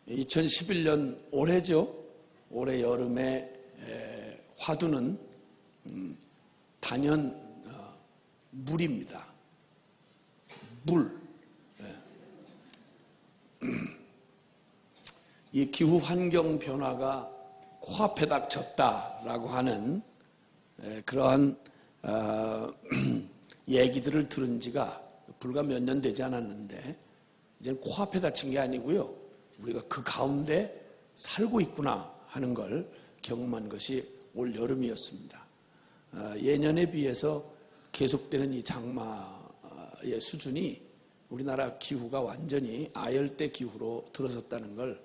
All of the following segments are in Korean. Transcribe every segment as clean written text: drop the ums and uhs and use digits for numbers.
2011년 올해죠. 올해 여름에 화두는 단연 물입니다. 물. 이 기후 환경 변화가 코앞에 닥쳤다라고 하는 그러한 얘기들을 들은 지가 불과 몇 년 되지 않았는데 이제는 코앞에 닥친 게 아니고요. 우리가 그 가운데 살고 있구나 하는 걸 경험한 것이 올 여름이었습니다. 예년에 비해서 계속되는 이 장마의 수준이 우리나라 기후가 완전히 아열대 기후로 들어섰다는 걸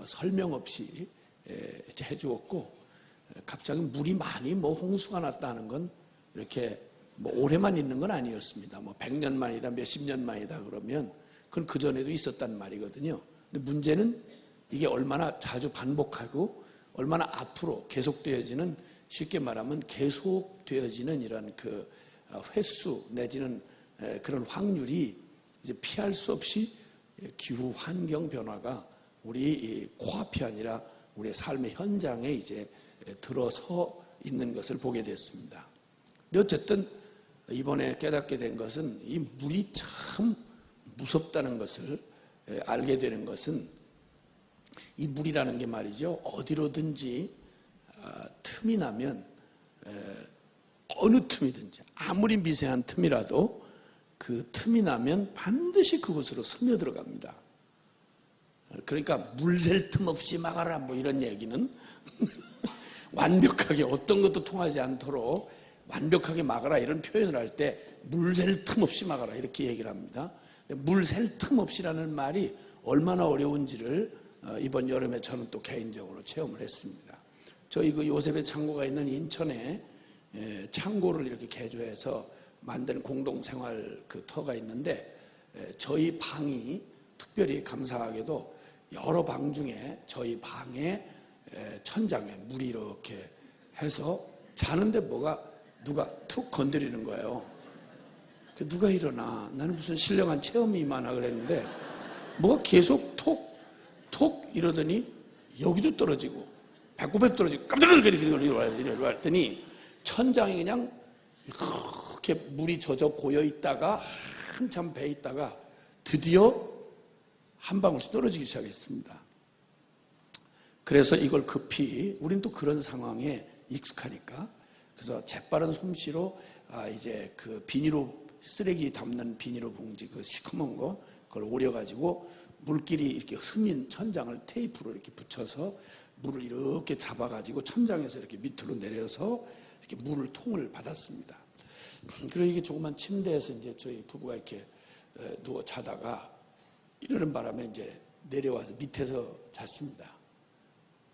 설명 없이 해주었고, 갑자기 물이 많이 홍수가 났다는 건 이렇게 올해만 있는 건 아니었습니다. 100년 만이다, 몇십 년 만이다 그러면 그건 그전에도 있었단 말이거든요. 근데 문제는 이게 얼마나 자주 반복하고 얼마나 앞으로 계속되어지는, 쉽게 말하면 계속되어지는 이런 그 횟수 내지는 그런 확률이 이제 피할 수 없이 기후 환경 변화가 우리 코앞이 아니라 우리의 삶의 현장에 이제 들어서 있는 것을 보게 됐습니다. 근데 어쨌든 이번에 깨닫게 된 것은 이 물이 참 무섭다는 것을 알게 되는 것은, 이 물이라는 게 말이죠, 어디로든지 틈이 나면 어느 틈이든지 아무리 미세한 틈이라도 그 틈이 나면 반드시 그곳으로 스며들어갑니다. 그러니까 물 셀 틈 없이 막아라 이런 얘기는 완벽하게 어떤 것도 통하지 않도록 완벽하게 막아라 이런 표현을 할 때 물 셀 틈 없이 막아라 이렇게 얘기를 합니다. 물 셀 틈 없이라는 말이 얼마나 어려운지를 이번 여름에 저는 또 개인적으로 체험을 했습니다. 저희 그 요셉의 창고가 있는 인천에 창고를 이렇게 개조해서 만든 공동생활 그 터가 있는데, 저희 방이 특별히 감사하게도 여러 방 중에 저희 방의 천장에 물이 이렇게 해서 자는데 누가 툭 건드리는 거예요. 누가 일어나? 나는 무슨 신령한 체험이 임하나 그랬는데 뭐가 계속 톡 이러더니 여기도 떨어지고 배꼽에도 떨어지고 깜짝 놀라서 이랬더니 천장이 그냥 이렇게 물이 젖어 고여 있다가 한참 배 있다가 드디어 한 방울씩 떨어지기 시작했습니다. 그래서 이걸 급히, 우린 또 그런 상황에 익숙하니까, 그래서 재빠른 솜씨로 이제 그 쓰레기 담는 비닐로 봉지 그 시커먼 거 그걸 오려가지고 물길이 이렇게 스민 천장을 테이프로 이렇게 붙여서 물을 이렇게 잡아가지고 천장에서 이렇게 밑으로 내려서 이렇게 물을 통을 받았습니다. 그리고 이게 조그만 침대에서 이제 저희 부부가 이렇게 누워 자다가 이러는 바람에 이제 내려와서 밑에서 잤습니다.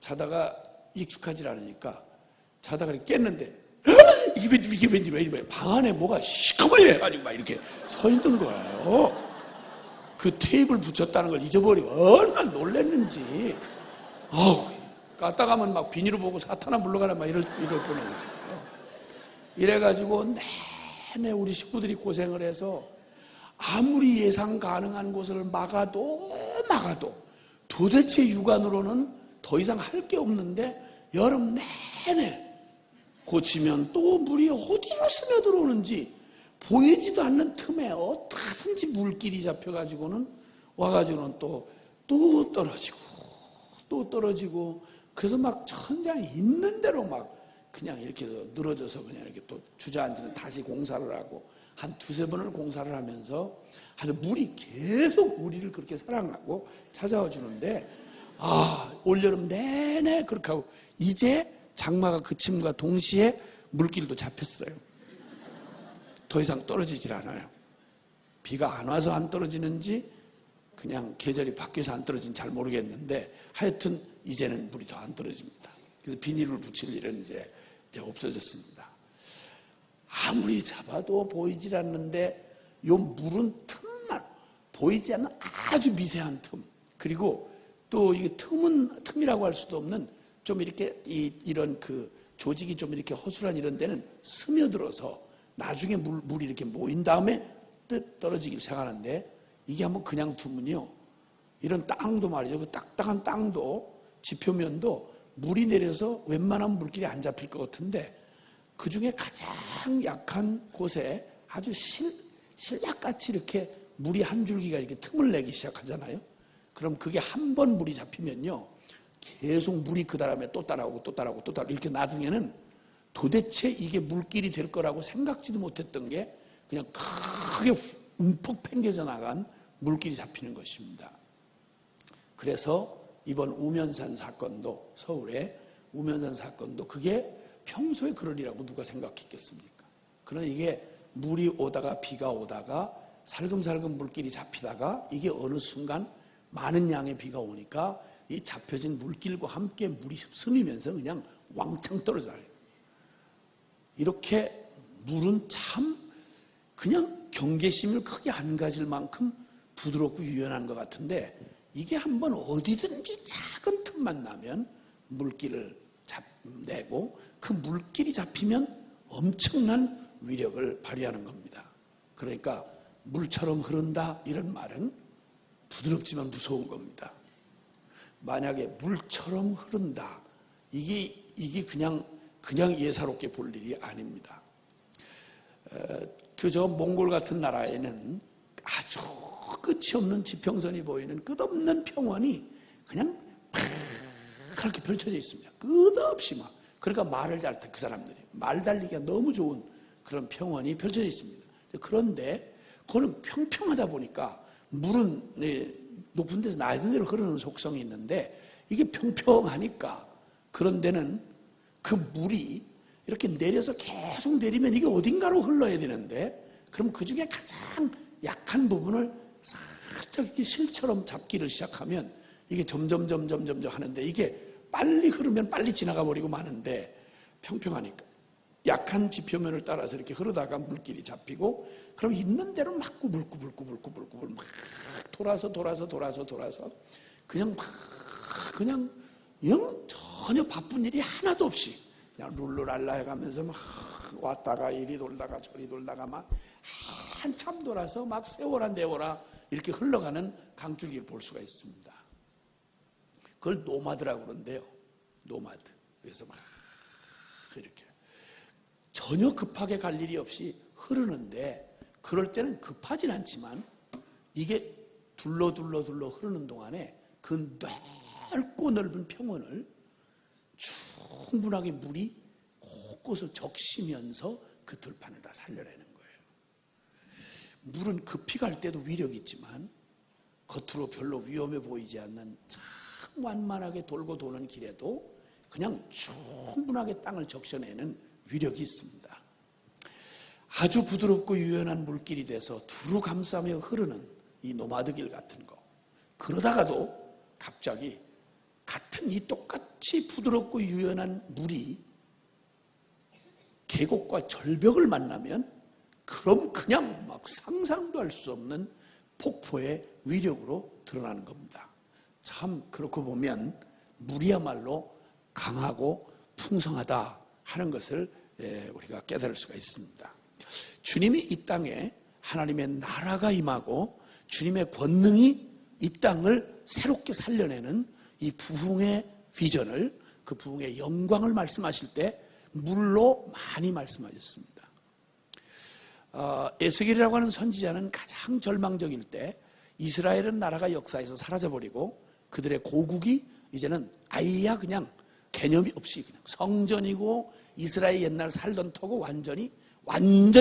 자다가 익숙하지 않으니까 자다가 깼는데 이게 왠지 왜 이래? 방 안에 뭐가 시커멓게 해가지고 막 이렇게 서 있는 거예요. 그 테이블 붙였다는 걸 잊어버리고 얼마나 놀랐는지. 까딱하면 막 비닐을 보고 사탄아 물러가라 막 이럴 뻔했어요. 이래가지고 내내 우리 식구들이 고생을 해서 아무리 예상 가능한 곳을 막아도 도대체 육안으로는 더 이상 할 게 없는데 여름 내내 고치면 또 물이 어디로 스며들어오는지 보이지도 않는 틈에 어떻게든지 물길이 잡혀가지고는 와가지고는 또 떨어지고 그래서 막 천장이 있는 대로 막 그냥 이렇게 늘어져서 그냥 이렇게 또 주저앉으면 다시 공사를 하고 한 두세 번을 공사를 하면서 아주 물이 계속 우리를 그렇게 사랑하고 찾아와 주는데, 올여름 내내 그렇게 하고 이제 장마가 그침과 동시에 물길도 잡혔어요. 더 이상 떨어지질 않아요. 비가 안 와서 안 떨어지는지 그냥 계절이 바뀌어서 안 떨어진지 잘 모르겠는데 하여튼 이제는 물이 더 안 떨어집니다. 그래서 비닐을 붙일 일은 이제 없어졌습니다. 아무리 잡아도 보이질 않는데 요 물은 틈만, 보이지 않는 아주 미세한 틈, 그리고 또 이게 틈이라고 할 수도 없는 좀 이렇게 이런 그 조직이 좀 이렇게 허술한 이런 데는 스며들어서 나중에 물이 이렇게 모인 다음에 떨어지기 시작하는데, 이게 한번 그냥 두면요 이런 땅도 말이죠. 그 딱딱한 땅도 지표면도 물이 내려서 웬만하면 물길이 안 잡힐 것 같은데 그 중에 가장 약한 곳에 아주 실약같이 이렇게 물이 한 줄기가 이렇게 틈을 내기 시작하잖아요. 그럼 그게 한 번 물이 잡히면요. 계속 물이 그 다음에 또 따라오고 또 따라오고 또 따라오고 이렇게 나중에는 도대체 이게 물길이 될 거라고 생각지도 못했던 게 그냥 크게 움푹 팽겨져 나간 물길이 잡히는 것입니다. 그래서 이번 우면산 사건도 서울의 우면산 사건도 그게 평소에 그러리라고 누가 생각했겠습니까? 그러나 이게 물이 오다가 비가 오다가 살금살금 물길이 잡히다가 이게 어느 순간 많은 양의 비가 오니까 이 잡혀진 물길과 함께 물이 스미면서 그냥 왕창 떨어져요. 이렇게 물은 참 그냥 경계심을 크게 안 가질 만큼 부드럽고 유연한 것 같은데 이게 한번 어디든지 작은 틈만 나면 물길을 내고 그 물길이 잡히면 엄청난 위력을 발휘하는 겁니다. 그러니까 물처럼 흐른다 이런 말은 부드럽지만 무서운 겁니다. 만약에 물처럼 흐른다 이게 그냥 예사롭게 볼 일이 아닙니다. 그저 몽골 같은 나라에는 아주 끝이 없는 지평선이 보이는 끝없는 평원이 그냥 그렇게 펼쳐져 있습니다. 끝없이 막. 그러니까 말을 잘 타, 그 사람들이. 말 달리기가 너무 좋은 그런 평원이 펼쳐져 있습니다. 그런데 그거는 평평하다 보니까 물은 높은 데서 낮은 데로 흐르는 속성이 있는데 이게 평평하니까 그런 데는 그 물이 이렇게 내려서 계속 내리면 이게 어딘가로 흘러야 되는데 그럼 그 중에 가장 약한 부분을 살짝 이렇게 실처럼 잡기를 시작하면 이게 점점 하는데 이게 빨리 흐르면 빨리 지나가 버리고 마는데 평평하니까 약한 지표면을 따라서 이렇게 흐르다가 물길이 잡히고 그럼 있는 대로 막 물고 막 돌아서 그냥 전혀 바쁜 일이 하나도 없이 그냥 룰루랄라 해가면서 막 왔다가 이리 돌다가 저리 돌다가 막 한참 돌아서 막 세월아 내월아 이렇게 흘러가는 강줄기를 볼 수가 있습니다. 그걸 노마드라고 그러는데요. 노마드. 그래서 막 이렇게 전혀 급하게 갈 일이 없이 흐르는데 그럴 때는 급하진 않지만 이게 둘러 흐르는 동안에 그 넓고 넓은 평원을 충분하게 물이 곳곳을 적시면서 그 들판을 다 살려내는 거예요. 물은 급히 갈 때도 위력이 있지만 겉으로 별로 위험해 보이지 않는 참 완만하게 돌고 도는 길에도 그냥 충분하게 땅을 적셔내는 위력이 있습니다. 아주 부드럽고 유연한 물길이 돼서 두루 감싸며 흐르는 이 노마드길 같은 거. 그러다가도 갑자기 같은 이 똑같이 부드럽고 유연한 물이 계곡과 절벽을 만나면 그럼 그냥 막 상상도 할 수 없는 폭포의 위력으로 드러나는 겁니다. 참 그렇고 보면 물이야말로 강하고 풍성하다 하는 것을 우리가 깨달을 수가 있습니다. 주님이 이 땅에 하나님의 나라가 임하고 주님의 권능이 이 땅을 새롭게 살려내는 이 부흥의 비전을 그 부흥의 영광을 말씀하실 때 물로 많이 말씀하셨습니다. 에스겔이라고 하는 선지자는 가장 절망적일 때 이스라엘은 나라가 역사에서 사라져버리고 그들의 고국이 이제는 아예 그냥 개념이 없이 그냥 성전이고 이스라엘 옛날 살던 터고 완전히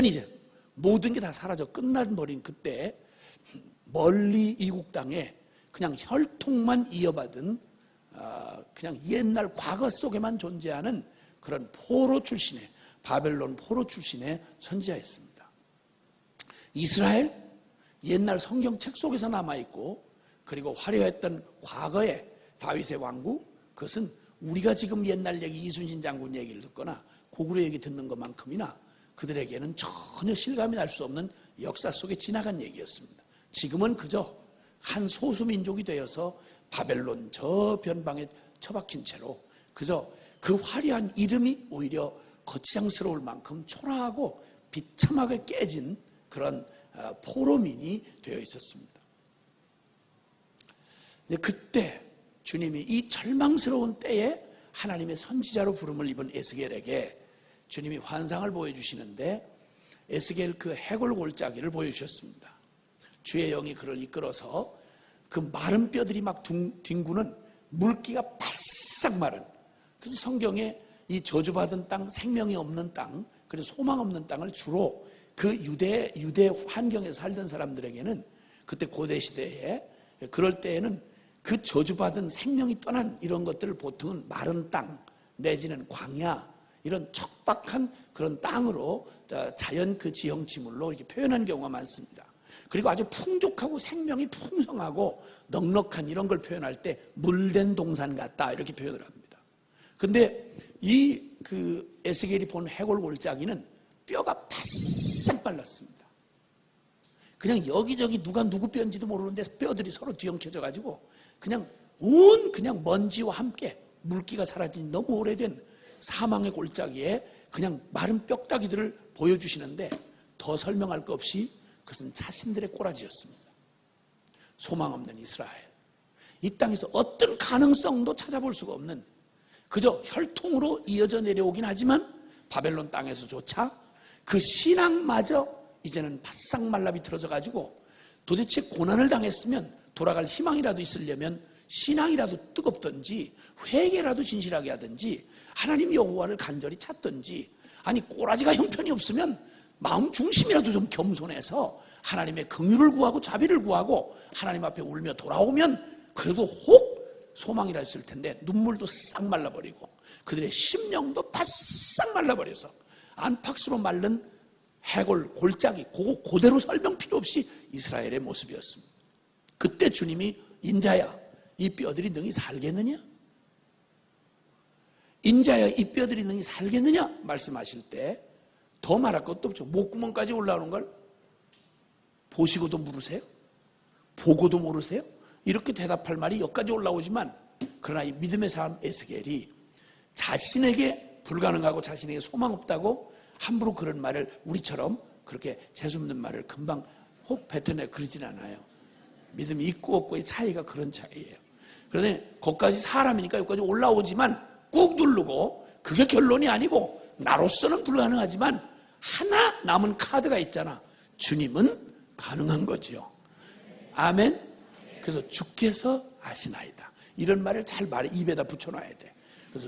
이제 모든 게 다 사라져 끝나버린 그때 멀리 이국 땅에 그냥 혈통만 이어받은 그냥 옛날 과거 속에만 존재하는 그런 포로 출신의 바벨론 포로 출신의 선지자였습니다. 이스라엘 옛날 성경책 속에서 남아있고 그리고 화려했던 과거의 다윗의 왕국 그것은 우리가 지금 옛날 얘기 이순신 장군 얘기를 듣거나 고구려 얘기 듣는 것만큼이나 그들에게는 전혀 실감이 날 수 없는 역사 속에 지나간 얘기였습니다. 지금은 그저 한 소수민족이 되어서 바벨론 저 변방에 처박힌 채로 그저 그 화려한 이름이 오히려 거치장스러울 만큼 초라하고 비참하게 깨진 그런 포로민이 되어 있었습니다. 근데 그때 주님이 이 절망스러운 때에 하나님의 선지자로 부름을 입은 에스겔에게 주님이 환상을 보여주시는데 에스겔 그 해골 골짜기를 보여주셨습니다. 주의 영이 그를 이끌어서 그 마른 뼈들이 막 뒹구는 물기가 바싹 마른, 그래서 성경에 이 저주받은 땅, 생명이 없는 땅, 그래서 소망 없는 땅을 주로 그 유대 환경에 살던 사람들에게는 그때 고대 시대에 그럴 때에는 그 저주받은 생명이 떠난 이런 것들을 보통은 마른 땅 내지는 광야, 이런 척박한 그런 땅으로 자연 그 지형지물로 이렇게 표현한 경우가 많습니다. 그리고 아주 풍족하고 생명이 풍성하고 넉넉한 이런 걸 표현할 때 물된 동산 같다 이렇게 표현을 합니다. 근데 이 그 에스겔이 본 해골 골짜기는 뼈가 바싹 말랐습니다. 그냥 여기저기 누가 누구 뼈인지도 모르는데 뼈들이 서로 뒤엉켜져 가지고 그냥 그냥 먼지와 함께 물기가 사라진 너무 오래된 사망의 골짜기에 그냥 마른 뼈다귀들을 보여주시는데 더 설명할 것 없이 그것은 자신들의 꼬라지였습니다. 소망 없는 이스라엘, 이 땅에서 어떤 가능성도 찾아볼 수가 없는, 그저 혈통으로 이어져 내려오긴 하지만 바벨론 땅에서조차 그 신앙마저 이제는 바싹 말라 비틀어져 가지고 도대체 고난을 당했으면 돌아갈 희망이라도 있으려면 신앙이라도 뜨겁든지 회개라도 진실하게 하든지 하나님 여호와를 간절히 찾든지, 아니 꼬라지가 형편이 없으면 마음 중심이라도 좀 겸손해서 하나님의 긍휼을 구하고 자비를 구하고 하나님 앞에 울며 돌아오면 그래도 혹 소망이라 했을 텐데 눈물도 싹 말라버리고 그들의 심령도 바싹 말라버려서 안팎으로 말른 해골 골짜기, 그대로 설명 필요 없이 이스라엘의 모습이었습니다. 그때 주님이 인자야 이 뼈들이 능히 살겠느냐? 인자야 이 뼈들이 능히 살겠느냐? 말씀하실 때 더 말할 것도 없죠. 목구멍까지 올라오는 걸 보시고도 모르세요? 보고도 모르세요? 이렇게 대답할 말이 여기까지 올라오지만, 그러나 이 믿음의 사람 에스겔이 자신에게 불가능하고 자신에게 소망 없다고 함부로 그런 말을 우리처럼 그렇게 재수없는 말을 금방 혹 뱉어내 그러진 않아요. 믿음이 있고 없고의 차이가 그런 차이예요. 그런데 거기까지 사람이니까 여기까지 올라오지만 꾹 누르고 그게 결론이 아니고 나로서는 불가능하지만 하나 남은 카드가 있잖아. 주님은 가능한 거지요. 아멘. 그래서 주께서 아시나이다. 이런 말을 잘 입에다 붙여놔야 돼. 그래서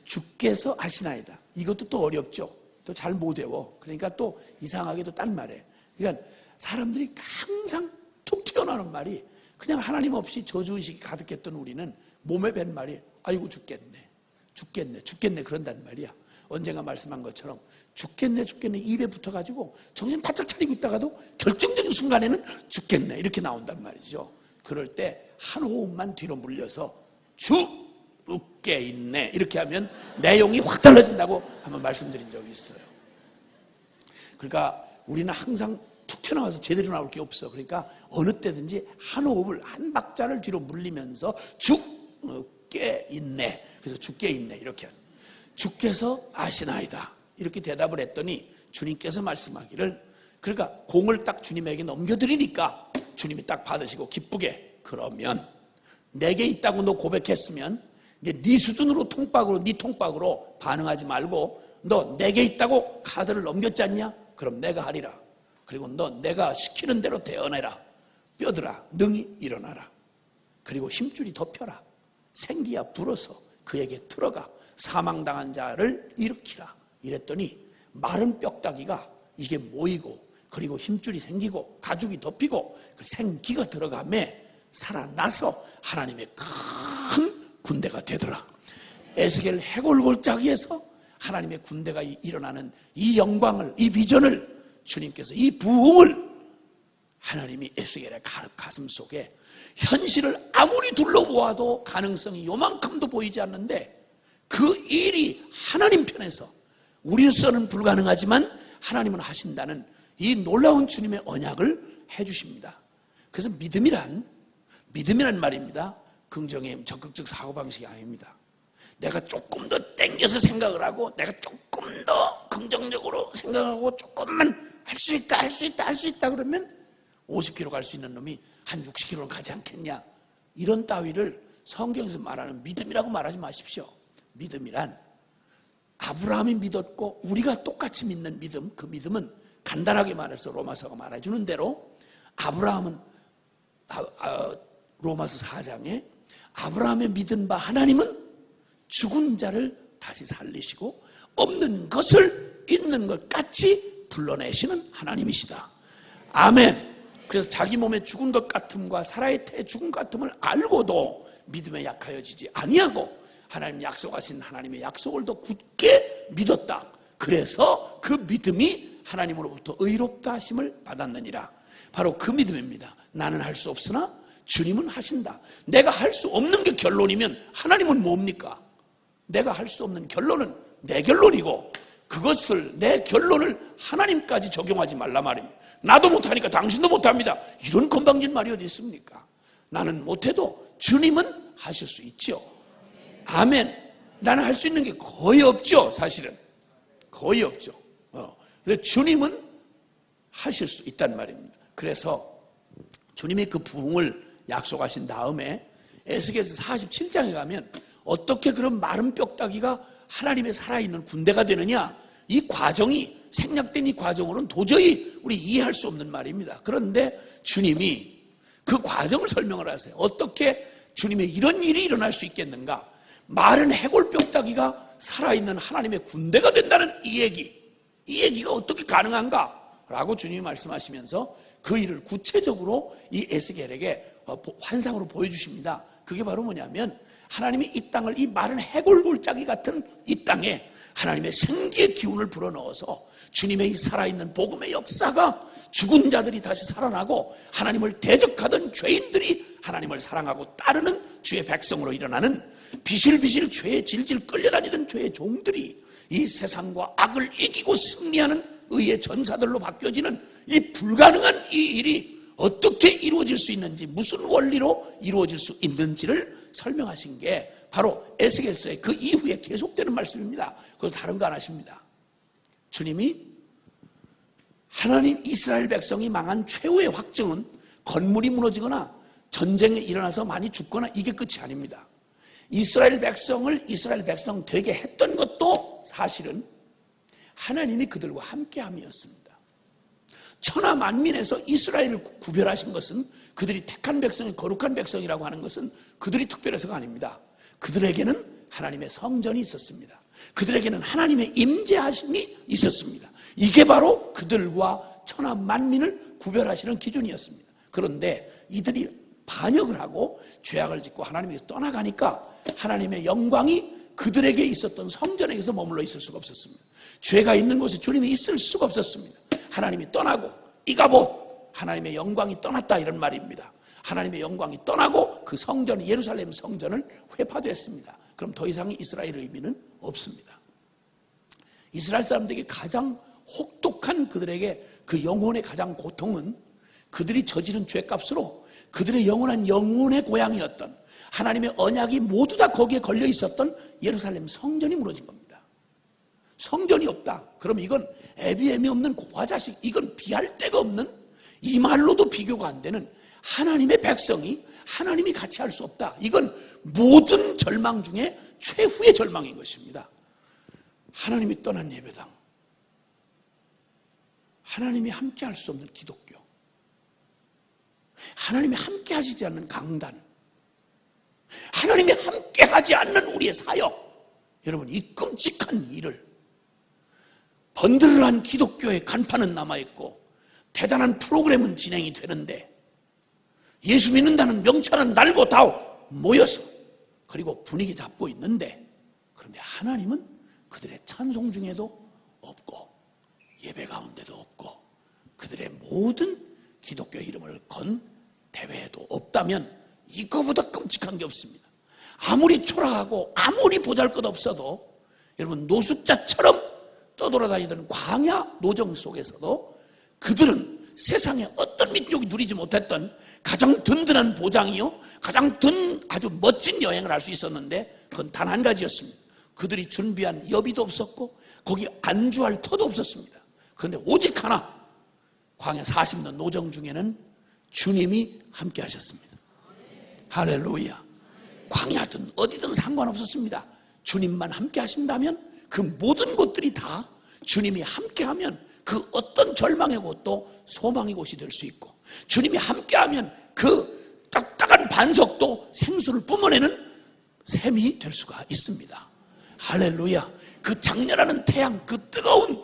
주께서 아시나이다. 이것도 또 어렵죠. 또 잘 못 외워. 그러니까 또 이상하게도 딴 말이에요. 그러니까 사람들이 항상 툭 튀어나오는 말이, 그냥 하나님 없이 저주의식이 가득했던 우리는 몸에 밴 말이 아이고 죽겠네 그런단 말이야. 언젠가 말씀한 것처럼 죽겠네 입에 붙어가지고 정신 바짝 차리고 있다가도 결정적인 순간에는 죽겠네 이렇게 나온단 말이죠. 그럴 때 한 호흡만 뒤로 물려서 죽게 있네 이렇게 하면 내용이 확 달라진다고 한번 말씀드린 적이 있어요. 그러니까 우리는 항상 툭 튀어나와서 제대로 나올 게 없어. 그러니까 어느 때든지 한 호흡을, 한 박자를 뒤로 물리면서 죽게 있네. 그래서 죽게 있네 이렇게, 주께서 아시나이다 이렇게 대답을 했더니 주님께서 말씀하기를, 그러니까 공을 딱 주님에게 넘겨드리니까 주님이 딱 받으시고 기쁘게, 그러면 내게 있다고 너 고백했으면 이제 네 수준으로 네 통박으로 반응하지 말고 너 내게 있다고 카드를 넘겼지 않냐? 그럼 내가 하리라. 그리고 너 내가 시키는 대로 대언해라. 뼈들아 능히 일어나라. 그리고 힘줄이 덮여라. 생기야 불어서 그에게 들어가 사망당한 자를 일으키라. 이랬더니 마른 뼈다귀가 이게 모이고 그리고 힘줄이 생기고 가죽이 덮이고 생기가 들어가매 살아나서 하나님의 큰 군대가 되더라. 에스겔 해골 골짜기에서 하나님의 군대가 일어나는 이 영광을, 이 비전을 주님께서, 이 부흥을 하나님이 에스겔의 가슴 속에, 현실을 아무리 둘러보아도 가능성이 요만큼도 보이지 않는데 그 일이 하나님 편에서 우리로서는 불가능하지만 하나님은 하신다는 이 놀라운 주님의 언약을 해주십니다. 그래서 믿음이란 말입니다. 긍정의 적극적 사고방식이 아닙니다. 내가 조금 더 땡겨서 생각을 하고 내가 조금 더 긍정적으로 생각하고 조금만 할 수 있다 그러면 50km 갈 수 있는 놈이 한 60km는 가지 않겠냐? 이런 따위를 성경에서 말하는 믿음이라고 말하지 마십시오. 믿음이란 아브라함이 믿었고 우리가 똑같이 믿는 믿음, 그 믿음은 간단하게 말해서 로마서가 말해주는 대로 아브라함은 로마서 4장에 아브라함의 믿은 바 하나님은 죽은 자를 다시 살리시고 없는 것을 있는 것 같이 불러내시는 하나님이시다. 아멘. 그래서 자기 몸에 죽은 것 같음과 사라의 태에 죽은 것 같음을 알고도 믿음에 약하여지지 아니하고 하나님 약속하신 하나님의 약속을 더 굳게 믿었다. 그래서 그 믿음이 하나님으로부터 의롭다 하심을 받았느니라. 바로 그 믿음입니다. 나는 할 수 없으나 주님은 하신다. 내가 할 수 없는 게 결론이면 하나님은 뭡니까? 내가 할 수 없는 결론은 내 결론이고 그것을 내 결론을 하나님까지 적용하지 말라 말입니다. 나도 못하니까 당신도 못합니다. 이런 건방진 말이 어디 있습니까? 나는 못해도 주님은 하실 수 있죠. 아멘. 나는 할 수 있는 게 거의 없죠. 사실은 거의 없죠. 그래서 주님은 하실 수 있단 말입니다. 그래서 주님의 그 부흥을 약속하신 다음에 에스겔서 47장에 가면 어떻게 그런 마른 뼈다귀가 하나님의 살아있는 군대가 되느냐, 이 과정이 생략된 이 과정으로는 도저히 우리 이해할 수 없는 말입니다. 그런데 주님이 그 과정을 설명을 하세요. 어떻게 주님의 이런 일이 일어날 수 있겠는가? 마른 해골 뼈다귀가 살아있는 하나님의 군대가 된다는 이 얘기가 어떻게 가능한가? 라고 주님이 말씀하시면서 그 일을 구체적으로 이 에스겔에게 환상으로 보여주십니다. 그게 바로 뭐냐면 하나님이 이 땅을, 이 마른 해골 골짜기 같은 이 땅에 하나님의 생기의 기운을 불어넣어서 주님의 이 살아있는 복음의 역사가 죽은 자들이 다시 살아나고 하나님을 대적하던 죄인들이 하나님을 사랑하고 따르는 주의 백성으로 일어나는 비실비실 죄에 질질 끌려다니던 죄의 종들이 이 세상과 악을 이기고 승리하는 의의 전사들로 바뀌어지는 이 불가능한 이 일이 어떻게 이루어질 수 있는지, 무슨 원리로 이루어질 수 있는지를 설명하신 게 바로 에스겔서의 그 이후에 계속되는 말씀입니다. 그래서 다른 거 안 하십니다. 주님이 하나님 이스라엘 백성이 망한 최후의 확정은 건물이 무너지거나 전쟁이 일어나서 많이 죽거나 이게 끝이 아닙니다. 이스라엘 백성을 이스라엘 백성 되게 했던 것도 사실은 하나님이 그들과 함께함이었습니다. 천하 만민에서 이스라엘을 구별하신 것은, 그들이 택한 백성이 거룩한 백성이라고 하는 것은 그들이 특별해서가 아닙니다. 그들에게는 하나님의 성전이 있었습니다. 그들에게는 하나님의 임재하심이 있었습니다. 이게 바로 그들과 천하 만민을 구별하시는 기준이었습니다. 그런데 이들이 반역을 하고 죄악을 짓고 하나님에서 떠나가니까 하나님의 영광이 그들에게 있었던 성전에게서 머물러 있을 수가 없었습니다. 죄가 있는 곳에 주님이 있을 수가 없었습니다. 하나님이 떠나고 이가봇, 하나님의 영광이 떠났다, 이런 말입니다. 하나님의 영광이 떠나고 그 성전, 예루살렘 성전을 회파됐습니다. 그럼 더 이상 이스라엘의 의미는 없습니다. 이스라엘 사람들에게 가장 혹독한, 그들에게 그 영혼의 가장 고통은 그들이 저지른 죄값으로 그들의 영원한 영혼의 고향이었던 하나님의 언약이 모두 다 거기에 걸려 있었던 예루살렘 성전이 무너진 겁니다. 성전이 없다. 그럼 이건 애비애미 없는 고아자식, 이건 비할 데가 없는, 이 말로도 비교가 안 되는 하나님의 백성이 하나님이 같이 할 수 없다. 이건 모든 절망 중에 최후의 절망인 것입니다. 하나님이 떠난 예배당, 하나님이 함께 할 수 없는 기독교, 하나님이 함께 하시지 않는 강단, 하나님이 함께 하지 않는 우리의 사역. 여러분, 이 끔찍한 일을, 번들한 기독교의 간판은 남아있고 대단한 프로그램은 진행이 되는데 예수 믿는다는 명찰은 날고 다 모여서 그리고 분위기 잡고 있는데, 그런데 하나님은 그들의 찬송 중에도 없고 예배 가운데도 없고 그들의 모든 기독교 이름을 건 대회에도 없다면 이거보다 끔찍한 게 없습니다. 아무리 초라하고 아무리 보잘것없어도 여러분, 노숙자처럼 떠돌아다니던 광야 노정 속에서도 그들은 세상에 어떤 민족이 누리지 못했던 가장 든든한 보장이요, 가장 아주 멋진 여행을 할 수 있었는데 그건 단 한 가지였습니다. 그들이 준비한 여비도 없었고 거기 안주할 터도 없었습니다. 그런데 오직 하나, 광야 40년 노정 중에는 주님이 함께 하셨습니다. 할렐루야. 광야든 어디든 상관없었습니다. 주님만 함께 하신다면 그 모든 곳들이 다 주님이 함께하면 그 어떤 절망의 곳도 소망의 곳이 될 수 있고, 주님이 함께하면 그 딱딱한 반석도 생수를 뿜어내는 샘이 될 수가 있습니다. 할렐루야. 그 장렬하는 태양, 그 뜨거운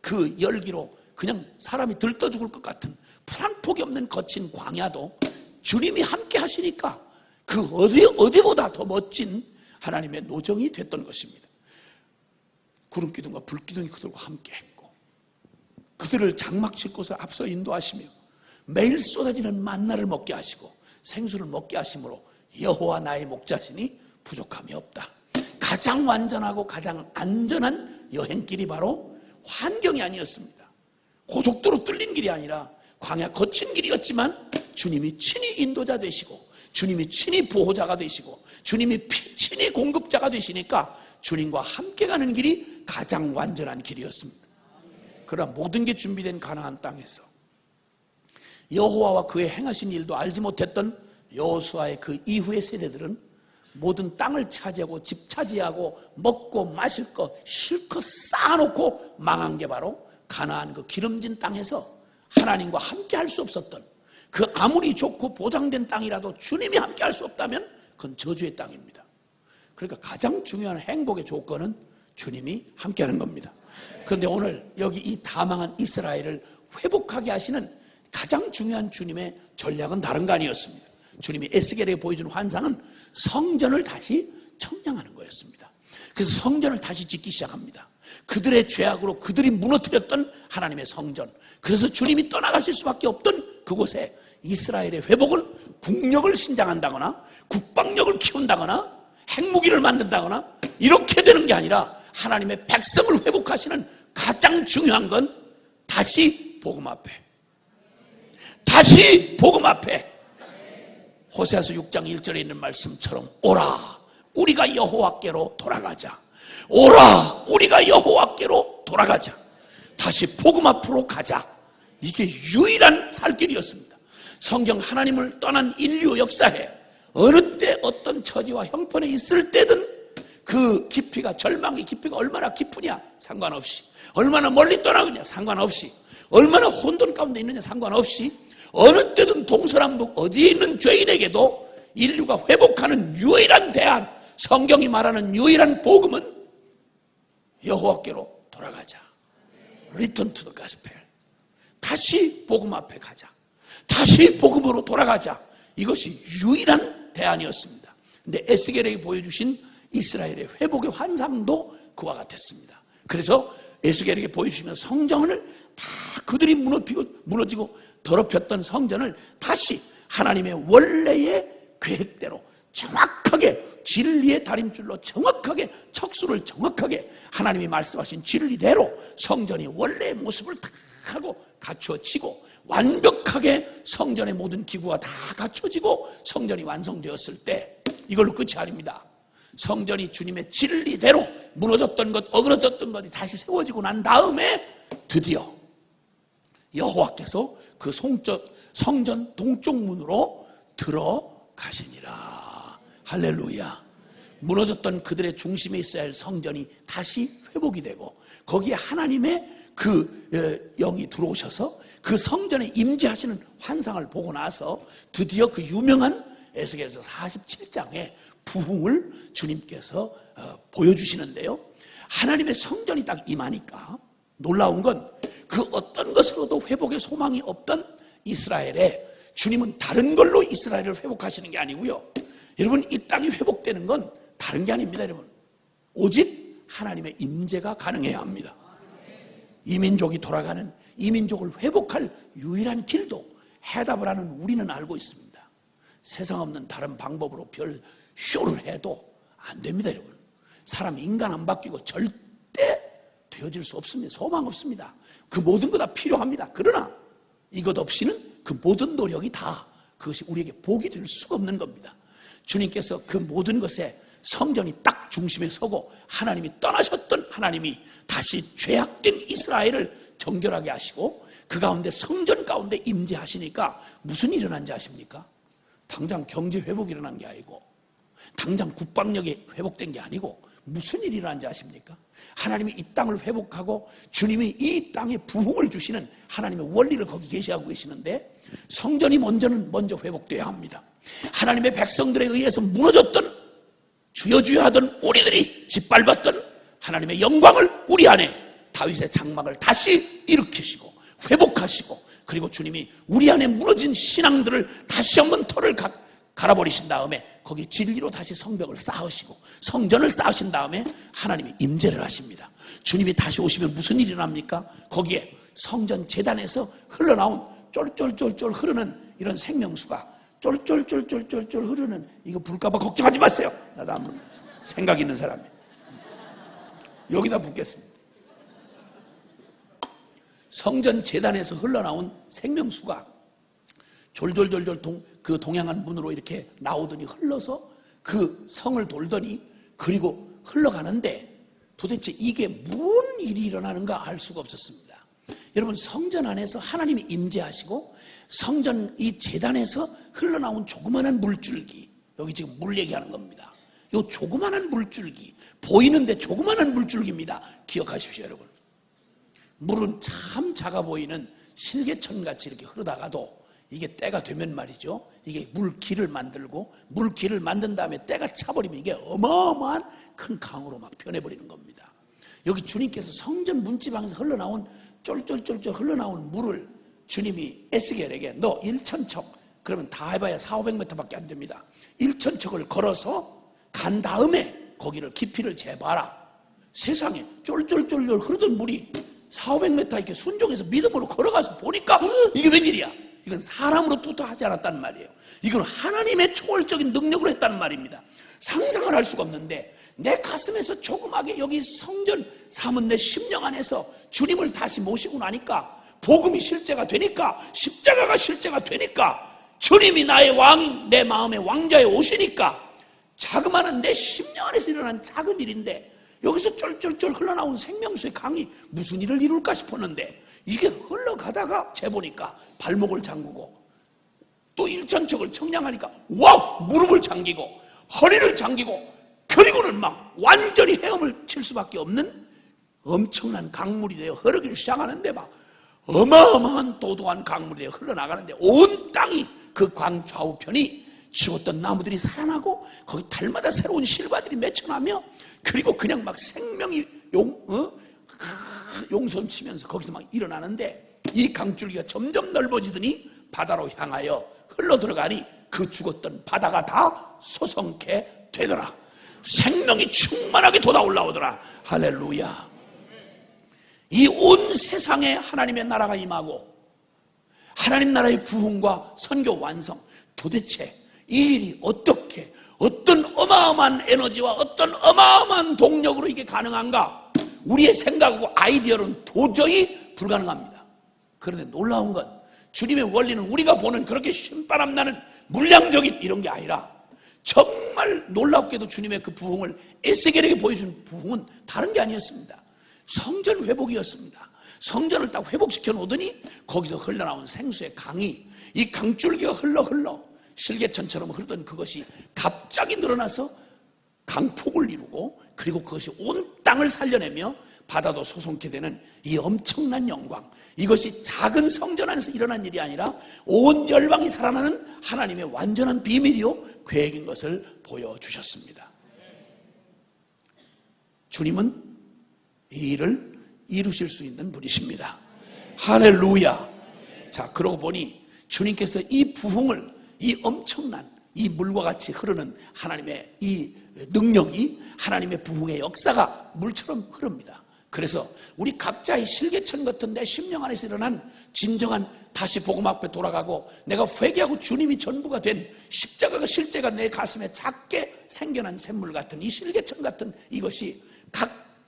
그 열기로 그냥 사람이 들떠 죽을 것 같은 풀 한 폭이 없는 거친 광야도 주님이 함께 하시니까 그 어디보다 더 멋진 하나님의 노정이 됐던 것입니다. 구름기둥과 불기둥이 그들과 함께 했고, 그들을 장막칠 곳에 앞서 인도하시며 매일 쏟아지는 만나를 먹게 하시고 생수를 먹게 하심으로 여호와 나의 목자시니 부족함이 없다. 가장 완전하고 가장 안전한 여행길이 바로 환경이 아니었습니다. 고속도로 뚫린 길이 아니라 광야 거친 길이었지만 주님이 친히 인도자 되시고, 주님이 친히 보호자가 되시고, 주님이 친히 공급자가 되시니까 주님과 함께 가는 길이 가장 완전한 길이었습니다. 그러나 모든 게 준비된 가나안 땅에서 여호와와 그의 행하신 일도 알지 못했던 여호수아의 그 이후의 세대들은 모든 땅을 차지하고 집 차지하고 먹고 마실 거 실컷 쌓아놓고 망한 게 바로 가나안 그 기름진 땅에서 하나님과 함께 할 수 없었던, 그 아무리 좋고 보장된 땅이라도 주님이 함께 할 수 없다면 그건 저주의 땅입니다. 그러니까 가장 중요한 행복의 조건은 주님이 함께 하는 겁니다. 그런데 오늘 여기 이 다 망한 이스라엘을 회복하게 하시는 가장 중요한 주님의 전략은 다른 거 아니었습니다. 주님이 에스겔에게 보여준 환상은 성전을 다시 청량하는 거였습니다. 그래서 성전을 다시 짓기 시작합니다. 그들의 죄악으로 그들이 무너뜨렸던 하나님의 성전, 그래서 주님이 떠나가실 수밖에 없던 그곳에 이스라엘의 회복은 국력을 신장한다거나 국방력을 키운다거나 핵무기를 만든다거나 이렇게 되는 게 아니라 하나님의 백성을 회복하시는 가장 중요한 건 다시 복음 앞에, 다시 복음 앞에, 호세아서 6장 1절에 있는 말씀처럼 오라 우리가 여호와께로 돌아가자, 오라 우리가 여호와께로 돌아가자, 다시 복음 앞으로 가자. 이게 유일한 살 길이었습니다. 성경 하나님을 떠난 인류 역사에 어느 때 어떤 처지와 형편에 있을 때든 그 깊이가, 절망의 깊이가 얼마나 깊으냐 상관없이, 얼마나 멀리 떠나느냐 상관없이, 얼마나 혼돈 가운데 있느냐 상관없이, 어느 때든 동서남북 어디에 있는 죄인에게도 인류가 회복하는 유일한 대안, 성경이 말하는 유일한 복음은 여호와께로 돌아가자. Return to the gospel. 다시 복음 앞에 가자. 다시 복음으로 돌아가자. 이것이 유일한 대안이었습니다. 근데 에스겔에게 보여주신 이스라엘의 회복의 환상도 그와 같았습니다. 그래서 에스겔에게 보여주시면 성전을 다 그들이 무너지고 더럽혔던 성전을 다시 하나님의 원래의 계획대로 정확하게 진리의 다림줄로 정확하게 척수를 정확하게 하나님이 말씀하신 진리대로 성전이 원래의 모습을 다 하고 갖춰지고, 완벽하게 성전의 모든 기구가 다 갖춰지고 성전이 완성되었을 때 이걸로 끝이 아닙니다. 성전이 주님의 진리대로 무너졌던 것, 어그러졌던 것이 다시 세워지고 난 다음에 드디어 여호와께서 그 성전 동쪽 문으로 들어가시니라. 할렐루야. 무너졌던 그들의 중심에 있어야 할 성전이 다시 회복이 되고, 거기에 하나님의 그 영이 들어오셔서 그 성전에 임재하시는 환상을 보고 나서 드디어 그 유명한 에스겔서 47장의 부흥을 주님께서 보여주시는데요, 하나님의 성전이 딱 임하니까 놀라운 건 그 어떤 것으로도 회복의 소망이 없던 이스라엘에 주님은 다른 걸로 이스라엘을 회복하시는 게 아니고요, 여러분 이 땅이 회복되는 건 다른 게 아닙니다. 여러분 오직 하나님의 임재가 가능해야 합니다. 이민족이 돌아가는, 이민족을 회복할 유일한 길도 해답을 하는 우리는 알고 있습니다. 세상 없는 다른 방법으로 별 쇼를 해도 안 됩니다. 여러분 사람 인간 안 바뀌고 절대 되어질 수 없습니다. 소망 없습니다. 그 모든 거 다 필요합니다. 그러나 이것 없이는 그 모든 노력이 다 그것이 우리에게 복이 될 수가 없는 겁니다. 주님께서 그 모든 것에 성전이 딱 중심에 서고 하나님이 떠나셨던 하나님이 다시 죄악된 이스라엘을 정결하게 하시고 그 가운데 성전 가운데 임재하시니까 무슨 일이 일어난지 아십니까? 당장 경제 회복이 일어난 게 아니고 당장 국방력이 회복된 게 아니고 무슨 일이 일어난지 아십니까? 하나님이 이 땅을 회복하고 주님이 이 땅에 부흥을 주시는 하나님의 원리를 거기 계시하고 계시는데 성전이 먼저 회복되어야 합니다. 하나님의 백성들에 의해서 무너졌던 주여 하던 우리들이 짓밟았던 하나님의 영광을 우리 안에 다윗의 장막을 다시 일으키시고 회복하시고 그리고 주님이 우리 안에 무너진 신앙들을 다시 한번 털을 갈아버리신 다음에 거기 진리로 다시 성벽을 쌓으시고 성전을 쌓으신 다음에 하나님이 임재를 하십니다. 주님이 다시 오시면 무슨 일이 일어납니까? 거기에 성전 제단에서 흘러나온 쫄쫄쫄쫄 흐르는 이런 생명수가 쫄쫄쫄쫄쫄 흐르는 이거 불까봐 걱정하지 마세요. 나도 한번 생각 있는 사람이에요. 여기다 붓겠습니다. 성전 제단에서 흘러나온 생명수가 졸졸졸졸 그 동양한 문으로 이렇게 나오더니 흘러서 그 성을 돌더니 그리고 흘러가는데 도대체 이게 무슨 일이 일어나는가 알 수가 없었습니다. 여러분 성전 안에서 하나님이 임재하시고 성전 이 제단에서 흘러나온 조그마한 물줄기 여기 지금 물 얘기하는 겁니다. 이 조그마한 물줄기 보이는데 조그마한 물줄기입니다. 기억하십시오 여러분. 물은 참 작아 보이는 실개천같이 이렇게 흐르다가도 이게 때가 되면 말이죠. 이게 물길을 만들고 물길을 만든 다음에 때가 차버리면 이게 어마어마한 큰 강으로 막 변해버리는 겁니다. 여기 주님께서 성전 문지방에서 흘러나온 쫄쫄쫄쫄 흘러나온 물을 주님이 에스겔에게 너 1,000척 그러면 다 해봐야 400~500m밖에 안 됩니다. 1,000척을 걸어서 간 다음에 거기를 깊이를 재봐라. 세상에 쫄쫄쫄쫄 흐르던 물이 400~500m 이렇게 순종해서 믿음으로 걸어가서 보니까 이게 웬일이야? 이건 사람으로부터 하지 않았단 말이에요. 이건 하나님의 초월적인 능력으로 했다는 말입니다. 상상을 할 수가 없는데 내 가슴에서 조그맣게 여기 성전 사문 내 심령 안에서 주님을 다시 모시고 나니까 복음이 실제가 되니까 십자가가 실제가 되니까 주님이 나의 왕인 내 마음의 왕자에 오시니까 자그마한 내 심령 안에서 일어난 작은 일인데 여기서 쫄쫄쫄 흘러나온 생명수의 강이 무슨 일을 이룰까 싶었는데 이게 흘러가다가 재보니까 발목을 잠그고 또 1,000척을 청량하니까 와우! 무릎을 잠기고 허리를 잠기고 그리고는 막 완전히 헤엄을 칠 수밖에 없는 엄청난 강물이 되어 흐르기를 시작하는데 막 어마어마한 도도한 강물이 되어 흘러나가는데 온 땅이 그 강 좌우편이 죽었던 나무들이 살아나고 거기 달마다 새로운 실과들이 맺혀나며 그리고 그냥 막 생명이 용선치면서 거기서 막 일어나는데 이 강줄기가 점점 넓어지더니 바다로 향하여 흘러들어가니 그 죽었던 바다가 다 소성케 되더라. 생명이 충만하게 돋아올라오더라. 할렐루야. 이 온 세상에 하나님의 나라가 임하고 하나님 나라의 부흥과 선교 완성 도대체 이 일이 어떻게 어떤 어마어마한 에너지와 어떤 어마어마한 동력으로 이게 가능한가? 우리의 생각하고 아이디어는 도저히 불가능합니다. 그런데 놀라운 건 주님의 원리는 우리가 보는 그렇게 신바람 나는 물량적인 이런 게 아니라 정말 놀랍게도 주님의 그 부흥을 에스겔에게 보여준 부흥은 다른 게 아니었습니다. 성전 회복이었습니다. 성전을 딱 회복시켜 놓더니 거기서 흘러나온 생수의 강이 이 강줄기가 흘러 실개천처럼 흐르던 그것이 갑자기 늘어나서 강폭을 이루고 그리고 그것이 온 땅을 살려내며 바다도 소송케 되는 이 엄청난 영광, 이것이 작은 성전 안에서 일어난 일이 아니라 온 열방이 살아나는 하나님의 완전한 비밀이요 계획인 것을 보여주셨습니다. 주님은 이 일을 이루실 수 있는 분이십니다. 할렐루야. 자, 그러고 보니 주님께서 이 부흥을, 이 엄청난 이 물과 같이 흐르는 하나님의 이 능력이, 하나님의 부흥의 역사가 물처럼 흐릅니다. 그래서 우리 각자의 실개천 같은 내 심령 안에서 일어난 진정한 다시 복음 앞에 돌아가고 내가 회개하고 주님이 전부가 된 십자가가 실제가 내 가슴에 작게 생겨난 샘물 같은 이 실개천 같은 이것이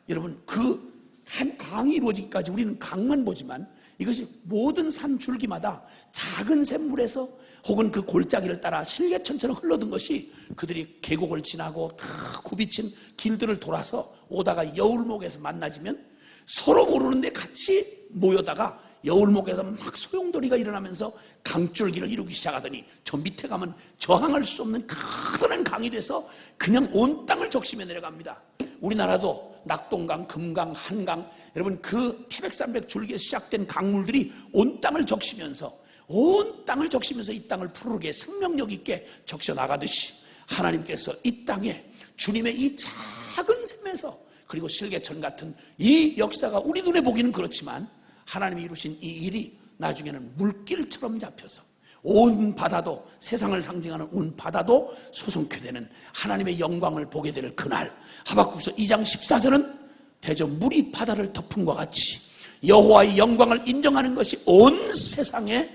여러분 그 한 강이 이루어지기까지 우리는 강만 보지만 이것이 모든 산 줄기마다 작은 샘물에서 혹은 그 골짜기를 따라 실개천처럼 흘러든 것이 그들이 계곡을 지나고 다 굽이친 길들을 돌아서 오다가 여울목에서 만나지면 서로 모르는데 같이 모여다가 여울목에서 막 소용돌이가 일어나면서 강줄기를 이루기 시작하더니 저 밑에 가면 저항할 수 없는 커다란 강이 돼서 그냥 온 땅을 적시며 내려갑니다. 우리나라도 낙동강, 금강, 한강, 여러분 그 태백산맥 줄기에 시작된 강물들이 온 땅을 적시면서 이 땅을 푸르게 생명력 있게 적셔 나가듯이 하나님께서 이 땅에 주님의 이 작은 셈에서 그리고 실개천 같은 이 역사가 우리 눈에 보기는 그렇지만 하나님이 이루신 이 일이 나중에는 물길처럼 잡혀서 온 바다도, 세상을 상징하는 온 바다도 소송케 되는 하나님의 영광을 보게 될 그날, 하박국서 2장 14절은 대저 물이 바다를 덮은 것 같이 여호와의 영광을 인정하는 것이 온 세상에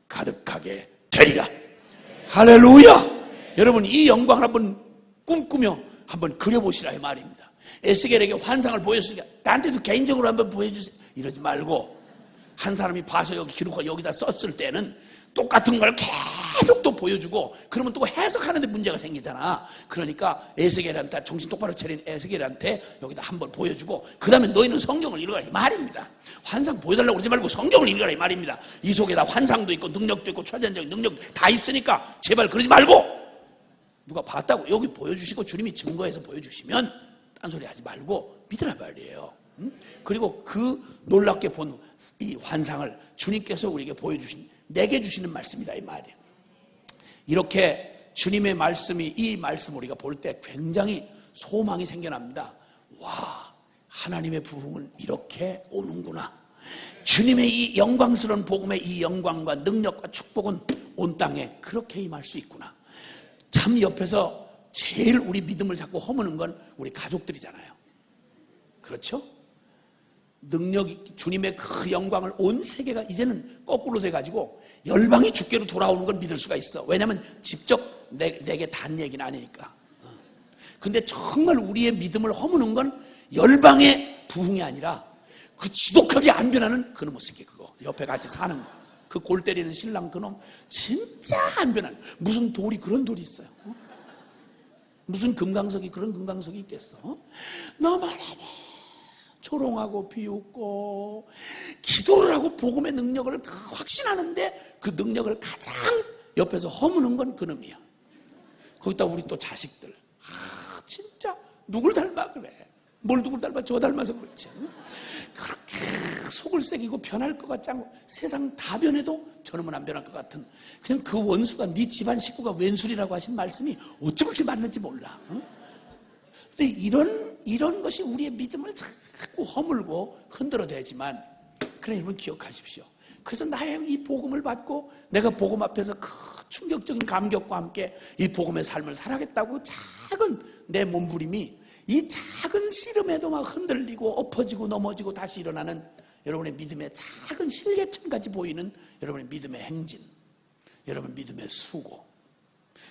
가득하게 되리라. 할렐루야. 여러분 이 영광을 한번 꿈꾸며 한번 그려보시라 이 말입니다. 에스겔에게 환상을 보여주니까 나한테도 개인적으로 한번 보여주세요 이러지 말고, 한 사람이 봐서 여기 기록을 여기다 썼을 때는 똑같은 걸 계속 또 보여주고 그러면 또 해석하는데 문제가 생기잖아. 그러니까 에스겔한테, 정신 똑바로 차린 에스겔한테 여기다 한번 보여주고 그 다음에 너희는 성경을 읽어라 이 말입니다. 환상 보여달라고 그러지 말고 성경을 읽어라 이 말입니다. 이 속에다 환상도 있고 능력도 있고 초자연적인 능력 다 있으니까 제발 그러지 말고, 누가 봤다고 여기 보여주시고 주님이 증거해서 보여주시면 딴소리 하지 말고 믿으라 말이에요. 그리고 그 놀랍게 본 이 환상을 주님께서 우리에게 보여주신, 내게 주시는 말씀이다 이 말이에요. 이렇게 주님의 말씀이, 이 말씀 우리가 볼 때 굉장히 소망이 생겨납니다. 와, 하나님의 부흥은 이렇게 오는구나. 주님의 이 영광스러운 복음의 이 영광과 능력과 축복은 온 땅에 그렇게 임할 수 있구나. 참 옆에서 제일 우리 믿음을 자꾸 허무는 건 우리 가족들이잖아요. 그렇죠? 능력이, 주님의 그 영광을 온 세계가 이제는 거꾸로 돼가지고 열방이 주께로 돌아오는 걸 믿을 수가 있어. 왜냐하면 직접 내게 단 얘기는 아니니까. 근데 정말 우리의 믿음을 허무는 건 열방의 부흥이 아니라 그 지독하게 안 변하는 그놈의 새끼, 그거 옆에 같이 사는 그 골 때리는 신랑 그놈 진짜 안 변하는, 무슨 돌이 그런 돌이 있어요. 무슨 금강석이 그런 금강석이 있겠어. 너무나 조롱하고 비웃고 기도를 하고 복음의 능력을 확신하는데 그 능력을 가장 옆에서 허무는 건 그놈이야. 거기다 우리 또 자식들, 진짜 누굴 닮아 그래. 뭘 누굴 닮아? 저 닮아서 그렇지. 그렇게 속을 새기고 변할 것 같지 않고 세상 다 변해도 저놈은 안 변할 것 같은, 그냥 그 원수가 네 집안 식구가 왼술이라고 하신 말씀이 어쩜 그렇게 맞는지 몰라. 근데 이런 것이 우리의 믿음을 자꾸 허물고 흔들어대지만, 그래 여러분 기억하십시오. 그래서 나의 이 복음을 받고 내가 복음 앞에서 그 충격적인 감격과 함께 이 복음의 삶을 살아가겠다고 작은 내 몸부림이 이 작은 씨름에도 막 흔들리고 엎어지고 넘어지고 다시 일어나는 여러분의 믿음의 작은 실개천같이 보이는 여러분의 믿음의 행진, 여러분 믿음의 수고,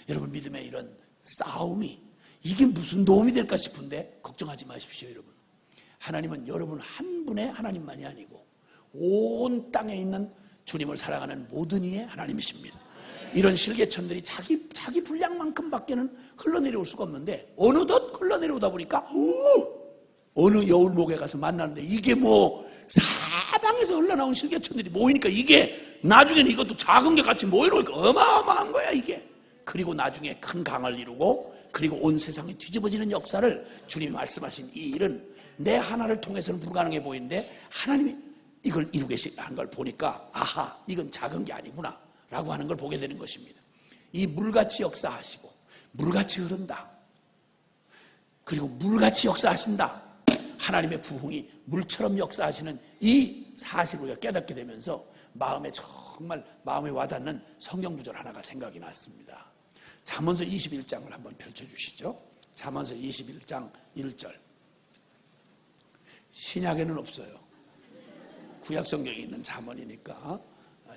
여러분 믿음의 이런 싸움이 이게 무슨 도움이 될까 싶은데 걱정하지 마십시오. 여러분, 하나님은 여러분 한 분의 하나님만이 아니고 온 땅에 있는 주님을 사랑하는 모든 이의 하나님이십니다. 이런 실개천들이 자기 분량만큼밖에는 흘러내려올 수가 없는데 어느덧 흘러내려오다 보니까 어느 여울목에 가서 만나는데 이게 뭐 사방에서 흘러나온 실개천들이 모이니까 이게 나중에는 이것도 작은 게 같이 모여놓으니까 어마어마한 거야 이게. 그리고 나중에 큰 강을 이루고 그리고 온 세상이 뒤집어지는 역사를 주님이 말씀하신 이 일은 내 하나를 통해서는 불가능해 보이는데 하나님이 이걸 이루게 한 걸 보니까 아하, 이건 작은 게 아니구나 라고 하는 걸 보게 되는 것입니다. 이 물같이 역사하시고 물같이 흐른다, 그리고 물같이 역사하신다, 하나님의 부흥이 물처럼 역사하시는 이 사실을 우리가 깨닫게 되면서 정말 마음에 와닿는 성경 구절 하나가 생각이 났습니다. 잠언서 21장을 한번 펼쳐주시죠. 잠언서 21장 1절. 신약에는 없어요. 구약 성경에 있는 잠언이니까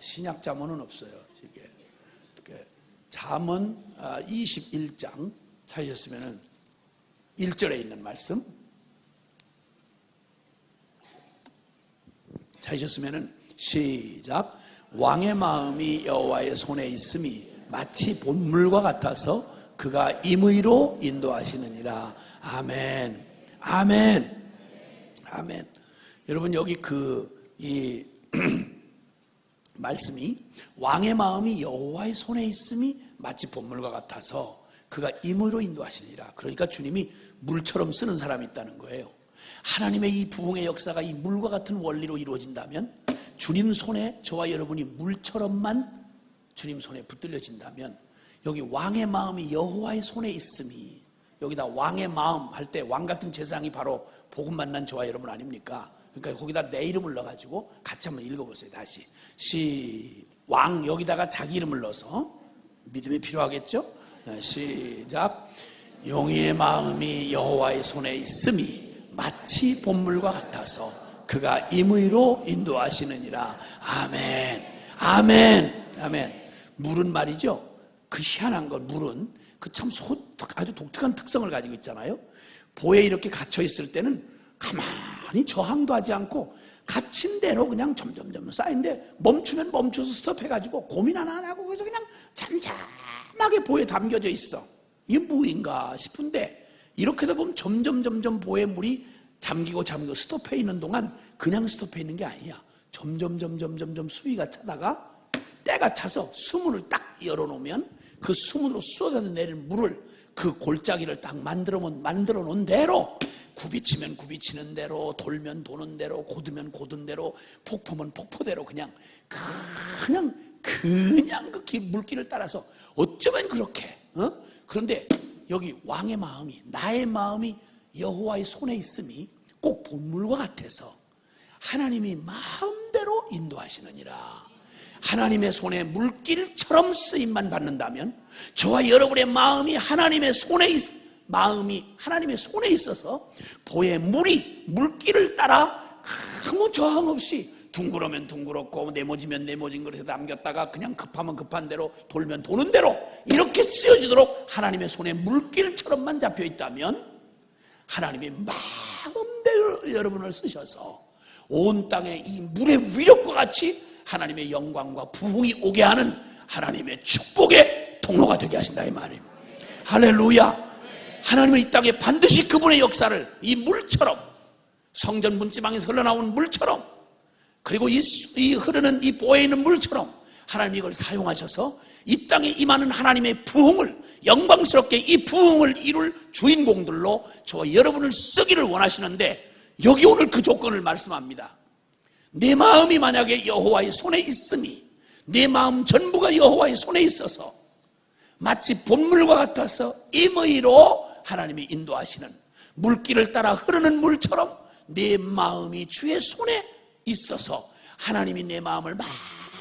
신약 잠언은 없어요. 이게 잠언 21장 찾으셨으면은 1절에 있는 말씀 찾으셨으면은 시작. 왕의 마음이 여호와의 손에 있음이 마치 본물과 같아서 그가 임의로 인도하시느니라. 아멘. 아멘. 아멘. 여러분 여기 이 말씀이 왕의 마음이 여호와의 손에 있음이 마치 본물과 같아서 그가 임의로 인도하시니라. 그러니까 주님이 물처럼 쓰는 사람이 있다는 거예요. 하나님의 이 부흥의 역사가 이 물과 같은 원리로 이루어진다면, 주님 손에 저와 여러분이 물처럼만 주님 손에 붙들려진다면, 여기 왕의 마음이 여호와의 손에 있음이, 여기다 왕의 마음 할 때 왕 같은 제사장이 바로 복음 만난 저와 여러분 아닙니까? 그러니까 거기다 내 이름을 넣어가지고 같이 한번 읽어보세요. 다시 왕, 여기다가 자기 이름을 넣어서, 믿음이 필요하겠죠? 시작. 용의의 마음이 여호와의 손에 있음이 마치 본물과 같아서 그가 임의로 인도하시느니라. 아멘, 아멘, 아멘. 물은 말이죠, 그 희한한 건, 물은 그 참 아주 독특한 특성을 가지고 있잖아요. 보에 이렇게 갇혀 있을 때는 가만히 저항도 하지 않고 갇힌 대로 그냥 점점점 쌓이는데, 멈추면 멈춰서 스톱해가지고 고민 하나 안 하고 그래서 그냥 잠잠하게 보에 담겨져 있어. 이게 무인가 싶은데, 이렇게 되다 보면 점점 보에 물이 잠기고 스톱해 있는 동안 그냥 스톱해 있는 게 아니야. 점점 수위가 차다가 때가 차서 수문을 딱 열어놓으면 그 수문으로 쏟아 내리는 물을, 그 골짜기를 딱 만들어 놓은 대로, 굽이치면 굽이치는 대로, 돌면 도는 대로, 고두면 고든 대로, 폭포면 폭포대로 그냥 그 물길을 따라서 어쩌면 그렇게, 그런데 여기 왕의 마음이, 나의 마음이 여호와의 손에 있음이 꼭 본물과 같아서 하나님이 마음대로 인도하시느니라. 하나님의 손에 물길처럼 쓰임만 받는다면, 저와 여러분의 마음이 하나님의 손에 있어서 보의 물길을 따라 아무 저항 없이 둥그러면 둥그렇고 네모지면 네모진 그릇에 남겼다가 그냥 급하면 급한 대로, 돌면 도는 대로 이렇게 쓰여지도록 하나님의 손에 물길처럼만 잡혀 있다면, 하나님이 마음대로 여러분을 쓰셔서 온 땅에 이 물의 위력과 같이 하나님의 영광과 부흥이 오게 하는 하나님의 축복의 통로가 되게 하신다 이 말입니다. 할렐루야. 하나님은 이 땅에 반드시 그분의 역사를 이 물처럼, 성전 문지방에서 흘러나온 물처럼, 그리고 이 흐르는 이 보에 있는 물처럼 하나님이 이걸 사용하셔서 이 땅에 임하는 하나님의 부흥을, 영광스럽게 이 부흥을 이룰 주인공들로 저와 여러분을 쓰기를 원하시는데, 여기 오늘 그 조건을 말씀합니다. 내 마음이 만약에 여호와의 손에 있으니, 내 마음 전부가 여호와의 손에 있어서 마치 본물과 같아서 임의로 하나님이 인도하시는, 물길을 따라 흐르는 물처럼 내 마음이 주의 손에 있어서 하나님이 내 마음을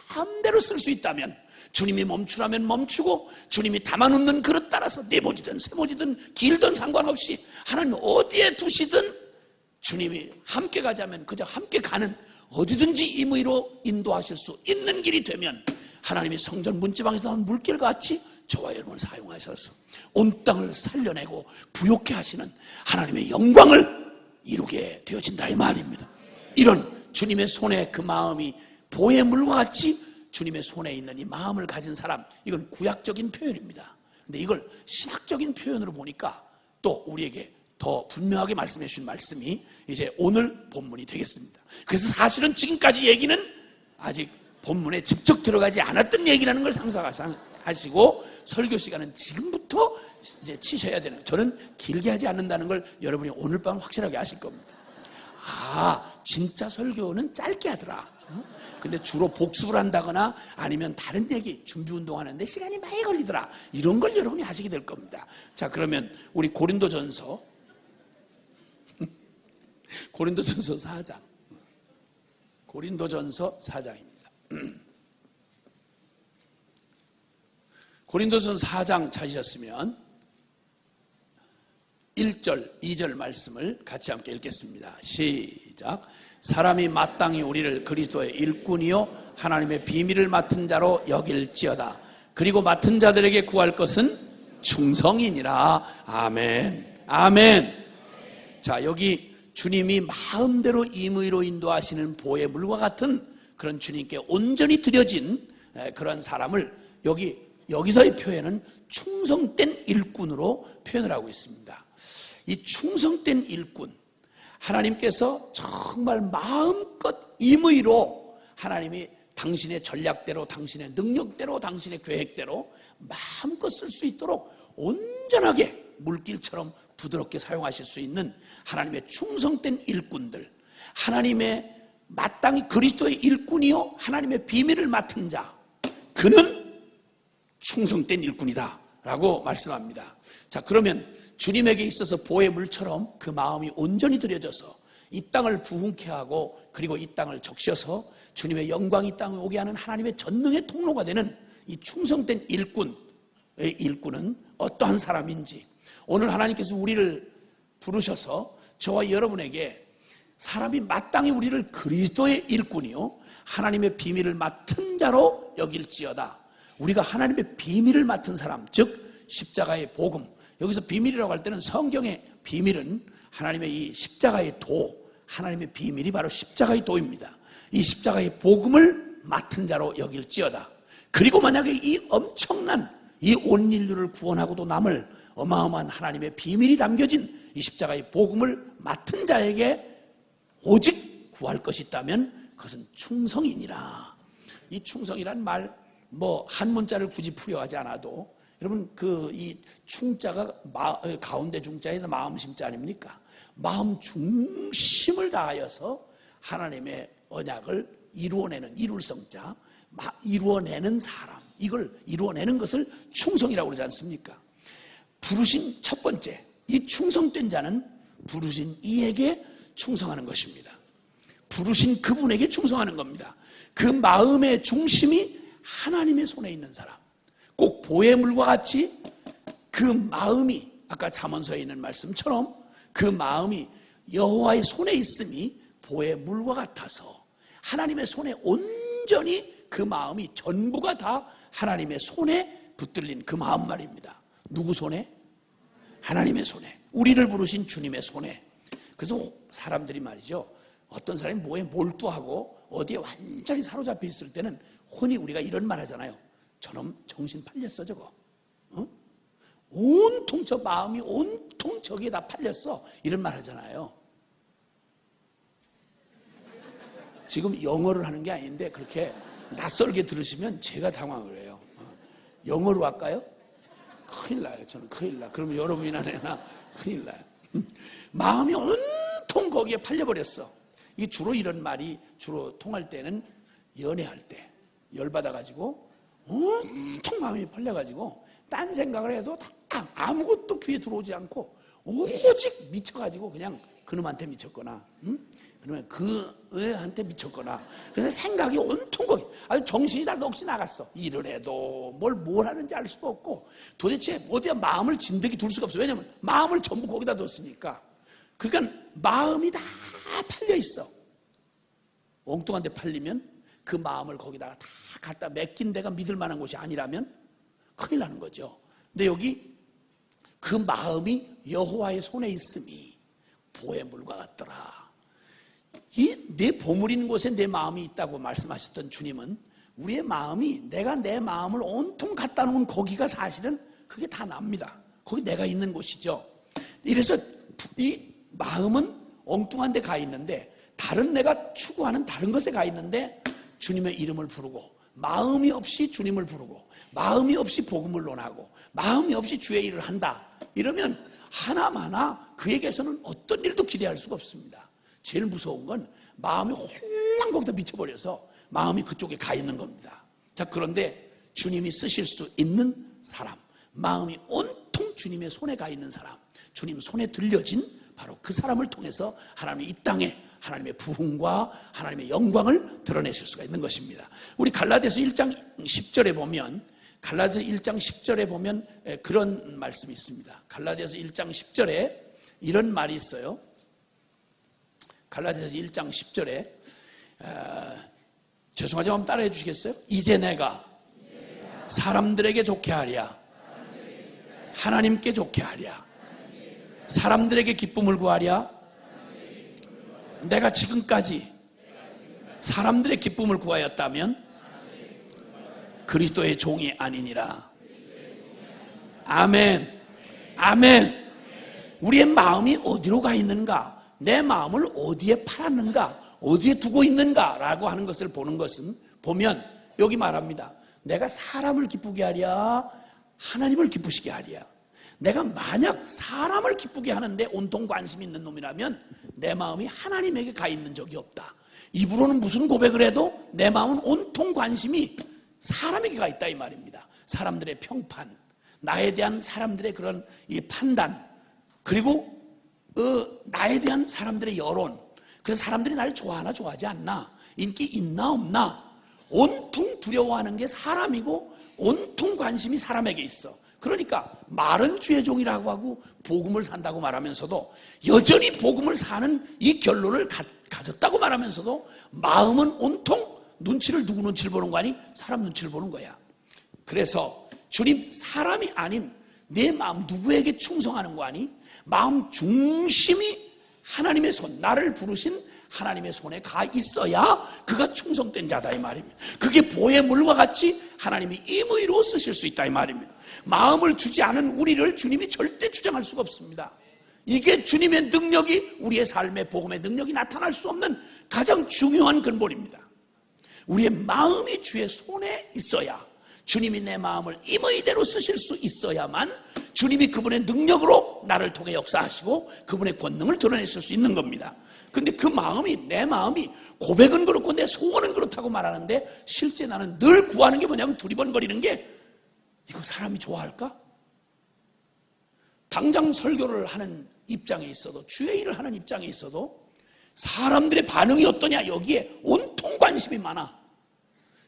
마음대로 쓸 수 있다면, 주님이 멈추라면 멈추고, 주님이 담아놓는 그릇 따라서 네모지든 세모지든 길든 상관없이 하나님 어디에 두시든 주님이 함께 가자면 그저 함께 가는, 어디든지 임의로 인도하실 수 있는 길이 되면, 하나님이 성전 문지방에서 나온 물길같이 저와 여러분을 사용하셔서 온 땅을 살려내고 부욕케 하시는 하나님의 영광을 이루게 되어진다 이 말입니다. 이런 주님의 손에 그 마음이 보의 물과 같이 주님의 손에 있는 이 마음을 가진 사람, 이건 구약적인 표현입니다. 근데 이걸 신학적인 표현으로 보니까 또 우리에게 더 분명하게 말씀해 주신 말씀이 이제 오늘 본문이 되겠습니다. 그래서 사실은 지금까지 얘기는 아직 본문에 직접 들어가지 않았던 얘기라는 걸 상상하시고, 설교 시간은 지금부터 이제 치셔야 되는, 저는 길게 하지 않는다는 걸 여러분이 오늘 밤 확실하게 아실 겁니다. 진짜 설교는 짧게 하더라. 근데 주로 복습을 한다거나 아니면 다른 얘기 준비 운동하는데 시간이 많이 걸리더라, 이런 걸 여러분이 하시게 될 겁니다. 자, 그러면 우리 고린도전서 4장, 고린도전서 4장입니다. 고린도전서 4장 찾으셨으면 1절, 2절 말씀을 같이 함께 읽겠습니다. 시작. 사람이 마땅히 우리를 그리스도의 일꾼이요 하나님의 비밀을 맡은 자로 여길지어다. 그리고 맡은 자들에게 구할 것은 충성이니라. 아멘, 아멘. 자, 여기 주님이 마음대로 임의로 인도하시는 보의 물과 같은 그런 주님께 온전히 드려진 그런 사람을 여기서의 표현은 충성된 일꾼으로 표현을 하고 있습니다. 이 충성된 일꾼, 하나님께서 정말 마음껏 임의로 하나님이 당신의 전략대로, 당신의 능력대로, 당신의 계획대로 마음껏 쓸 수 있도록 온전하게 물길처럼 부드럽게 사용하실 수 있는 하나님의 충성된 일꾼들, 하나님의 마땅히 그리스도의 일꾼이요 하나님의 비밀을 맡은 자, 그는 충성된 일꾼이다 라고 말씀합니다. 자, 그러면 주님에게 있어서 보의 물처럼 그 마음이 온전히 들여져서 이 땅을 부흥케 하고, 그리고 이 땅을 적셔서 주님의 영광이 이 땅에 오게 하는 하나님의 전능의 통로가 되는 이 충성된 일꾼의 일꾼은 어떠한 사람인지, 오늘 하나님께서 우리를 부르셔서 저와 여러분에게 사람이 마땅히 우리를 그리스도의 일꾼이요 하나님의 비밀을 맡은 자로 여길지어다. 우리가 하나님의 비밀을 맡은 사람, 즉 십자가의 복음, 여기서 비밀이라고 할 때는 성경의 비밀은 하나님의 이 십자가의 도, 하나님의 비밀이 바로 십자가의 도입니다. 이 십자가의 복음을 맡은 자로 여길지어다. 그리고 만약에 이 엄청난 이 온 인류를 구원하고도 남을 어마어마한 하나님의 비밀이 담겨진 이 십자가의 복음을 맡은 자에게 오직 구할 것이 있다면 그것은 충성이니라. 이 충성이란 말, 한 문자를 굳이 풀이하지 않아도 여러분 이 충자가 가운데 중자에는 마음 심자 아닙니까? 마음 중심을 다하여서 하나님의 언약을 이루어내는 이룰성자, 이루어내는 사람, 이걸 이루어내는 것을 충성이라고 그러지 않습니까? 부르신 첫 번째, 이 충성된 자는 부르신 이에게 충성하는 것입니다. 부르신 그분에게 충성하는 겁니다. 그 마음의 중심이 하나님의 손에 있는 사람, 꼭 보의 물과 같이 그 마음이 아까 잠언서에 있는 말씀처럼 그 마음이 여호와의 손에 있음이 보의 물과 같아서 하나님의 손에 온전히 그 마음이 전부가 다 하나님의 손에 붙들린 그 마음 말입니다. 누구 손에? 하나님의 손에, 우리를 부르신 주님의 손에. 그래서 사람들이 말이죠, 어떤 사람이 뭐에 몰두하고 어디에 완전히 사로잡혀 있을 때는 흔히 우리가 이런 말 하잖아요. 저놈 정신 팔렸어 저거. 온통 저 마음이 온통 저기에 다 팔렸어, 이런 말 하잖아요. 지금 영어를 하는 게 아닌데 그렇게 낯설게 들으시면 제가 당황을 해요. 영어로 할까요? 큰일 나요. 저는 큰일 나. 그러면 여러분이나 내나 큰일 나요. 마음이 온통 거기에 팔려버렸어. 이게 주로 이런 말이 주로 통할 때는 연애할 때 열받아가지고 온통 마음이 팔려가지고 딴 생각을 해도 다 아무것도 귀에 들어오지 않고 오직 미쳐가지고 그냥 그놈한테 미쳤거나 그러면 그 애한테 미쳤거나, 그래서 생각이 온통 거기, 아주 정신이 다 넋이 나갔어. 일을 해도 뭘 하는지 알 수가 없고 도대체 어디에 마음을 진득이 둘 수가 없어. 왜냐면 마음을 전부 거기다 뒀으니까. 그러니까 마음이 다 팔려 있어. 엉뚱한 데 팔리면 그 마음을 거기다가 다 갖다 맡긴 데가 믿을 만한 곳이 아니라면 큰일 나는 거죠. 근데 여기 그 마음이 여호와의 손에 있음이 보의 물과 같더라. 이 내 보물인 곳에 내 마음이 있다고 말씀하셨던 주님은 우리의 마음이, 내가 내 마음을 온통 갖다 놓은 거기가 사실은 그게 다 납니다. 거기 내가 있는 곳이죠. 이래서 이 마음은 엉뚱한 데 가 있는데, 다른 내가 추구하는 다른 것에 가 있는데 주님의 이름을 부르고, 마음이 없이 주님을 부르고, 마음이 없이 복음을 논하고, 마음이 없이 주의 일을 한다, 이러면 하나마나 그에게서는 어떤 일도 기대할 수가 없습니다. 제일 무서운 건 마음이 홀랑 거기다 미쳐버려서 마음이 그쪽에 가 있는 겁니다. 자, 그런데 주님이 쓰실 수 있는 사람, 마음이 온통 주님의 손에 가 있는 사람, 주님 손에 들려진 바로 그 사람을 통해서 하나님이 이 땅에 하나님의 부흥과 하나님의 영광을 드러내실 수가 있는 것입니다. 우리 갈라디아서 1장 10절에 보면, 갈라디아서 1장 10절에 보면 그런 말씀이 있습니다. 갈라디아서 1장 10절에 이런 말이 있어요. 갈라디아서 1장 10절에 죄송하지만 한번 따라해 주시겠어요? 이제 내가 사람들에게 좋게 하랴, 하나님께 좋게 하랴, 사람들에게 기쁨을 구하랴. 내가 지금까지 사람들의 기쁨을 구하였다면 그리스도의 종이 아니니라. 아멘. 아멘. 우리의 마음이 어디로 가 있는가, 내 마음을 어디에 팔았는가, 어디에 두고 있는가 라고 하는 것을 보는 것은 보면 여기 말합니다. 내가 사람을 기쁘게 하랴 하나님을 기쁘시게 하랴. 내가 만약 사람을 기쁘게 하는데 온통 관심 있는 놈이라면 내 마음이 하나님에게 가 있는 적이 없다. 입으로는 무슨 고백을 해도 내 마음은 온통 관심이 사람에게 가 있다 이 말입니다. 사람들의 평판, 나에 대한 사람들의 그런 이 판단, 그리고 나에 대한 사람들의 여론, 그래서 사람들이 나를 좋아하나 좋아하지 않나, 인기 있나 없나, 온통 두려워하는 게 사람이고 온통 관심이 사람에게 있어. 그러니까 말은 주의 종이라고 하고 복음을 산다고 말하면서도 여전히 복음을 사는 이 결론을 가졌다고 말하면서도 마음은 온통 눈치를, 누구 눈치를 보는 거 아니? 사람 눈치를 보는 거야. 그래서 주님, 사람이 아닌 내 마음 누구에게 충성하는 거 아니? 마음 중심이 하나님의 손, 나를 부르신 하나님의 손에 가 있어야 그가 충성된 자다 이 말입니다. 그게 보의 물과 같이 하나님이 임의로 쓰실 수 있다 이 말입니다. 마음을 주지 않은 우리를 주님이 절대 주장할 수가 없습니다. 이게 주님의 능력이, 우리의 삶의 복음의 능력이 나타날 수 없는 가장 중요한 근본입니다. 우리의 마음이 주의 손에 있어야, 주님이 내 마음을 임의대로 쓰실 수 있어야만 주님이 그분의 능력으로 나를 통해 역사하시고 그분의 권능을 드러내실 수 있는 겁니다. 근데 그 마음이, 내 마음이 고백은 그렇고 내 소원은 그렇다고 말하는데 실제 나는 늘 구하는 게 뭐냐면 두리번거리는 게, 이거 사람이 좋아할까? 당장 설교를 하는 입장에 있어도, 주의 일을 하는 입장에 있어도 사람들의 반응이 어떠냐, 여기에 온통 관심이 많아.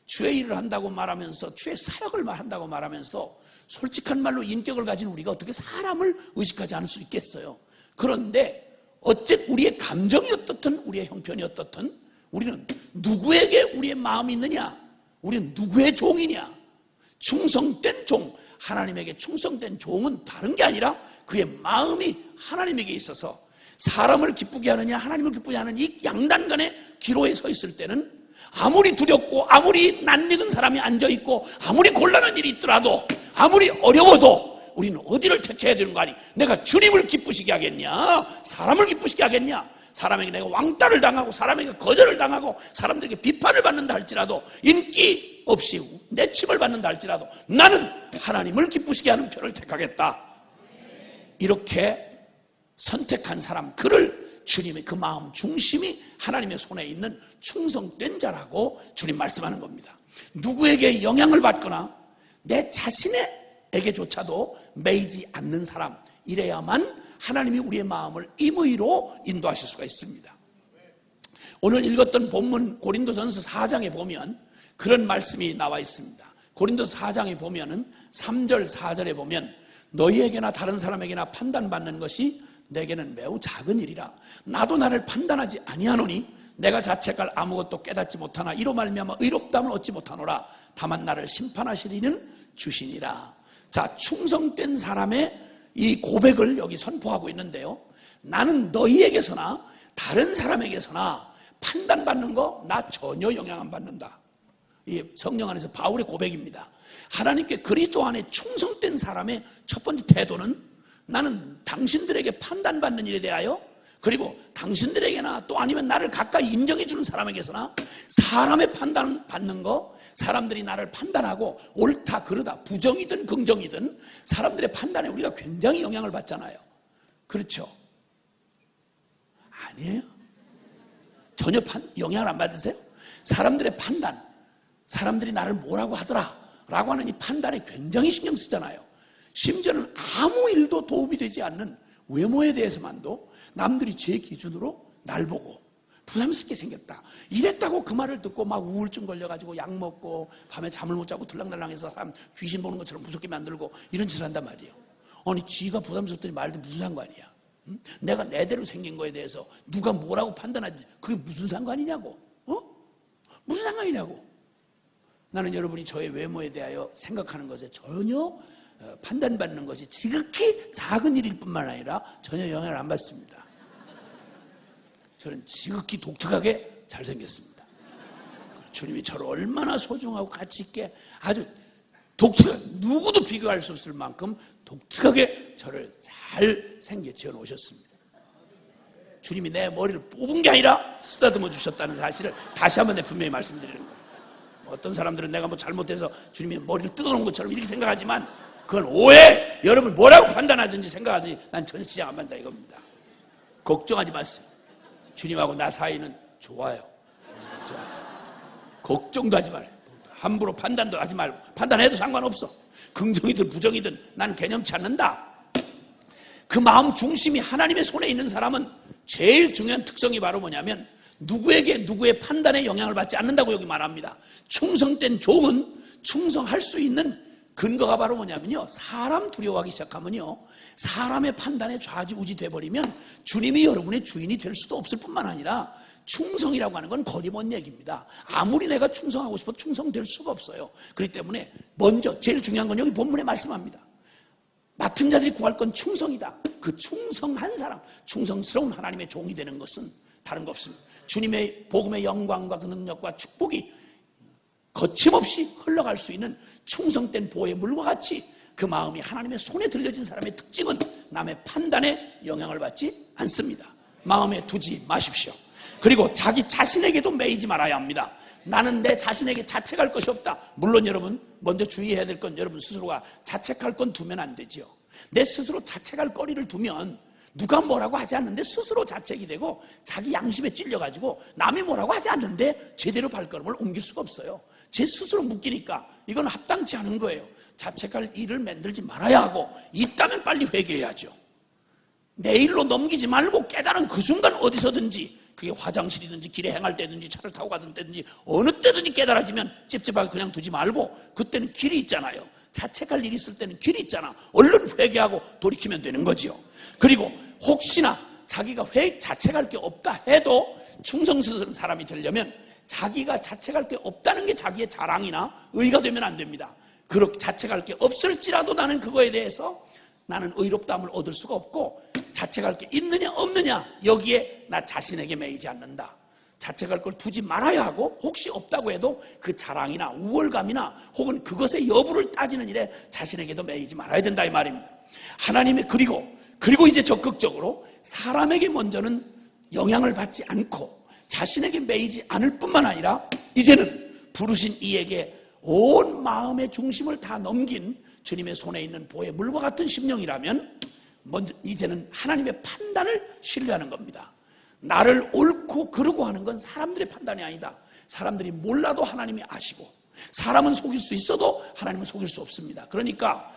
주의 일을 한다고 말하면서, 주의 사역을 한다고 말하면서도 솔직한 말로 인격을 가진 우리가 어떻게 사람을 의식하지 않을 수 있겠어요? 그런데 어쨌든 우리의 감정이 어떻든 우리의 형편이 어떻든 우리는 누구에게 우리의 마음이 있느냐, 우리는 누구의 종이냐, 충성된 종, 하나님에게 충성된 종은 다른 게 아니라 그의 마음이 하나님에게 있어서 사람을 기쁘게 하느냐 하나님을 기쁘게 하는 이 양단 간의 기로에 서 있을 때는 아무리 두렵고 아무리 낯익은 사람이 앉아있고 아무리 곤란한 일이 있더라도 아무리 어려워도 우리는 어디를 택해야 되는 거 아니? 내가 주님을 기쁘시게 하겠냐? 사람을 기쁘시게 하겠냐? 사람에게 내가 왕따를 당하고 사람에게 거절을 당하고 사람들에게 비판을 받는다 할지라도, 인기 없이 내침을 받는다 할지라도 나는 하나님을 기쁘시게 하는 편을 택하겠다. 이렇게 선택한 사람, 그를 주님의 그 마음 중심이 하나님의 손에 있는 충성된 자라고 주님 말씀하는 겁니다. 누구에게 영향을 받거나 내 자신에게조차도 매이지 않는 사람, 이래야만 하나님이 우리의 마음을 임의로 인도하실 수가 있습니다. 오늘 읽었던 본문 고린도전서 4장에 보면 그런 말씀이 나와 있습니다. 고린도서 4장에 보면은 3절 4절에 보면 너희에게나 다른 사람에게나 판단받는 것이 내게는 매우 작은 일이라. 나도 나를 판단하지 아니하노니 내가 자책할 아무것도 깨닫지 못하나 이로 말미암아 의롭다함을 얻지 못하노라. 다만 나를 심판하실 이는 주시니라. 자, 충성된 사람의 이 고백을 여기 선포하고 있는데요, 나는 너희에게서나 다른 사람에게서나 판단받는 거 나 전혀 영향 안 받는다. 이 성령 안에서 바울의 고백입니다. 하나님께 그리스도 안에 충성된 사람의 첫 번째 태도는 나는 당신들에게 판단받는 일에 대하여, 그리고 당신들에게나 또 아니면 나를 가까이 인정해 주는 사람에게서나 사람의 판단받는 거, 사람들이 나를 판단하고 옳다 그르다 부정이든 긍정이든 사람들의 판단에 우리가 굉장히 영향을 받잖아요. 그렇죠? 아니에요. 전혀 영향을 안 받으세요? 사람들의 판단, 사람들이 나를 뭐라고 하더라 라고 하는 이 판단에 굉장히 신경 쓰잖아요. 심지어는 아무 일도 도움이 되지 않는 외모에 대해서만도 남들이 제 기준으로 날 보고 부담스럽게 생겼다, 이랬다고 그 말을 듣고 막 우울증 걸려가지고 약 먹고 밤에 잠을 못 자고 들랑달랑해서 사람 귀신 보는 것처럼 무섭게 만들고 이런 짓을 한단 말이에요. 아니 지가 부담스럽더니 말도 무슨 상관이야? 응? 내가 내대로 생긴 거에 대해서 누가 뭐라고 판단하지 그게 무슨 상관이냐고? 무슨 상관이냐고? 나는 여러분이 저의 외모에 대하여 생각하는 것에 전혀 판단받는 것이 지극히 작은 일일 뿐만 아니라 전혀 영향을 안 받습니다. 저는 지극히 독특하게 잘생겼습니다. 주님이 저를 얼마나 소중하고 가치 있게 아주 독특하게, 누구도 비교할 수 없을 만큼 독특하게 저를 잘 생겨 지어 놓으셨습니다. 주님이 내 머리를 뽑은 게 아니라 쓰다듬어 주셨다는 사실을 다시 한번 분명히 말씀드리는 거예요. 어떤 사람들은 내가 뭐 잘못해서 주님이 머리를 뜯어놓은 것처럼 이렇게 생각하지만 그건 오해. 여러분 뭐라고 판단하든지 생각하든지 난 전혀 지장 안 받는다 이겁니다. 걱정하지 마세요. 주님하고 나 사이는 좋아요. 걱정도 하지 말아요. 함부로 판단도 하지 말고, 판단해도 상관없어. 긍정이든 부정이든 난 개념치 않는다. 그 마음 중심이 하나님의 손에 있는 사람은 제일 중요한 특성이 바로 뭐냐면 누구에게 누구의 판단에 영향을 받지 않는다고 여기 말합니다. 충성된 종은 충성할 수 있는 근거가 바로 뭐냐면요, 사람 두려워하기 시작하면요, 사람의 판단에 좌지우지 돼버리면 주님이 여러분의 주인이 될 수도 없을 뿐만 아니라 충성이라고 하는 건 거리 먼 얘기입니다. 아무리 내가 충성하고 싶어도 충성될 수가 없어요. 그렇기 때문에 먼저 제일 중요한 건 여기 본문에 말씀합니다. 맡은 자들이 구할 건 충성이다. 그 충성한 사람, 충성스러운 하나님의 종이 되는 것은 다른 거 없습니다. 주님의 복음의 영광과 그 능력과 축복이 거침없이 흘러갈 수 있는 충성된 보의 물과 같이 그 마음이 하나님의 손에 들려진 사람의 특징은 남의 판단에 영향을 받지 않습니다. 마음에 두지 마십시오. 그리고 자기 자신에게도 매이지 말아야 합니다. 나는 내 자신에게 자책할 것이 없다. 물론 여러분 먼저 주의해야 될 건 여러분 스스로가 자책할 건 두면 안 되죠. 내 스스로 자책할 거리를 두면 누가 뭐라고 하지 않는데 스스로 자책이 되고 자기 양심에 찔려가지고 남이 뭐라고 하지 않는데 제대로 발걸음을 옮길 수가 없어요. 제 스스로 묶이니까 이건 합당치 않은 거예요. 자책할 일을 만들지 말아야 하고 있다면 빨리 회개해야죠. 내일로 넘기지 말고 깨달은 그 순간 어디서든지, 그게 화장실이든지 길에 행할 때든지 차를 타고 가던 때든지 어느 때든지 깨달아지면 찝찝하게 그냥 두지 말고, 그때는 길이 있잖아요. 자책할 일이 있을 때는 길이 있잖아. 얼른 회개하고 돌이키면 되는 거지요. 그리고 혹시나 자기가 자책할 게 없다 해도 충성스러운 사람이 되려면 자기가 자책할 게 없다는 게 자기의 자랑이나 의가 되면 안 됩니다. 그렇게 자책할 게 없을지라도 나는 그거에 대해서 나는 의롭다함을 얻을 수가 없고, 자책할 게 있느냐 없느냐 여기에 나 자신에게 매이지 않는다. 자책할 걸 두지 말아야 하고, 혹시 없다고 해도 그 자랑이나 우월감이나 혹은 그것의 여부를 따지는 일에 자신에게도 매이지 말아야 된다 이 말입니다. 하나님의 그리고 이제 적극적으로 사람에게 먼저는 영향을 받지 않고 자신에게 매이지 않을 뿐만 아니라 이제는 부르신 이에게 온 마음의 중심을 다 넘긴 주님의 손에 있는 보의 물과 같은 심령이라면 먼저 이제는 하나님의 판단을 신뢰하는 겁니다. 나를 옳고 그르고 하는 건 사람들의 판단이 아니다. 사람들이 몰라도 하나님이 아시고, 사람은 속일 수 있어도 하나님은 속일 수 없습니다. 그러니까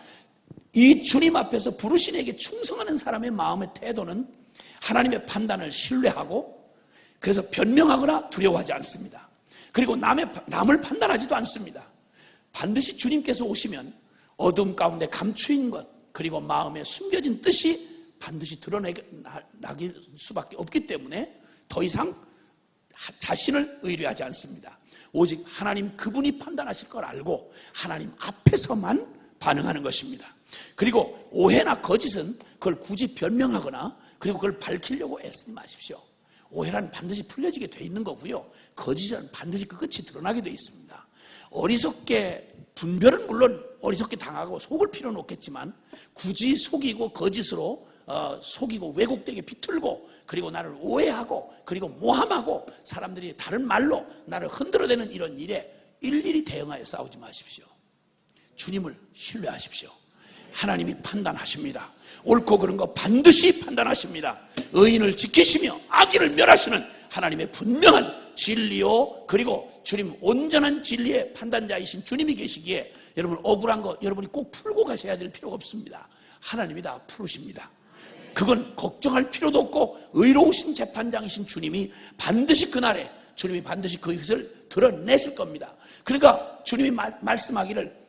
이 주님 앞에서 부르신 이에게 충성하는 사람의 마음의 태도는 하나님의 판단을 신뢰하고, 그래서 변명하거나 두려워하지 않습니다. 그리고 남을 판단하지도 않습니다. 반드시 주님께서 오시면 어둠 가운데 감추인 것, 그리고 마음에 숨겨진 뜻이 반드시 드러나기 수밖에 없기 때문에 더 이상 자신을 의뢰하지 않습니다. 오직 하나님 그분이 판단하실 걸 알고 하나님 앞에서만 반응하는 것입니다. 그리고 오해나 거짓은 그걸 굳이 변명하거나 그리고 그걸 밝히려고 애쓰지 마십시오. 오해란 반드시 풀려지게 돼 있는 거고요, 거짓은 반드시 그 끝이 드러나게 돼 있습니다. 어리석게 분별은 물론 어리석게 당하고 속을 필요는 없겠지만, 굳이 속이고 거짓으로 속이고 왜곡되게 비틀고 그리고 나를 오해하고 그리고 모함하고 사람들이 다른 말로 나를 흔들어대는 이런 일에 일일이 대응하여 싸우지 마십시오. 주님을 신뢰하십시오. 하나님이 판단하십니다. 옳고 그른 거 반드시 판단하십니다. 의인을 지키시며 악인을 멸하시는 하나님의 분명한 진리요, 그리고 주님 온전한 진리의 판단자이신 주님이 계시기에 여러분 억울한 거 여러분이 꼭 풀고 가셔야 될 필요가 없습니다. 하나님이 다 풀으십니다. 그건 걱정할 필요도 없고, 의로우신 재판장이신 주님이 반드시 그날에 주님이 반드시 그것을 드러내실 겁니다. 그러니까 주님이 말씀하기를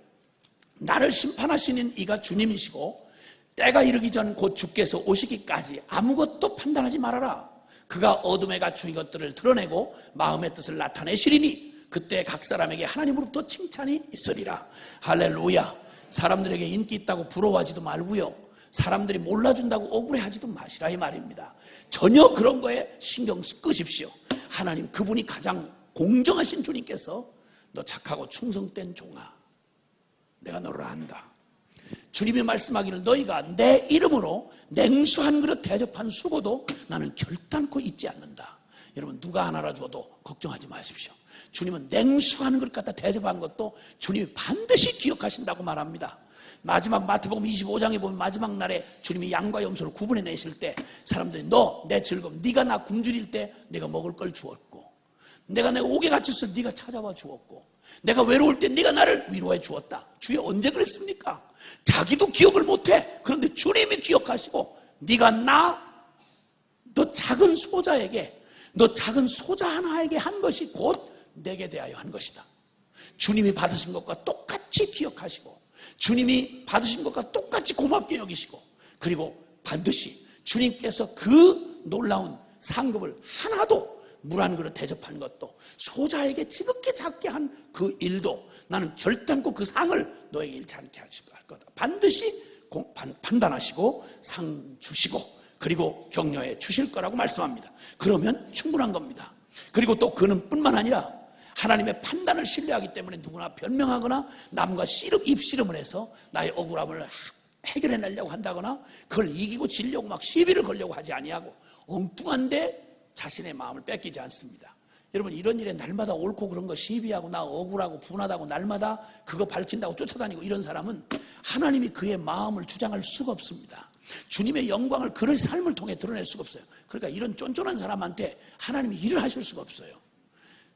나를 심판하시는 이가 주님이시고 때가 이르기 전 곧 주께서 오시기까지 아무것도 판단하지 말아라. 그가 어둠에 갇힌 이것들을 드러내고 마음의 뜻을 나타내시리니 그때 각 사람에게 하나님으로부터 칭찬이 있으리라. 할렐루야. 사람들에게 인기 있다고 부러워하지도 말고요, 사람들이 몰라준다고 억울해하지도 마시라 이 말입니다. 전혀 그런 거에 신경 끄십시오. 하나님 그분이 가장 공정하신 주님께서 너 착하고 충성된 종아, 내가 너를 안다. 주님이 말씀하기를 너희가 내 이름으로 냉수 한 그릇 대접한 수고도 나는 결단코 잊지 않는다. 여러분 누가 하나라 줘도 걱정하지 마십시오. 주님은 냉수하는 것 갖다 대접한 것도 주님이 반드시 기억하신다고 말합니다. 마지막 마태복음 25장에 보면 마지막 날에 주님이 양과 염소를 구분해내실 때 사람들이 너 내 즐거움, 네가 나 굶주릴 때 내가 먹을 걸 주었고, 내가 옥에 갇혔을 때 네가 찾아와 주었고, 내가 외로울 때 네가 나를 위로해 주었다. 주여 언제 그랬습니까? 자기도 기억을 못해. 그런데 주님이 기억하시고 너 작은 소자에게, 너 작은 소자 하나에게 한 것이 곧 내게 대하여 한 것이다. 주님이 받으신 것과 똑같이 기억하시고, 주님이 받으신 것과 똑같이 고맙게 여기시고, 그리고 반드시 주님께서 그 놀라운 상급을 하나도 물 한 그릇 대접한 것도, 소자에게 지극히 작게 한 그 일도 나는 결단코 그 상을 너에게 잃지 않게 하실 거다. 반드시 판단하시고 상 주시고 그리고 격려해 주실 거라고 말씀합니다. 그러면 충분한 겁니다. 그리고 또 그는 뿐만 아니라 하나님의 판단을 신뢰하기 때문에 누구나 변명하거나 남과 입씨름을 해서 나의 억울함을 해결해내려고 한다거나 그걸 이기고 지려고 막 시비를 걸려고 하지 아니하고 엉뚱한데 자신의 마음을 뺏기지 않습니다. 여러분, 이런 일에 날마다 옳고 그런 거 시비하고 나 억울하고 분하다고 날마다 그거 밝힌다고 쫓아다니고 이런 사람은 하나님이 그의 마음을 주장할 수가 없습니다. 주님의 영광을 그의 삶을 통해 드러낼 수가 없어요. 그러니까 이런 쫀쫀한 사람한테 하나님이 일을 하실 수가 없어요.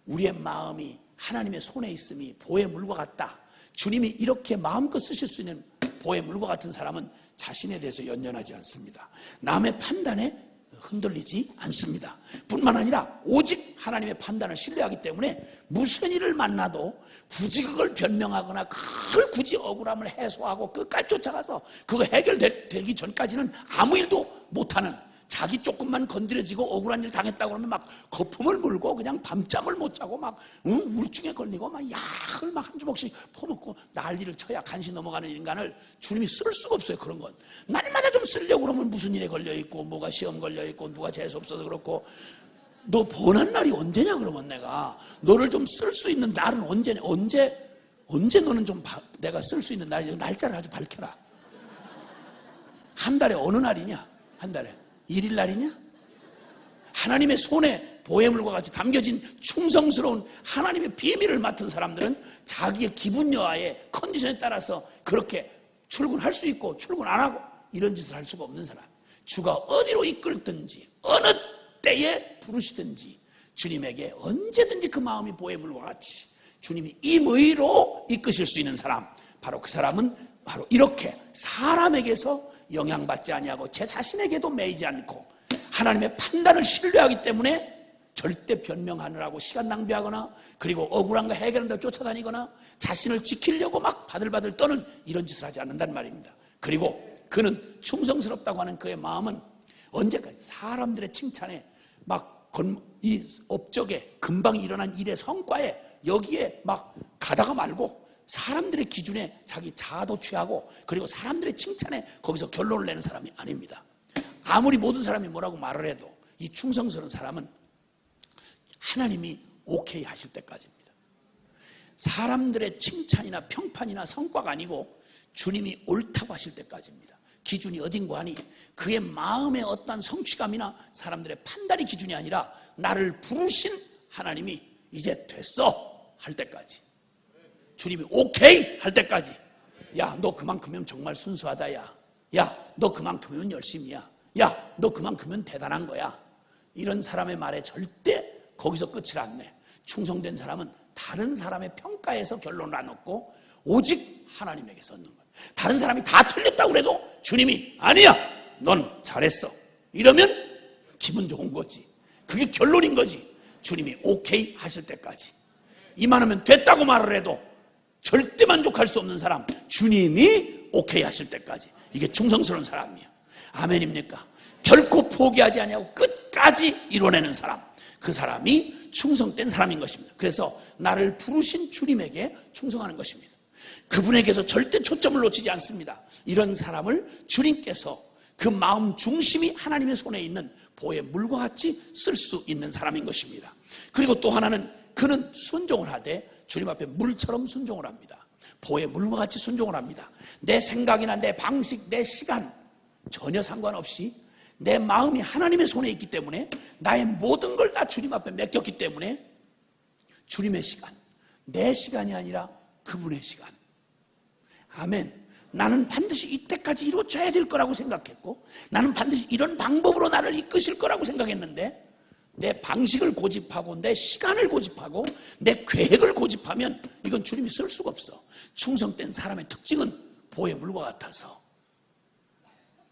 우리의 마음이 하나님의 손에 있음이 보의 물과 같다. 주님이 이렇게 마음껏 쓰실 수 있는 보의 물과 같은 사람은 자신에 대해서 연연하지 않습니다. 남의 판단에 흔들리지 않습니다. 뿐만 아니라 오직 하나님의 판단을 신뢰하기 때문에 무슨 일을 만나도 굳이 그걸 변명하거나 그걸 굳이 억울함을 해소하고 끝까지 쫓아가서 그거 해결되기 전까지는 아무 일도 못하는, 자기 조금만 건드려지고 억울한 일 당했다고 그러면 막 거품을 물고 그냥 밤잠을 못 자고 막 우울증에 걸리고 막 약을 막 한 주먹씩 퍼먹고 난리를 쳐야 간신히 넘어가는 인간을 주님이 쓸 수가 없어요. 그런 건 날마다 좀 쓰려고 그러면 무슨 일에 걸려있고 뭐가 시험 걸려있고 누가 재수 없어서 그렇고, 너 번한 날이 언제냐 그러면 내가 너를 좀 쓸 수 있는 날은 언제냐, 언제 너는 좀 내가 쓸 수 있는 날이, 날짜를 아주 밝혀라. 한 달에 어느 날이냐? 한 달에 1일 날이냐? 하나님의 손에 보혜물과 같이 담겨진 충성스러운 하나님의 비밀을 맡은 사람들은 자기의 기분 여하의 컨디션에 따라서 그렇게 출근할 수 있고 출근 안 하고 이런 짓을 할 수가 없는 사람, 주가 어디로 이끌든지 어느 때에 부르시든지 주님에게 언제든지 그 마음이 보혜물과 같이 주님이 임의로 이끄실 수 있는 사람, 바로 그 사람은 바로 이렇게 사람에게서 영향받지 아니하고 제 자신에게도 매이지 않고 하나님의 판단을 신뢰하기 때문에 절대 변명하느라고 시간 낭비하거나 그리고 억울한 거 해결한다고 쫓아다니거나 자신을 지키려고 막 바들바들 떠는 이런 짓을 하지 않는단 말입니다. 그리고 그는 충성스럽다고 하는 그의 마음은 언제까지 사람들의 칭찬에 막 이 업적에 금방 일어난 일의 성과에 여기에 막 가다가 말고 사람들의 기준에 자기 자아도 취하고 그리고 사람들의 칭찬에 거기서 결론을 내는 사람이 아닙니다. 아무리 모든 사람이 뭐라고 말을 해도 이 충성스러운 사람은 하나님이 오케이 하실 때까지입니다. 사람들의 칭찬이나 평판이나 성과가 아니고 주님이 옳다고 하실 때까지입니다. 기준이 어딘고 하니 그의 마음의 어떤 성취감이나 사람들의 판단이 기준이 아니라 나를 부르신 하나님이 이제 됐어 할 때까지, 주님이 오케이 할 때까지, 야 너 그만큼이면 정말 순수하다, 야 너 그만큼이면 열심이야, 야 너 그만큼이면 대단한 거야, 이런 사람의 말에 절대 거기서 끝을 안 내. 충성된 사람은 다른 사람의 평가에서 결론을 안 얻고 오직 하나님에게서 얻는 거야. 다른 사람이 다 틀렸다고 그래도 주님이 아니야 넌 잘했어 이러면 기분 좋은 거지. 그게 결론인 거지. 주님이 오케이 하실 때까지, 이만하면 됐다고 말을 해도 절대 만족할 수 없는 사람, 주님이 오케이 하실 때까지, 이게 충성스러운 사람이야. 아멘입니까? 결코 포기하지 아니하고 끝까지 이뤄내는 사람, 그 사람이 충성된 사람인 것입니다. 그래서 나를 부르신 주님에게 충성하는 것입니다. 그분에게서 절대 초점을 놓치지 않습니다. 이런 사람을 주님께서 그 마음 중심이 하나님의 손에 있는 보의 물과 같이 쓸 수 있는 사람인 것입니다. 그리고 또 하나는 그는 순종을 하되 주님 앞에 물처럼 순종을 합니다. 보의 물과 같이 순종을 합니다. 내 생각이나 내 방식, 내 시간 전혀 상관없이 내 마음이 하나님의 손에 있기 때문에, 나의 모든 걸 다 주님 앞에 맡겼기 때문에 주님의 시간, 내 시간이 아니라 그분의 시간. 아멘. 나는 반드시 이때까지 이루어져야 될 거라고 생각했고, 나는 반드시 이런 방법으로 나를 이끄실 거라고 생각했는데, 내 방식을 고집하고 내 시간을 고집하고 내 계획을 고집하면 이건 주님이 쓸 수가 없어. 충성된 사람의 특징은 보의 물과 같아서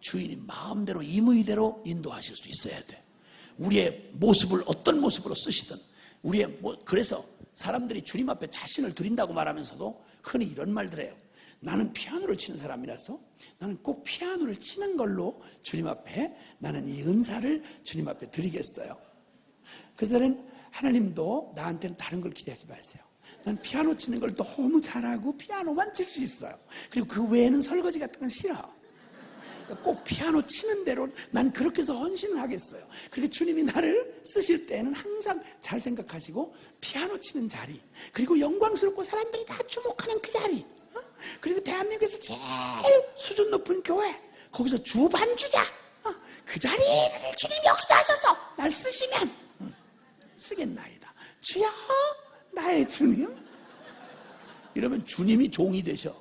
주인이 마음대로 임의대로 인도하실 수 있어야 돼. 우리의 모습을 어떤 모습으로 쓰시든, 그래서 사람들이 주님 앞에 자신을 드린다고 말하면서도 흔히 이런 말들 해요. 나는 피아노를 치는 사람이라서 나는 꼭 피아노를 치는 걸로 주님 앞에, 나는 이 은사를 주님 앞에 드리겠어요. 그래서 나는, 하나님도 나한테는 다른 걸 기대하지 마세요. 난 피아노 치는 걸 너무 잘하고 피아노만 칠 수 있어요. 그리고 그 외에는 설거지 같은 건 싫어. 꼭 피아노 치는 대로 난 그렇게 해서 헌신을 하겠어요. 그리고 주님이 나를 쓰실 때는 항상 잘 생각하시고, 피아노 치는 자리, 그리고 영광스럽고 사람들이 다 주목하는 그 자리, 그리고 대한민국에서 제일 수준 높은 교회, 거기서 주반주자, 그 자리를 주님 역사하셔서 날 쓰시면 쓰겠나이다. 주여 나의 주님. 이러면 주님이 종이 되셔.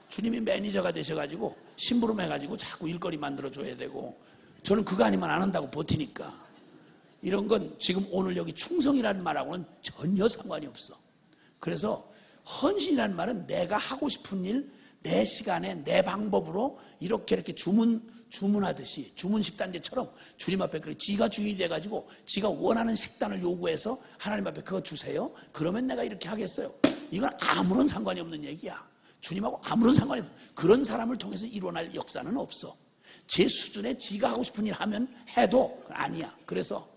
주님이 매니저가 되셔가지고 심부름 해가지고 자꾸 일거리 만들어줘야 되고, 저는 그거 아니면 안 한다고 버티니까. 이런 건 지금 오늘 여기 충성이라는 말하고는 전혀 상관이 없어. 그래서 헌신이라는 말은 내가 하고 싶은 일, 내 시간에 내 방법으로 이렇게 주문하듯이, 주문 식단제처럼 주님 앞에, 그래 지가 주인이 돼가지고 지가 원하는 식단을 요구해서 하나님 앞에 그거 주세요, 그러면 내가 이렇게 하겠어요. 이건 아무런 상관이 없는 얘기야. 주님하고 아무런 상관이 없어. 그런 사람을 통해서 일어날 역사는 없어. 제 수준에 지가 하고 싶은 일 하면 해도 아니야. 그래서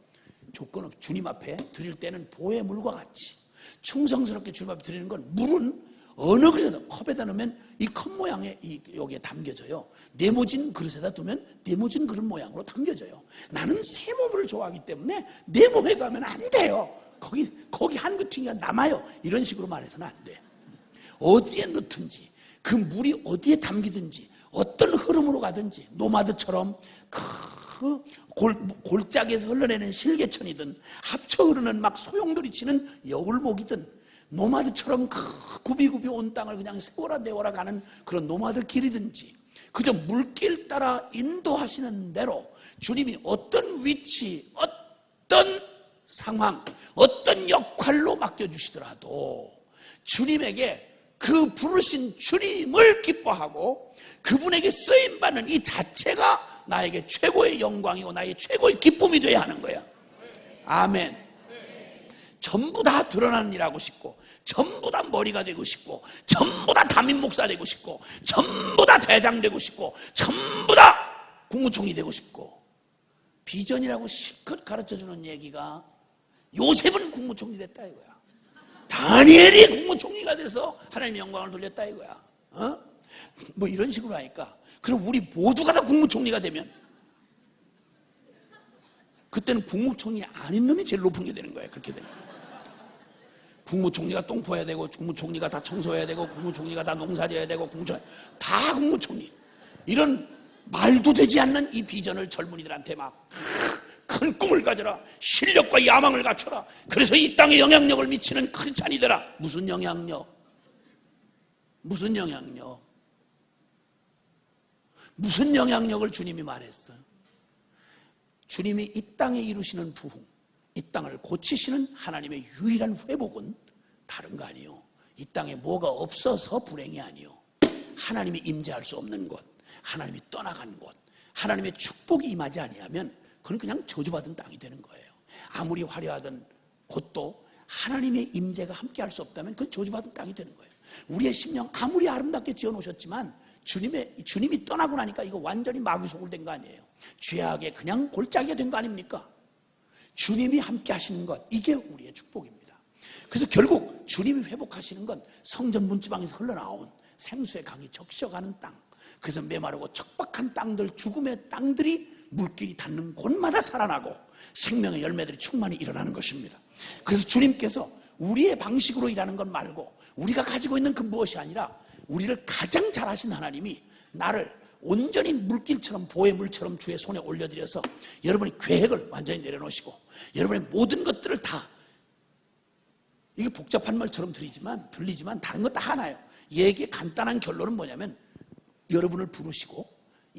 조건 없이 주님 앞에 드릴 때는 보의 물과 같이 충성스럽게 주님 앞에 드리는 건, 물은 어느 그릇에다, 컵에다 넣으면 이 컵 모양의 여기에 담겨져요. 네모진 그릇에다 두면 네모진 그릇 모양으로 담겨져요. 나는 세모물을 좋아하기 때문에 내 몸에 가면 안 돼요. 거기 한 그퉁이가 남아요. 이런 식으로 말해서는 안 돼. 어디에 넣든지, 그 물이 어디에 담기든지, 어떤 흐름으로 가든지, 노마드처럼 그 골짜기에서 흘러내는 실개천이든 합쳐 흐르는 막 소용돌이 치는 여울목이든, 노마드처럼 그 굽이굽이 온 땅을 그냥 세워라 내워라 가는 그런 노마드 길이든지, 그저 물길 따라 인도하시는 대로 주님이 어떤 위치, 어떤 상황, 어떤 역할로 맡겨주시더라도 주님에게 그 부르신 주님을 기뻐하고 그분에게 쓰임받는 이 자체가 나에게 최고의 영광이고 나의 최고의 기쁨이 되어야 하는 거야. 아멘. 전부 다 드러나는 일 하고 싶고, 전부 다 머리가 되고 싶고, 전부 다 담임 목사 되고 싶고, 전부 다 대장 되고 싶고, 전부 다 국무총리 되고 싶고, 비전이라고 실컷 가르쳐주는 얘기가, 요셉은 국무총리 됐다 이거야. 다니엘이 국무총리가 돼서 하나님의 영광을 돌렸다 이거야. 뭐 이런 식으로 하니까, 그럼 우리 모두가 다 국무총리가 되면 그때는 국무총리 아닌 놈이 제일 높은 게 되는 거예요. 그렇게 되면 국무총리가 똥포해야 되고, 국무총리가 다 청소해야 되고, 국무총리가 다 농사져야 되고, 다 국무총리. 이런 말도 되지 않는 이 비전을 젊은이들한테 막 큰 꿈을 가져라, 실력과 야망을 갖춰라, 그래서 이 땅에 영향력을 미치는 크리스찬이 되라. 무슨 영향력? 무슨 영향력? 무슨 영향력을 주님이 말했어요? 주님이 이 땅에 이루시는 부흥, 이 땅을 고치시는 하나님의 유일한 회복은 다른 거 아니요, 이 땅에 뭐가 없어서 불행이 아니요, 하나님이 임재할 수 없는 곳, 하나님이 떠나간 곳, 하나님의 축복이 임하지 아니하면 그건 그냥 저주받은 땅이 되는 거예요. 아무리 화려하던 곳도 하나님의 임재가 함께할 수 없다면 그건 저주받은 땅이 되는 거예요. 우리의 심령 아무리 아름답게 지어놓으셨지만 주님이 떠나고 나니까 이거 완전히 마귀소굴 된 거 아니에요. 죄악에 그냥 골짜기가 된 거 아닙니까? 주님이 함께 하시는 것, 이게 우리의 축복입니다. 그래서 결국 주님이 회복하시는 건 성전 문지방에서 흘러나온 생수의 강이 적셔가는 땅, 그래서 메마르고 척박한 땅들, 죽음의 땅들이 물길이 닿는 곳마다 살아나고 생명의 열매들이 충만히 일어나는 것입니다. 그래서 주님께서 우리의 방식으로 일하는 것 말고, 우리가 가지고 있는 그 무엇이 아니라, 우리를 가장 잘하신 하나님이 나를 온전히 물길처럼, 보의 물처럼 주의 손에 올려드려서 여러분의 계획을 완전히 내려놓으시고, 여러분의 모든 것들을 다 이게 복잡한 말처럼 들리지만 다른 것 다 하나예요. 얘기의 간단한 결론은 뭐냐면 여러분을 부르시고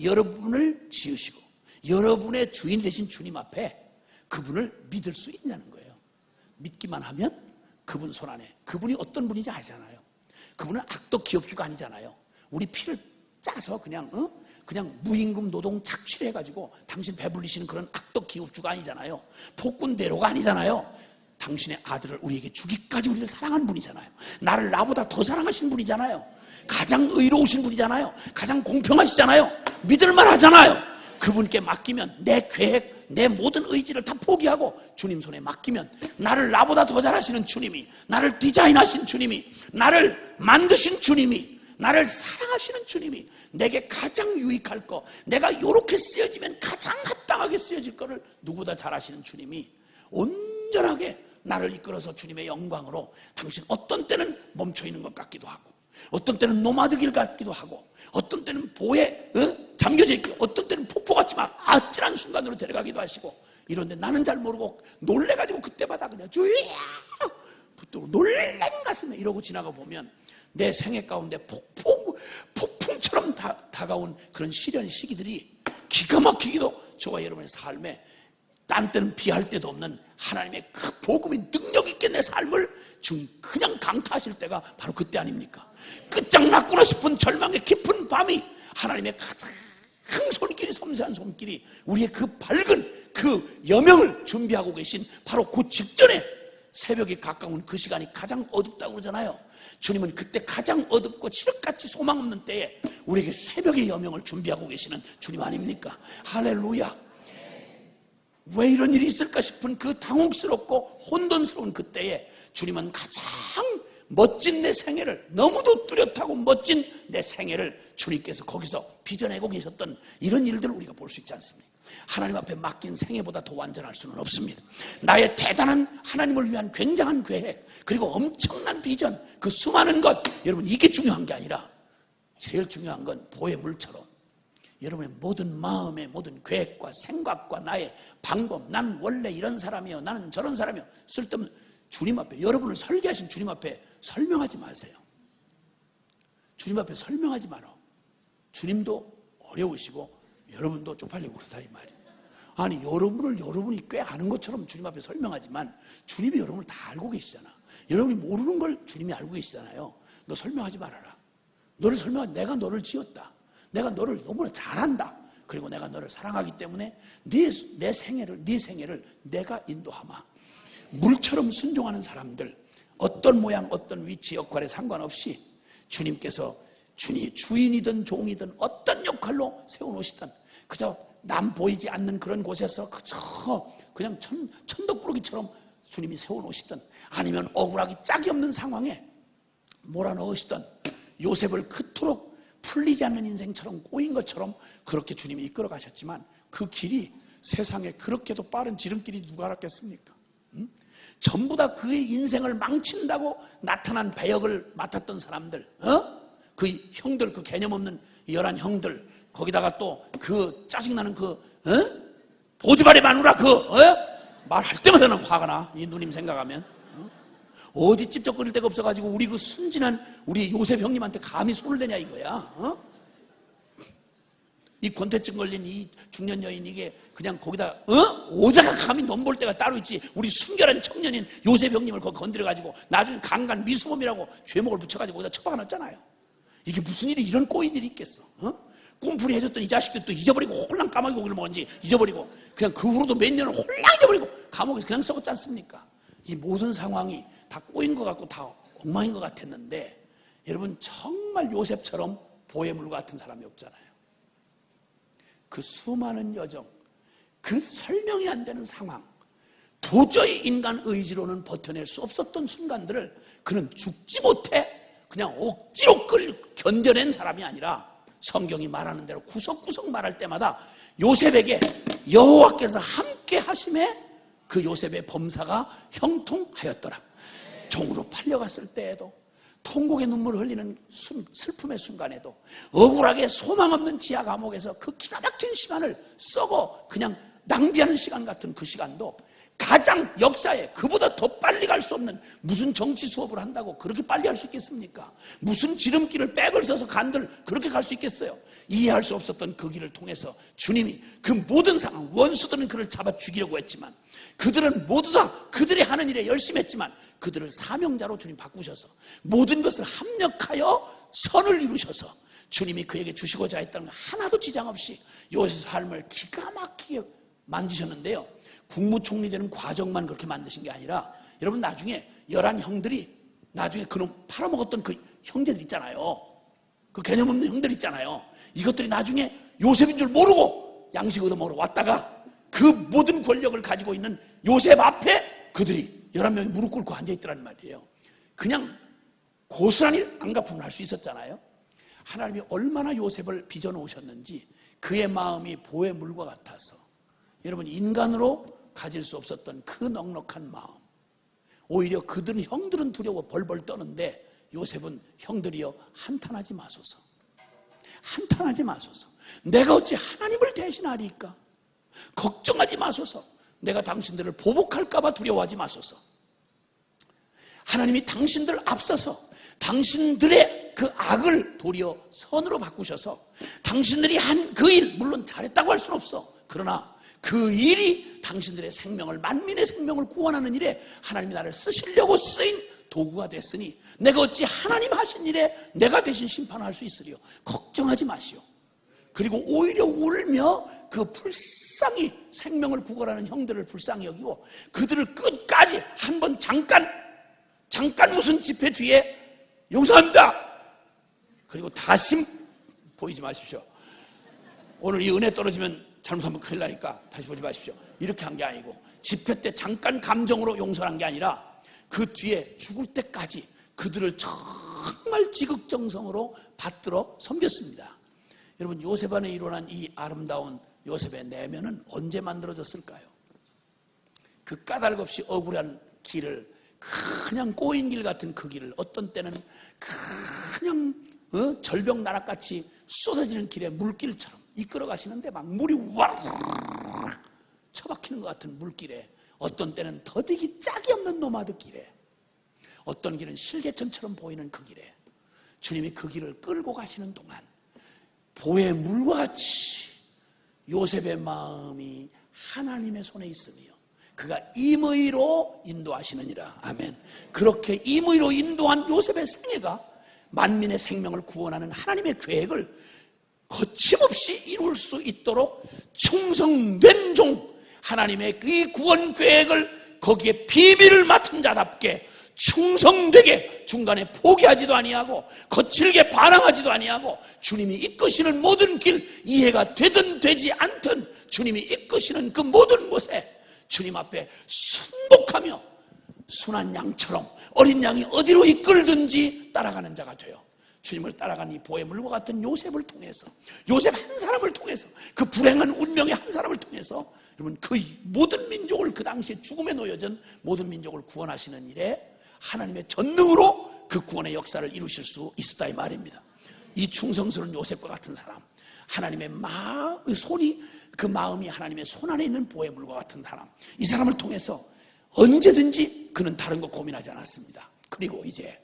여러분을 지으시고 여러분의 주인 되신 주님 앞에 그분을 믿을 수 있냐는 거예요. 믿기만 하면 그분 손 안에, 그분이 어떤 분인지 아시잖아요. 그분은 악덕 기업주가 아니잖아요. 우리 피를 짜서 그냥 무임금 노동 착취해가지고 당신 배불리시는 그런 악덕 기업주가 아니잖아요. 폭군대로가 아니잖아요. 당신의 아들을 우리에게 주기까지 우리를 사랑한 분이잖아요. 나를 나보다 더 사랑하신 분이잖아요. 가장 의로우신 분이잖아요. 가장 공평하시잖아요. 믿을만 하잖아요. 그분께 맡기면 내 계획, 내 모든 의지를 다 포기하고 주님 손에 맡기면 나를 나보다 더 잘하시는 주님이, 나를 디자인하신 주님이, 나를 만드신 주님이, 나를 사랑하시는 주님이 내게 가장 유익할 거, 내가 이렇게 쓰여지면 가장 합당하게 쓰여질 거를 누구보다 잘하시는 주님이 온전하게 나를 이끌어서 주님의 영광으로, 당신 어떤 때는 멈춰있는 것 같기도 하고 어떤 때는 노마드길 같기도 하고 어떤 때는 보에 잠겨져 있고 어떤 때는 폭포같이 막 아찔한 순간으로 데려가기도 하시고, 이런데 나는 잘 모르고 놀래가지고 그때마다 그냥 주야 붙들고 놀란 가슴에 이러고 지나가 보면 내 생애 가운데 폭풍처럼 다가온 그런 시련 시기들이 기가 막히기도 저와 여러분의 삶에 딴 때는 비할 때도 없는 하나님의 그 복음이 능력 있게 내 삶을 지금 그냥 강타하실 때가 바로 그때 아닙니까? 끝장났구나 싶은 절망의 깊은 밤이 하나님의 가장 손길이, 섬세한 손길이 우리의 그 밝은 그 여명을 준비하고 계신 바로 그 직전에 새벽이 가까운 그 시간이 가장 어둡다고 그러잖아요. 주님은 그때 가장 어둡고 칠흑같이 소망 없는 때에 우리에게 새벽의 여명을 준비하고 계시는 주님 아닙니까? 할렐루야. 왜 이런 일이 있을까 싶은 그 당혹스럽고 혼돈스러운 그때에 주님은 가장 멋진 내 생애를, 너무도 뚜렷하고 멋진 내 생애를 주님께서 거기서 빚어내고 계셨던 이런 일들을 우리가 볼 수 있지 않습니까? 하나님 앞에 맡긴 생애보다 더 완전할 수는 없습니다. 나의 대단한 하나님을 위한 굉장한 계획, 그리고 엄청난 비전, 그 수많은 것, 여러분 이게 중요한 게 아니라 제일 중요한 건 보혜물처럼 여러분의 모든 마음의 모든 계획과 생각과 나의 방법, 난 원래 이런 사람이요, 나는 저런 사람이요, 쓸데없는 주님 앞에, 여러분을 설계하신 주님 앞에 설명하지 마세요. 주님 앞에 설명하지 마라. 주님도 어려우시고 여러분도 쪽팔리고 그렇다 이 말이에요. 아니, 여러분이 꽤 아는 것처럼 주님 앞에 설명하지만 주님이 여러분을 다 알고 계시잖아. 여러분이 모르는 걸 주님이 알고 계시잖아요. 너 설명하지 말아라. 내가 너를 지었다. 내가 너를 너무나 잘한다. 그리고 내가 너를 사랑하기 때문에 네 생애를 내가 인도하마. 물처럼 순종하는 사람들, 어떤 모양, 어떤 위치, 역할에 상관없이 주님께서 주인이든 종이든 어떤 역할로 세워놓으시든 그저 남 보이지 않는 그런 곳에서 그냥 천덕꾸러기처럼 주님이 세워놓으시든 아니면 억울하기 짝이 없는 상황에 몰아넣으시든 요셉을 그토록 풀리지 않는 인생처럼 꼬인 것처럼 그렇게 주님이 이끌어 가셨지만 그 길이 세상에 그렇게도 빠른 지름길이 누가 알았겠습니까? 전부 다 그의 인생을 망친다고 나타난 배역을 맡았던 사람들, 그 형들, 그 개념 없는 11 형들, 거기다가 또 그 짜증나는 보디발의 마누라 말할 때마다 화가 나. 이 누님 생각하면 어디 찝쩍거릴 데가 없어가지고 우리 그 순진한 우리 요셉 형님한테 감히 손을 대냐 이거야. 이 권태증 걸린 이 중년 여인, 이게 그냥 거기다 어디다가 감히 넘볼 데가 따로 있지. 우리 순결한 청년인 요셉 형님을 거기 건드려가지고 나중에 강간 미수범이라고 죄목을 붙여가지고 거기다 처박아놨잖아요. 이게 무슨 일이, 이런 꼬인 일이 있겠어? 꿈풀이 해줬던 이 자식들 또 잊어버리고 홀랑 까마귀 고기를 먹은지 잊어버리고 그냥 그 후로도 몇 년을 홀랑 잊어버리고 감옥에서 그냥 썩었지 않습니까? 이 모든 상황이 다 꼬인 것 같고 다 엉망인 것 같았는데 여러분, 정말 요셉처럼 보혜물 같은 사람이 없잖아요. 그 수많은 여정, 그 설명이 안 되는 상황, 도저히 인간 의지로는 버텨낼 수 없었던 순간들을 그는 죽지 못해 그냥 억지로 견뎌낸 사람이 아니라 성경이 말하는 대로 구석구석 말할 때마다 요셉에게 여호와께서 함께 하심에 그 요셉의 범사가 형통하였더라. 종으로 팔려갔을 때에도, 통곡의 눈물을 흘리는 슬픔의 순간에도, 억울하게 소망 없는 지하 감옥에서 그 기가 막힌 시간을 썩어 그냥 낭비하는 시간 같은 그 시간도 가장 역사에 그보다 더 빨리 갈 수 없는 무슨 정치 수업을 한다고 그렇게 빨리 할 수 있겠습니까? 무슨 지름길을 백을 써서 간들 그렇게 갈 수 있겠어요? 이해할 수 없었던 그 길을 통해서 주님이 그 모든 상황, 원수들은 그를 잡아 죽이려고 했지만, 그들은 모두 다 그들이 하는 일에 열심히 했지만 그들을 사명자로 주님 바꾸셔서 모든 것을 합력하여 선을 이루셔서 주님이 그에게 주시고자 했던 하나도 지장 없이 요셉의 삶을 기가 막히게 만드셨는데요, 국무총리 되는 과정만 그렇게 만드신 게 아니라, 여러분 나중에 11 형들이 나중에 그놈 팔아먹었던 그 형제들 있잖아요, 그 개념 없는 형들 있잖아요, 이것들이 나중에 요셉인 줄 모르고 양식 얻어먹으러 왔다가 그 모든 권력을 가지고 있는 요셉 앞에 그들이 11명이 무릎 꿇고 앉아있더란 말이에요. 그냥 고스란히 안갚음을 할 수 있었잖아요. 하나님이 얼마나 요셉을 빚어놓으셨는지 그의 마음이 보의 물과 같아서, 여러분 인간으로 가질 수 없었던 그 넉넉한 마음, 오히려 그들은 형들은 두려워 벌벌 떠는데 요셉은 형들이여 한탄하지 마소서, 한탄하지 마소서, 내가 어찌 하나님을 대신하리까? 걱정하지 마소서, 내가 당신들을 보복할까 봐 두려워하지 마소서. 하나님이 당신들을 앞서서 당신들의 그 악을 도리어 선으로 바꾸셔서 당신들이 한 그 일, 물론 잘했다고 할 수는 없어, 그러나 그 일이 당신들의 생명을, 만민의 생명을 구원하는 일에 하나님이 나를 쓰시려고 쓰인 도구가 됐으니 내가 어찌 하나님 하신 일에 내가 대신 심판할 수 있으리요? 걱정하지 마시오. 그리고 오히려 울며 그 불쌍히 생명을 구걸하는 형들을 불쌍히 여기고 그들을 끝까지 한번 잠깐 무슨 집회 뒤에 용서합니다, 그리고 다시 보이지 마십시오, 오늘 이 은혜 떨어지면 잘못하면 큰일 나니까 다시 보지 마십시오, 이렇게 한 게 아니고 집회 때 잠깐 감정으로 용서한 게 아니라 그 뒤에 죽을 때까지 그들을 정말 지극정성으로 받들어 섬겼습니다. 여러분 요셉 안에 일어난 이 아름다운 요셉의 내면은 언제 만들어졌을까요? 그 까닭없이 억울한 길을, 그냥 꼬인 길 같은 그 길을 어떤 때는 그냥 절벽 나락같이 쏟아지는 길에 물길처럼 이끌어 가시는데 막 물이 와르르 처박히는 것 같은 물길에, 어떤 때는 더디기 짝이 없는 노마드 길에, 어떤 길은 실개천처럼 보이는 그 길에 주님이 그 길을 끌고 가시는 동안 보의 물과 같이 요셉의 마음이 하나님의 손에 있으며 그가 임의로 인도하시느니라. 아멘. 그렇게 임의로 인도한 요셉의 생애가 만민의 생명을 구원하는 하나님의 계획을 거침없이 이룰 수 있도록 충성된 종, 하나님의 이 구원 계획을 거기에 비밀을 맡은 자답게 충성되게 중간에 포기하지도 아니하고 거칠게 반항하지도 아니하고 주님이 이끄시는 모든 길, 이해가 되든 되지 않든 주님이 이끄시는 그 모든 곳에 주님 앞에 순복하며 순한 양처럼 어린 양이 어디로 이끌든지 따라가는 자가 되어 주님을 따라간 이 보의 물과 같은 요셉을 통해서, 요셉 한 사람을 통해서, 그 불행한 운명의 한 사람을 통해서 여러분 그 모든 민족을, 그 당시에 죽음에 놓여진 모든 민족을 구원하시는 일에 하나님의 전능으로 그 구원의 역사를 이루실 수 있었다 이 말입니다. 이 충성스러운 요셉과 같은 사람, 하나님의 손이, 그 마음이 하나님의 손 안에 있는 보의 물과 같은 사람, 이 사람을 통해서 언제든지 그는 다른 거 고민하지 않았습니다. 그리고 이제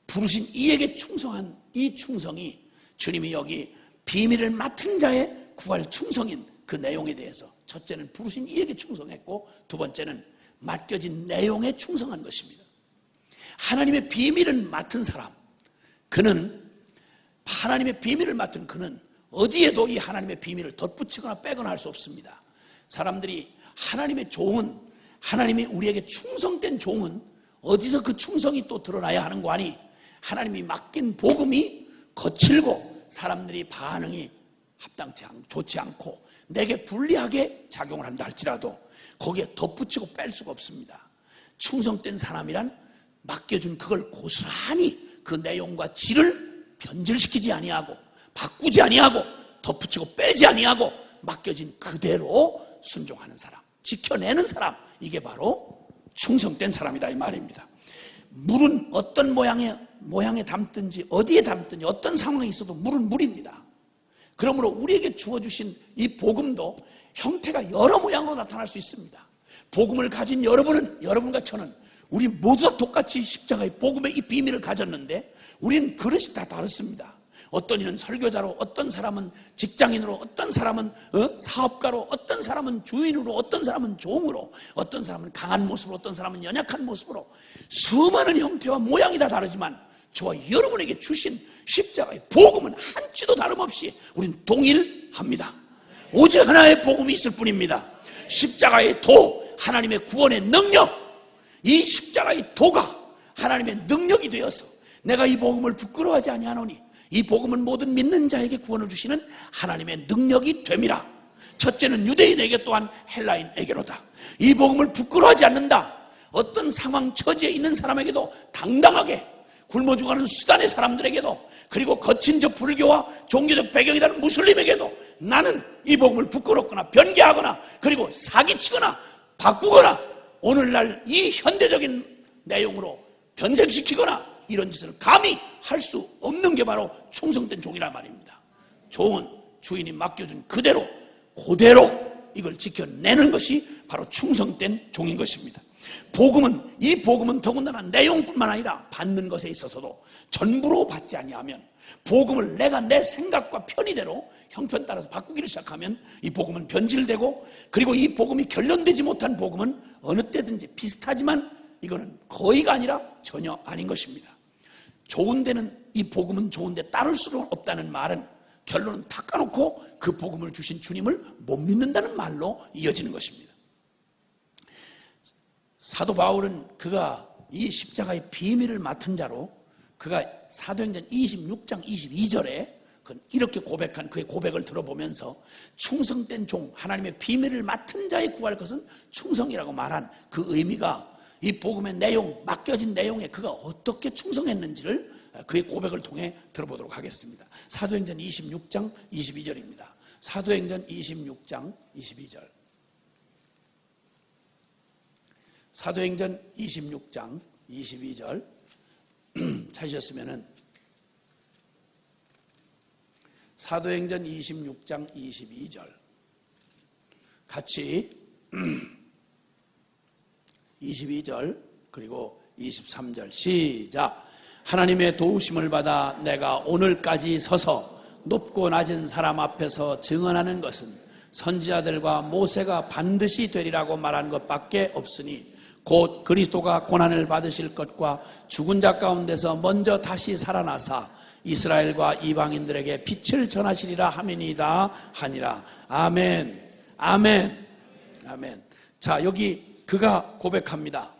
부르신 이에게 충성한 이 충성이 주님이 여기 비밀을 맡은 자의 구할 충성인 그 내용에 대해서, 첫째는 부르신 이에게 충성했고 두 번째는 맡겨진 내용에 충성한 것입니다. 하나님의 비밀을 맡은 사람, 그는, 하나님의 비밀을 맡은 그는 어디에도 이 하나님의 비밀을 덧붙이거나 빼거나 할 수 없습니다. 사람들이 하나님의 종은, 하나님이 우리에게 충성된 종은 어디서 그 충성이 또 드러나야 하는 거 아니? 하나님이 맡긴 복음이 거칠고 사람들이 반응이 좋지 않고 내게 불리하게 작용을 한다 할지라도 거기에 덧붙이고 뺄 수가 없습니다. 충성된 사람이란 맡겨준 그걸 고스란히 그 내용과 질을 변질시키지 아니하고 바꾸지 아니하고 덧붙이고 빼지 아니하고 맡겨진 그대로 순종하는 사람, 지켜내는 사람, 이게 바로 충성된 사람이다 이 말입니다. 물은 어떤 모양에 담든지 어디에 담든지 어떤 상황에 있어도 물은 물입니다. 그러므로 우리에게 주어주신 이 복음도 형태가 여러 모양으로 나타날 수 있습니다. 복음을 가진 여러분은, 여러분과 저는 우리 모두 다 똑같이 십자가의 복음의 이 비밀을 가졌는데 우리는 그릇이 다 다릅니다. 어떤 이는 설교자로, 어떤 사람은 직장인으로, 어떤 사람은 사업가로, 어떤 사람은 주인으로, 어떤 사람은 종으로, 어떤 사람은 강한 모습으로, 어떤 사람은 연약한 모습으로 수많은 형태와 모양이 다 다르지만 저와 여러분에게 주신 십자가의 복음은 한치도 다름없이 우린 동일합니다. 오직 하나의 복음이 있을 뿐입니다. 십자가의 도, 하나님의 구원의 능력, 이 십자가의 도가 하나님의 능력이 되어서 내가 이 복음을 부끄러워하지 아니하노니 이 복음은 모든 믿는 자에게 구원을 주시는 하나님의 능력이 됨이라. 첫째는 유대인에게 또한 헬라인에게로다. 이 복음을 부끄러워하지 않는다. 어떤 상황 처지에 있는 사람에게도 당당하게, 굶어 죽어가는 수단의 사람들에게도, 그리고 거친 저 불교와 종교적 배경이 다른 무슬림에게도 나는 이 복음을 부끄럽거나 변개하거나 그리고 사기치거나 바꾸거나 오늘날 이 현대적인 내용으로 변색시키거나 이런 짓을 감히 할 수 없는 게 바로 충성된 종이란 말입니다. 종은 주인이 맡겨준 그대로 이걸 지켜내는 것이 바로 충성된 종인 것입니다. 이 복음은 더군다나 내용뿐만 아니라 받는 것에 있어서도 전부로 받지 아니하면, 복음을 내가 내 생각과 편의대로 형편 따라서 바꾸기를 시작하면 이 복음은 변질되고, 그리고 이 복음이 결련되지 못한 복음은 어느 때든지 비슷하지만 이거는 거의가 아니라 전혀 아닌 것입니다. 좋은 데는 이 복음은 좋은데 따를 수 없다는 말은 결론은 다 까놓고 그 복음을 주신 주님을 못 믿는다는 말로 이어지는 것입니다. 사도 바울은 그가 이 십자가의 비밀을 맡은 자로 그가 사도행전 26장 22절에 이렇게 고백한 그의 고백을 들어보면서 충성된 종, 하나님의 비밀을 맡은 자에 구할 것은 충성이라고 말한 그 의미가 이 복음의 내용, 맡겨진 내용에 그가 어떻게 충성했는지를 그의 고백을 통해 들어보도록 하겠습니다. 사도행전 26장 22절입니다. 사도행전 26장 22절. 사도행전 26장 22절 찾으셨으면은 사도행전 26장 22절 같이 22절 그리고 23절 시작. 하나님의 도우심을 받아 내가 오늘까지 서서 높고 낮은 사람 앞에서 증언하는 것은 선지자들과 모세가 반드시 되리라고 말한 것밖에 없으니 곧 그리스도가 고난을 받으실 것과 죽은 자 가운데서 먼저 다시 살아나사 이스라엘과 이방인들에게 빛을 전하시리라 하미니이다 하니라. 아멘. 아멘. 아멘. 자, 여기 그가 고백합니다.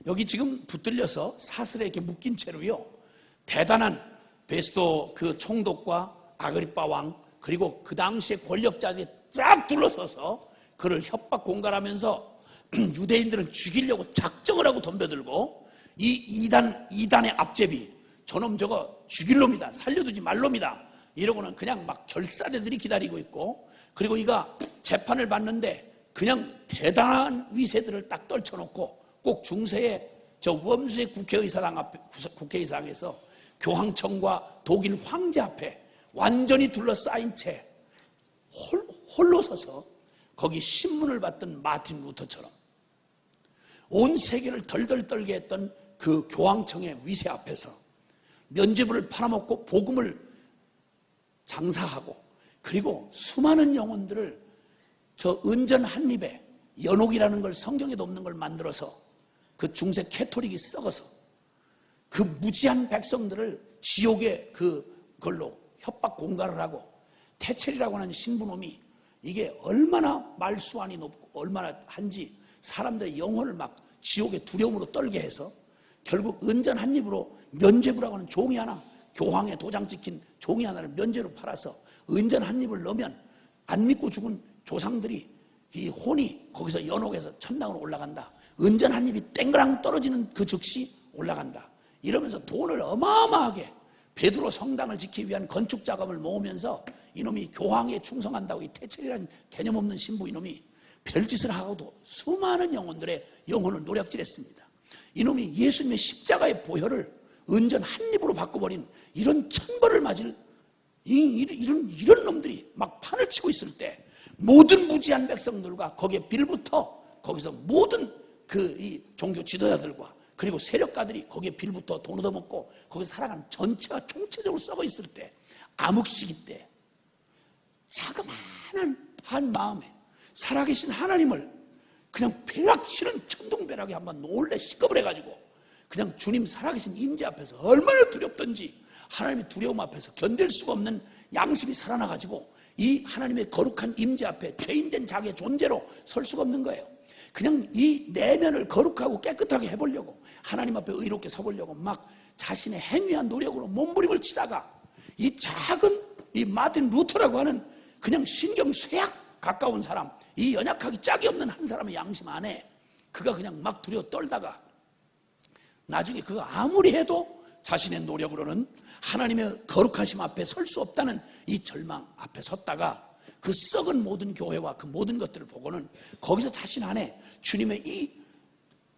여기 지금 붙들려서 사슬에 이렇게 묶인 채로요, 대단한 베스도 그 총독과 아그리빠 왕, 그리고 그 당시에 권력자들이 쫙 둘러서서 그를 협박 공갈하면서 유대인들은 죽이려고 작정을 하고 덤벼들고, 이 이단의 앞제비, 저놈 저거 죽일 놈이다, 살려두지 말 놈이다, 이러고는 그냥 막 결사대들이 기다리고 있고, 그리고 이가 재판을 받는데 그냥 대단한 위세들을 딱 떨쳐놓고 꼭 중세의 저 웜수의 국회의사당에서 교황청과 독일 황제 앞에 완전히 둘러싸인 채 홀로 서서 거기 신문을 받던 마틴 루터처럼 온 세계를 덜덜 떨게 했던 그 교황청의 위세 앞에서 면죄부를 팔아먹고 복음을 장사하고, 그리고 수많은 영혼들을 저 은전 한 입에 연옥이라는 걸 성경에도 없는 걸 만들어서 그 중세 캐토릭이 썩어서 그 무지한 백성들을 지옥의 그걸로 협박 공갈을 하고, 태첼이라고 하는 신부놈이 이게 얼마나 말수완이 높고 얼마나 한지 사람들의 영혼을 막 지옥의 두려움으로 떨게 해서 결국 은전 한 입으로 면죄부라고 하는 종이 하나, 교황의 도장 찍힌 종이 하나를 면죄로 팔아서 은전 한 입을 넣으면 안 믿고 죽은 조상들이 이 혼이 거기서 연옥에서 천당으로 올라간다. 은전 한 입이 땡그랑 떨어지는 그 즉시 올라간다. 이러면서 돈을 어마어마하게 베드로 성당을 지키기 위한 건축 자금을 모으면서 이놈이 교황에 충성한다고, 이 태철이라는 개념 없는 신부 이놈이 별짓을 하고도 수많은 영혼들의 영혼을 노략질했습니다. 이놈이 예수님의 십자가의 보혈을 은전 한 입으로 바꿔버린 이런 천벌을 맞을 이런 놈들이 막 판을 치고 있을 때 모든 무지한 백성들과 거기에 빌붙어 거기서 모든 이 종교 지도자들과 그리고 세력가들이 거기에 빌붙어 돈 얻어먹고 거기서 살아가는 전체가 총체적으로 썩어 있을 때, 암흑시기 때 자그마한 한 마음에 살아계신 하나님을 그냥 벼락치는 천둥벼락에 한번 놀래 시겁을 해가지고 그냥 주님 살아계신 임재 앞에서 얼마나 두렵던지 하나님의 두려움 앞에서 견딜 수가 없는 양심이 살아나가지고 이 하나님의 거룩한 임재 앞에 죄인된 자기의 존재로 설 수가 없는 거예요. 그냥 이 내면을 거룩하고 깨끗하게 해보려고 하나님 앞에 의롭게 서보려고 막 자신의 행위한 노력으로 몸부림을 치다가 이 작은 이 마틴 루터라고 하는 그냥 신경 쇠약 가까운 사람, 이 연약하기 짝이 없는 한 사람의 양심 안에 그가 그냥 막 두려워 떨다가 나중에 그가 아무리 해도 자신의 노력으로는 하나님의 거룩하심 앞에 설 수 없다는 이 절망 앞에 섰다가 그 썩은 모든 교회와 그 모든 것들을 보고는 거기서 자신 안에 주님의 이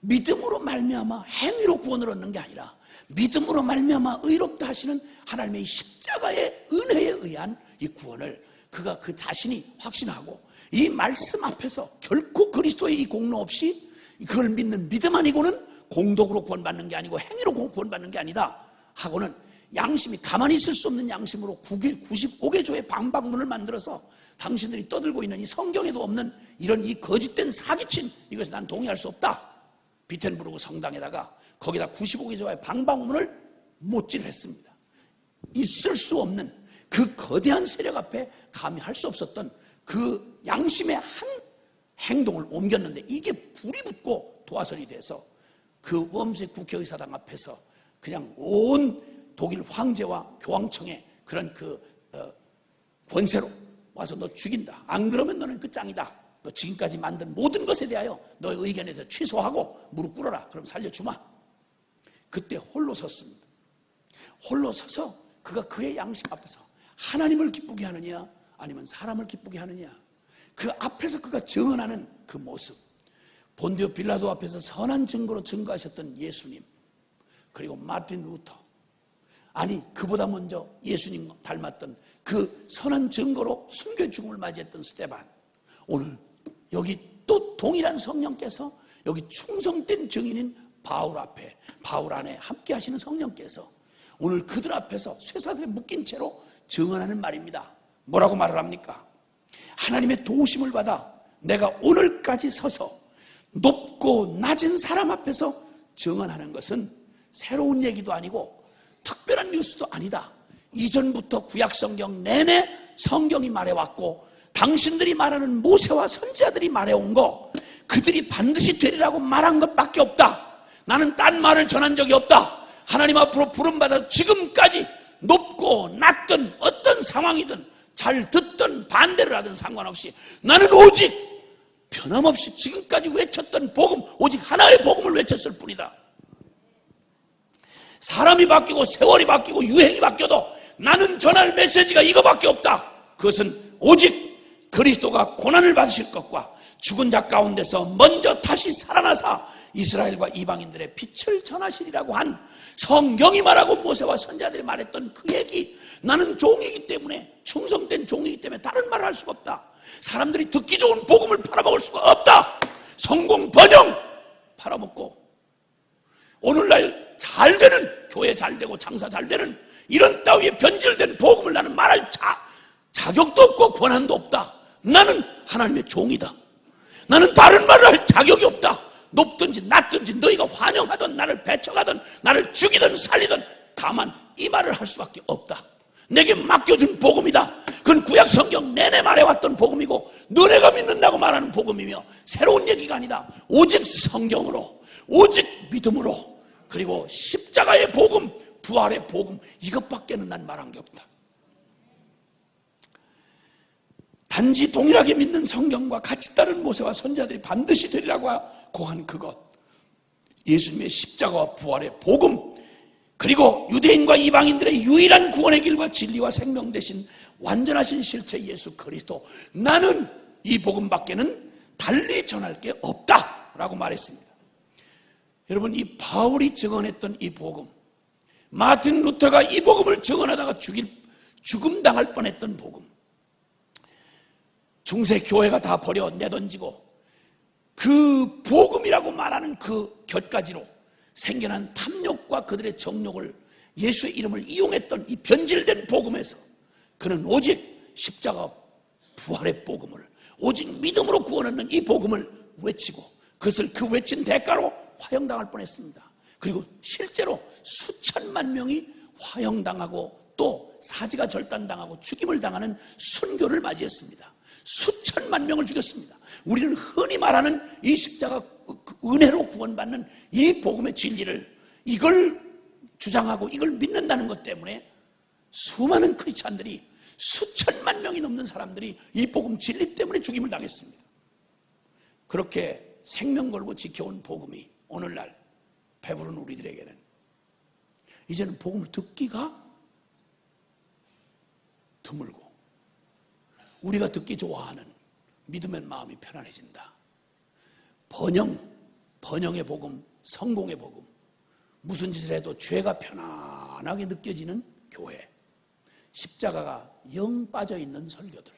믿음으로 말미암아 행위로 구원을 얻는 게 아니라 믿음으로 말미암아 의롭다 하시는 하나님의 십자가의 은혜에 의한 이 구원을 그가 그 자신이 확신하고 이 말씀 앞에서 결코 그리스도의 이 공로 없이 그걸 믿는 믿음 아니고는 공덕으로 구원받는 게 아니고 행위로 구원받는 게 아니다 하고는 양심이 가만히 있을 수 없는 양심으로 95개조의 방방문을 만들어서 당신들이 떠들고 있는 이 성경에도 없는 이런 이 거짓된 사기친 이것에 난 동의할 수 없다. 비텐부르크 성당에다가 거기다 95개조의 방방문을 못질을 했습니다. 있을 수 없는 그 거대한 세력 앞에 감히 할 수 없었던 그 양심의 한 행동을 옮겼는데 이게 불이 붙고 도화선이 돼서 그 웜스의 국회의사당 앞에서 그냥 온 독일 황제와 교황청의 그런 권세로 와서 너 죽인다. 안 그러면 너는 끝장이다. 너 지금까지 만든 모든 것에 대하여 너의 의견에 대해서 취소하고 무릎 꿇어라. 그럼 살려주마. 그때 홀로 섰습니다. 홀로 서서 그가 그의 양심 앞에서 하나님을 기쁘게 하느냐 아니면 사람을 기쁘게 하느냐 그 앞에서 그가 증언하는 그 모습, 본디오 빌라도 앞에서 선한 증거로 증거하셨던 예수님, 그리고 마틴 루터, 아니 그보다 먼저 예수님 닮았던 그 선한 증거로 순교의 죽음을 맞이했던 스데반, 오늘 여기 또 동일한 성령께서 여기 충성된 증인인 바울 앞에, 바울 안에 함께 하시는 성령께서 오늘 그들 앞에서 쇠사슬에 묶인 채로 증언하는 말입니다. 뭐라고 말을 합니까? 하나님의 도우심을 받아 내가 오늘까지 서서 높고 낮은 사람 앞에서 증언하는 것은 새로운 얘기도 아니고 특별한 뉴스도 아니다. 이전부터 구약성경 내내 성경이 말해왔고 당신들이 말하는 모세와 선지자들이 말해온 거 그들이 반드시 되리라고 말한 것밖에 없다. 나는 딴 말을 전한 적이 없다. 하나님 앞으로 부름받아 지금까지 높고 낮든 어떤 상황이든 잘 듣든 반대를 하든 상관없이 나는 오직 변함없이 지금까지 외쳤던 복음, 오직 하나의 복음을 외쳤을 뿐이다. 사람이 바뀌고 세월이 바뀌고 유행이 바뀌어도 나는 전할 메시지가 이거밖에 없다. 그것은 오직 그리스도가 고난을 받으실 것과 죽은 자 가운데서 먼저 다시 살아나사 이스라엘과 이방인들의 빛을 전하시리라고 한 성경이 말하고 모세와 선지자들이 말했던 그 얘기, 나는 종이기 때문에, 충성된 종이기 때문에 다른 말을 할 수가 없다. 사람들이 듣기 좋은 복음을 팔아먹을 수가 없다. 성공 번영 팔아먹고 오늘날 잘 되는, 교회 잘 되고 장사 잘 되는 이런 따위의 변질된 복음을 나는 말할 자격도 없고 권한도 없다. 나는 하나님의 종이다. 나는 다른 말을 할 자격이 없다. 높든지 낮든지 너희가 환영하든 나를 배척하든 나를 죽이든 살리든 다만 이 말을 할 수밖에 없다. 내게 맡겨준 복음이다. 그건 구약 성경 내내 말해왔던 복음이고 너네가 믿는다고 말하는 복음이며 새로운 얘기가 아니다. 오직 성경으로, 오직 믿음으로, 그리고 십자가의 복음, 부활의 복음, 이것밖에는 난 말한 게 없다. 단지 동일하게 믿는 성경과 같이 따른 모세와 선지자들이 반드시 되리라고 한 그것, 예수님의 십자가와 부활의 복음, 그리고 유대인과 이방인들의 유일한 구원의 길과 진리와 생명 되신 완전하신 실체 예수 그리스도, 나는 이 복음밖에는 달리 전할 게 없다라고 말했습니다. 여러분, 이 바울이 증언했던 이 복음, 마틴 루터가 이 복음을 증언하다가 죽음 당할 뻔했던 복음, 중세 교회가 다 버려 내던지고 그 복음이라고 말하는 그 곁가지로 생겨난 탐욕과 그들의 정욕을 예수의 이름을 이용했던 이 변질된 복음에서 그는 오직 십자가 부활의 복음을, 오직 믿음으로 구원 얻는 이 복음을 외치고 그것을 그 외친 대가로 화형당할 뻔했습니다. 그리고 실제로 수천만 명이 화형당하고 또 사지가 절단당하고 죽임을 당하는 순교를 맞이했습니다. 수천만 명을 죽였습니다. 우리는 흔히 말하는 이 십자가 은혜로 구원받는 이 복음의 진리를, 이걸 주장하고 이걸 믿는다는 것 때문에 수많은 크리스찬들이, 수천만 명이 넘는 사람들이 이 복음 진리 때문에 죽임을 당했습니다. 그렇게 생명 걸고 지켜온 복음이 오늘날 배부른 우리들에게는 이제는 복음을 듣기가 드물고, 우리가 듣기 좋아하는 믿음의 마음이 편안해진다. 번영의 복음, 성공의 복음, 무슨 짓을 해도 죄가 편안하게 느껴지는 교회, 십자가가 영 빠져있는 설교들,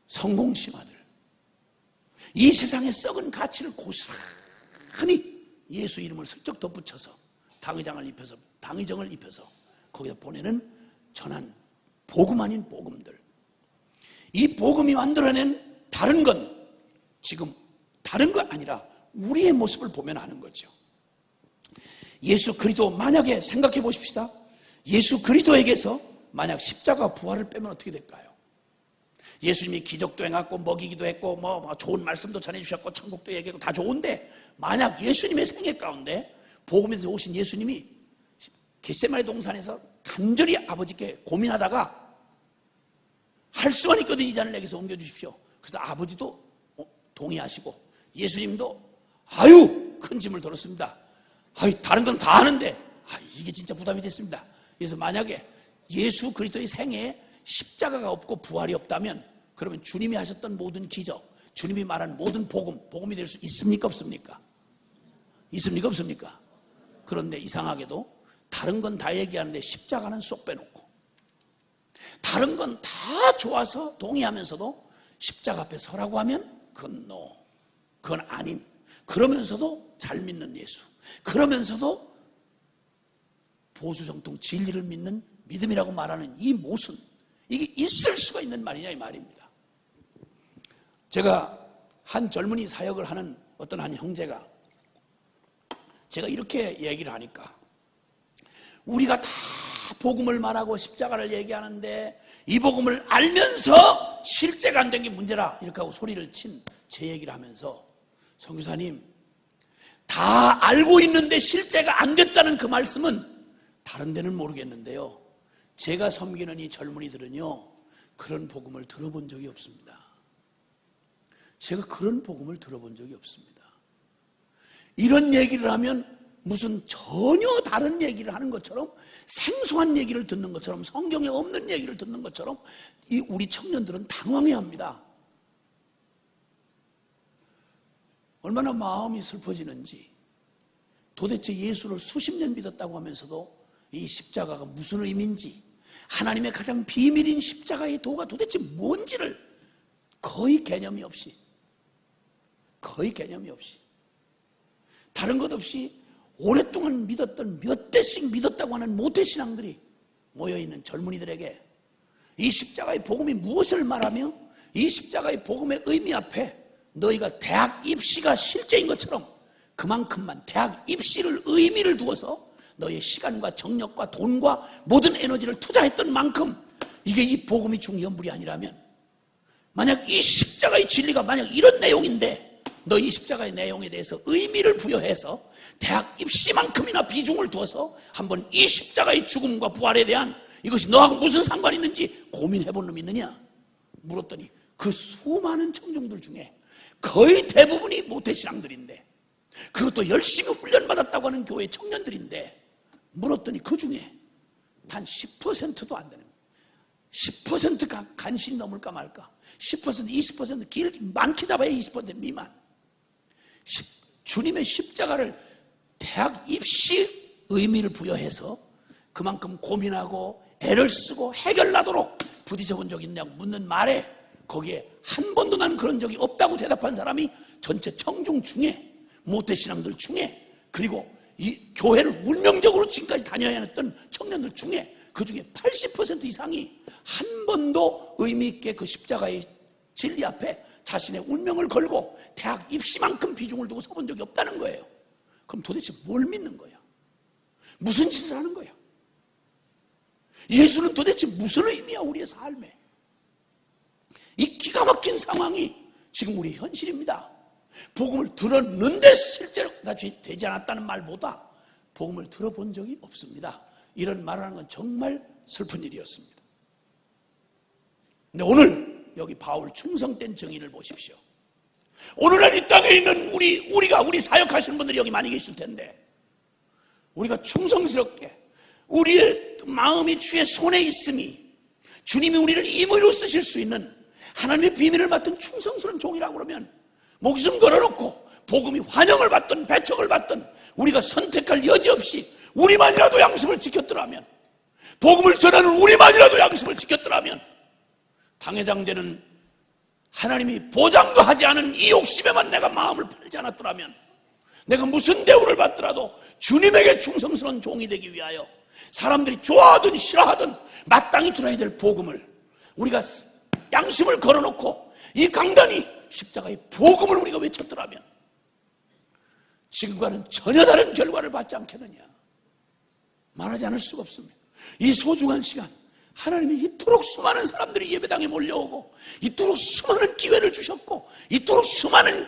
성공심화들, 이 세상의 썩은 가치를 고스란히 예수 이름을 슬쩍 덧붙여서 당의정을 입혀서 거기다 보내는 전한 복음 아닌 복음들, 이 복음이 만들어낸 다른 건 지금 다른 건 아니라 우리의 모습을 보면 아는 거죠. 예수 그리스도, 만약에 생각해 보십시다. 예수 그리스도에게서 만약 십자가 부활을 빼면 어떻게 될까요? 예수님이 기적도 행했고 먹이기도 했고 뭐 좋은 말씀도 전해주셨고 천국도 얘기하고 다 좋은데, 만약 예수님의 생애 가운데 복음에서 오신 예수님이 겟세마네 동산에서 간절히 아버지께 고민하다가 할 수만 있거든 이 잔을 내게서 옮겨주십시오. 그래서 아버지도 동의하시고 예수님도 아유 큰 짐을 들었습니다. 아유 다른 건 다 하는데 이게 진짜 부담이 됐습니다. 그래서 만약에 예수 그리스도의 생애에 십자가가 없고 부활이 없다면 그러면 주님이 하셨던 모든 기적, 주님이 말한 모든 복음이 될 수 있습니까 없습니까? 있습니까 없습니까? 그런데 이상하게도 다른 건 다 얘기하는데 십자가는 쏙 빼놓고, 다른 건 다 좋아서 동의하면서도 십자가 앞에 서라고 하면 그건 그건 아닌, 그러면서도 잘 믿는 예수, 그러면서도 보수정통 진리를 믿는 믿음이라고 말하는 이 모순, 이게 있을 수가 있는 말이냐 이 말입니다. 제가 한 젊은이 사역을 하는 어떤 한 형제가 제가 이렇게 얘기를 하니까, 우리가 다 복음을 말하고 십자가를 얘기하는데 이 복음을 알면서 실제가 안 된 게 문제라 이렇게 하고 소리를 친 제 얘기를 하면서, 선교사님 다 알고 있는데 실제가 안 됐다는 그 말씀은 다른 데는 모르겠는데요, 제가 섬기는 이 젊은이들은요 그런 복음을 들어본 적이 없습니다. 제가 그런 복음을 들어본 적이 없습니다. 이런 얘기를 하면 무슨 전혀 다른 얘기를 하는 것처럼, 생소한 얘기를 듣는 것처럼, 성경에 없는 얘기를 듣는 것처럼 이 우리 청년들은 당황해합니다. 얼마나 마음이 슬퍼지는지, 도대체 예수를 수십 년 믿었다고 하면서도 이 십자가가 무슨 의미인지, 하나님의 가장 비밀인 십자가의 도가 도대체 뭔지를 거의 개념이 없이 다른 것 없이 오랫동안 믿었던, 몇 대씩 믿었다고 하는 모태신앙들이 모여있는 젊은이들에게 이 십자가의 복음이 무엇을 말하며 이 십자가의 복음의 의미 앞에 너희가 대학 입시가 실제인 것처럼 그만큼만 대학 입시를 의미를 두어서 너희의 시간과 정력과 돈과 모든 에너지를 투자했던 만큼 이게 이 복음이 중요물이 아니라면, 만약 이 십자가의 진리가 만약 이런 내용인데 너 이 십자가의 내용에 대해서 의미를 부여해서 대학 입시만큼이나 비중을 두어서 한번 이 십자가의 죽음과 부활에 대한 이것이 너하고 무슨 상관이 있는지 고민해본 놈이 있느냐 물었더니, 그 수많은 청중들 중에 거의 대부분이 모태신앙들인데, 그것도 열심히 훈련받았다고 하는 교회 청년들인데, 물었더니 그 중에 단 10%도 안 되는 거예요. 10%가 간신히 넘을까 말까, 10%, 20%, 많게 잡아야 20% 미만. 주님의 십자가를 대학 입시 의미를 부여해서 그만큼 고민하고 애를 쓰고 해결나도록 부딪혀 본 적이 있냐고 묻는 말에 거기에 한 번도 난 그런 적이 없다고 대답한 사람이 전체 청중 중에, 모태신앙들 중에, 그리고 이 교회를 운명적으로 지금까지 다녀야 했던 청년들 중에 그 중에 80% 이상이 한 번도 의미 있게 그 십자가의 진리 앞에 자신의 운명을 걸고 대학 입시만큼 비중을 두고 서본 적이 없다는 거예요. 그럼 도대체 뭘 믿는 거야? 무슨 짓을 하는 거야? 예수는 도대체 무슨 의미야 우리의 삶에? 이 기가 막힌 상황이 지금 우리 현실입니다. 복음을 들었는데 실제로 그다지 되지 않았다는 말보다 복음을 들어본 적이 없습니다. 이런 말을 하는 건 정말 슬픈 일이었습니다. 근데 오늘 여기 바울 충성된 정의를 보십시오. 오늘날 이 땅에 있는 우리 사역하시는 분들이 여기 많이 계실 텐데, 우리가 충성스럽게 우리의 마음이 주의 손에 있음이 주님이 우리를 임의로 쓰실 수 있는 하나님의 비밀을 맡은 충성스러운 종이라고 그러면 목숨 걸어놓고 복음이 환영을 받든 배척을 받든 우리가 선택할 여지 없이 우리만이라도 양심을 지켰더라면, 복음을 전하는 우리만이라도 양심을 지켰더라면, 당회장되는 하나님이 보장도 하지 않은 이 욕심에만 내가 마음을 팔지 않았더라면, 내가 무슨 대우를 받더라도 주님에게 충성스러운 종이 되기 위하여 사람들이 좋아하든 싫어하든 마땅히 들어야 될 복음을 우리가 양심을 걸어놓고 이 강단이 십자가의 복음을 우리가 외쳤더라면 지금과는 전혀 다른 결과를 받지 않겠느냐. 말하지 않을 수가 없습니다. 이 소중한 시간, 하나님이 이토록 수많은 사람들이 예배당에 몰려오고 이토록 수많은 기회를 주셨고 이토록 수많은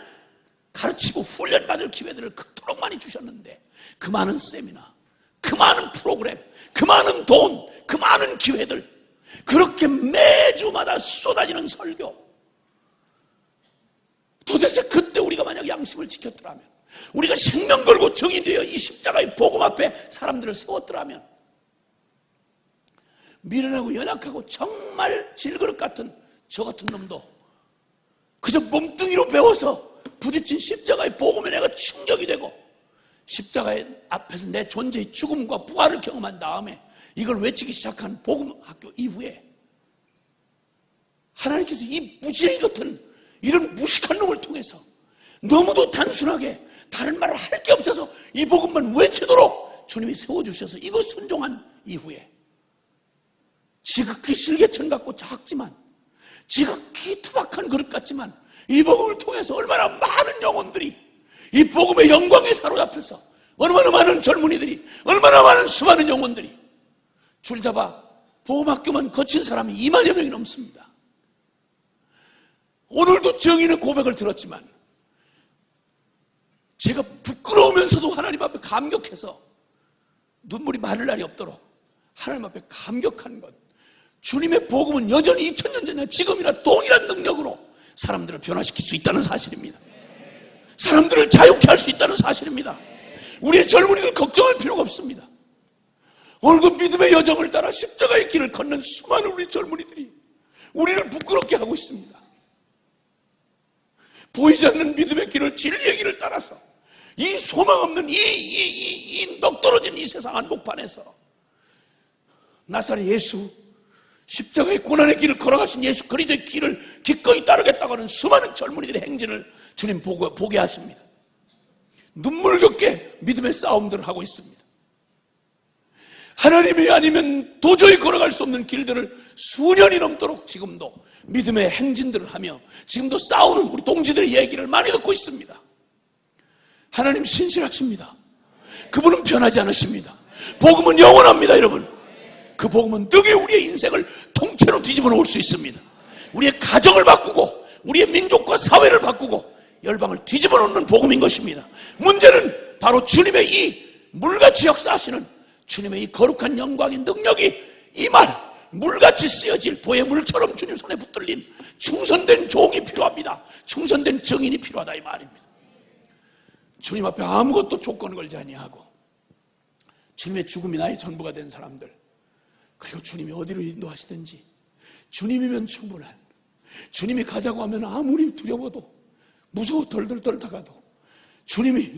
가르치고 훈련받을 기회들을 그토록 많이 주셨는데, 그 많은 세미나, 그 많은 프로그램, 그 많은 돈, 그 많은 기회들, 그렇게 매주마다 쏟아지는 설교, 도대체 그때 우리가 만약 양심을 지켰더라면, 우리가 생명 걸고 정의되어 이 십자가의 복음 앞에 사람들을 세웠더라면, 미련하고 연약하고 정말 질그릇 같은 저 같은 놈도 그저 몸뚱이로 배워서 부딪힌 십자가의 복음에 내가 충격이 되고 십자가의 앞에서 내 존재의 죽음과 부활을 경험한 다음에 이걸 외치기 시작한 복음 학교 이후에 하나님께서 이 무지랭이 같은 이런 무식한 놈을 통해서 너무도 단순하게 다른 말을 할 게 없어서 이 복음만 외치도록 주님이 세워주셔서 이거 순종한 이후에 지극히 실개천 같고 작지만, 지극히 투박한 그릇 같지만 이 복음을 통해서 얼마나 많은 영혼들이 이 복음의 영광에 사로잡혀서 얼마나 많은 젊은이들이, 얼마나 많은 수많은 영혼들이 줄잡아 복음학교만 거친 사람이 2만여 명이 넘습니다. 오늘도 정의의 고백을 들었지만 제가 부끄러우면서도 하나님 앞에 감격해서 눈물이 마를 날이 없도록 하나님 앞에 감격한 것, 주님의 복음은 여전히 2000년 전이나 지금이나 동일한 능력으로 사람들을 변화시킬 수 있다는 사실입니다. 사람들을 자유케 할 수 있다는 사실입니다. 우리의 젊은이들 걱정할 필요가 없습니다. 오늘도 믿음의 여정을 따라 십자가의 길을 걷는 수많은 우리 젊은이들이 우리를 부끄럽게 하고 있습니다. 보이지 않는 믿음의 길을, 진리의 길을 따라서 이 소망 없는 이 넉떨어진 이 세상 한복판에서 나사렛 예수, 십자가의 고난의 길을 걸어가신 예수 그리스도의 길을 기꺼이 따르겠다고 하는 수많은 젊은이들의 행진을 주님 보게 하십니다. 눈물겹게 믿음의 싸움들을 하고 있습니다. 하나님이 아니면 도저히 걸어갈 수 없는 길들을 수년이 넘도록 지금도 믿음의 행진들을 하며 지금도 싸우는 우리 동지들의 얘기를 많이 듣고 있습니다. 하나님 신실하십니다. 그분은 변하지 않으십니다. 복음은 영원합니다. 여러분, 그 복음은 능히 우리의 인생을 통째로 뒤집어 놓을 수 있습니다. 우리의 가정을 바꾸고 우리의 민족과 사회를 바꾸고 열방을 뒤집어 놓는 복음인 것입니다. 문제는 바로 주님의 이 물같이 역사하시는 주님의 이 거룩한 영광의 능력이 이 말, 물같이 쓰여질 보의 물처럼 주님 손에 붙들린 충성된 종이 필요합니다. 충성된 증인이 필요하다 이 말입니다. 주님 앞에 아무것도 조건을 걸지 아니하고 주님의 죽음이 나의 전부가 된 사람들, 그리고 주님이 어디로 인도하시든지 주님이면 충분한, 주님이 가자고 하면 아무리 두려워도 무서워 덜덜 떨다가도 주님이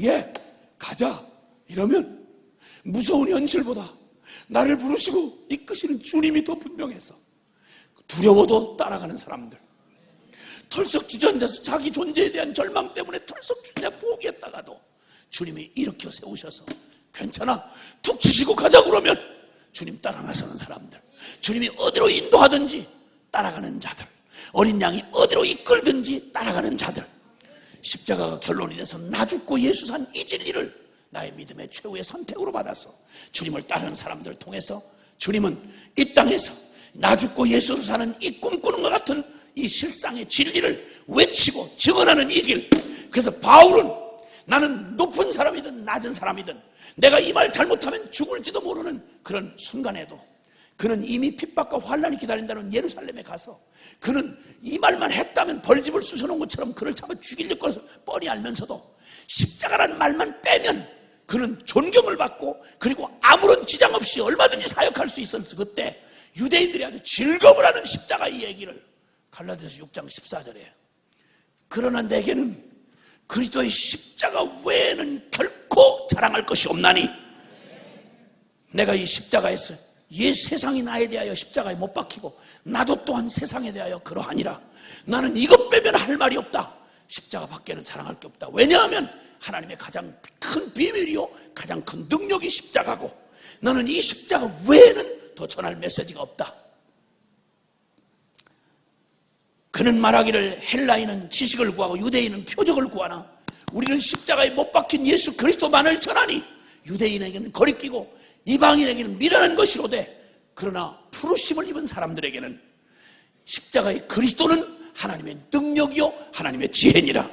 가자 이러면 무서운 현실보다 나를 부르시고 이끄시는 주님이 더 분명해서 두려워도 따라가는 사람들, 털썩 주저앉아서 자기 존재에 대한 절망 때문에 털썩 주저앉아 포기했다가도 주님이 일으켜 세우셔서 괜찮아 툭 치시고 가자 그러면 주님 따라 나서는 사람들, 주님이 어디로 인도하든지 따라가는 자들, 어린 양이 어디로 이끌든지 따라가는 자들, 십자가가 결론이 돼서 나 죽고 예수 산 이 진리를 나의 믿음의 최후의 선택으로 받아서 주님을 따르는 사람들을 통해서 주님은 이 땅에서 나 죽고 예수로 사는 이 꿈꾸는 것 같은 이 실상의 진리를 외치고 증언하는 이 길. 그래서 바울은 나는 높은 사람이든 낮은 사람이든 내가 이 말 잘못하면 죽을지도 모르는 그런 순간에도 그는 이미 핍박과 환란이 기다린다는 예루살렘에 가서 그는 이 말만 했다면 벌집을 쑤셔놓은 것처럼 그를 잡아 죽일 것을 뻔히 알면서도 십자가라는 말만 빼면 그는 존경을 받고 그리고 아무런 지장 없이 얼마든지 사역할 수 있었어. 그때 유대인들이 아주 즐거움을 하는 십자가 이 얘기를 갈라디아서 6장 14절에 그러나 내게는 그리스도의 십자가 외에는 결코 자랑할 것이 없나니 내가 이 십자가에서 세상이 나에 대하여 십자가에 못 박히고 나도 또한 세상에 대하여 그러하니라. 나는 이것 빼면 할 말이 없다. 십자가 밖에는 자랑할 게 없다. 왜냐하면 하나님의 가장 큰 비밀이요 가장 큰 능력이 십자가고 나는 이 십자가 외에는 더 전할 메시지가 없다. 그는 말하기를 헬라인은 지식을 구하고 유대인은 표적을 구하나 우리는 십자가에 못 박힌 예수 그리스도만을 전하니 유대인에게는 거리끼고 이방인에게는 미련한 것이로되 그러나 부르심을 입은 사람들에게는 십자가의 그리스도는 하나님의 능력이요 하나님의 지혜니라.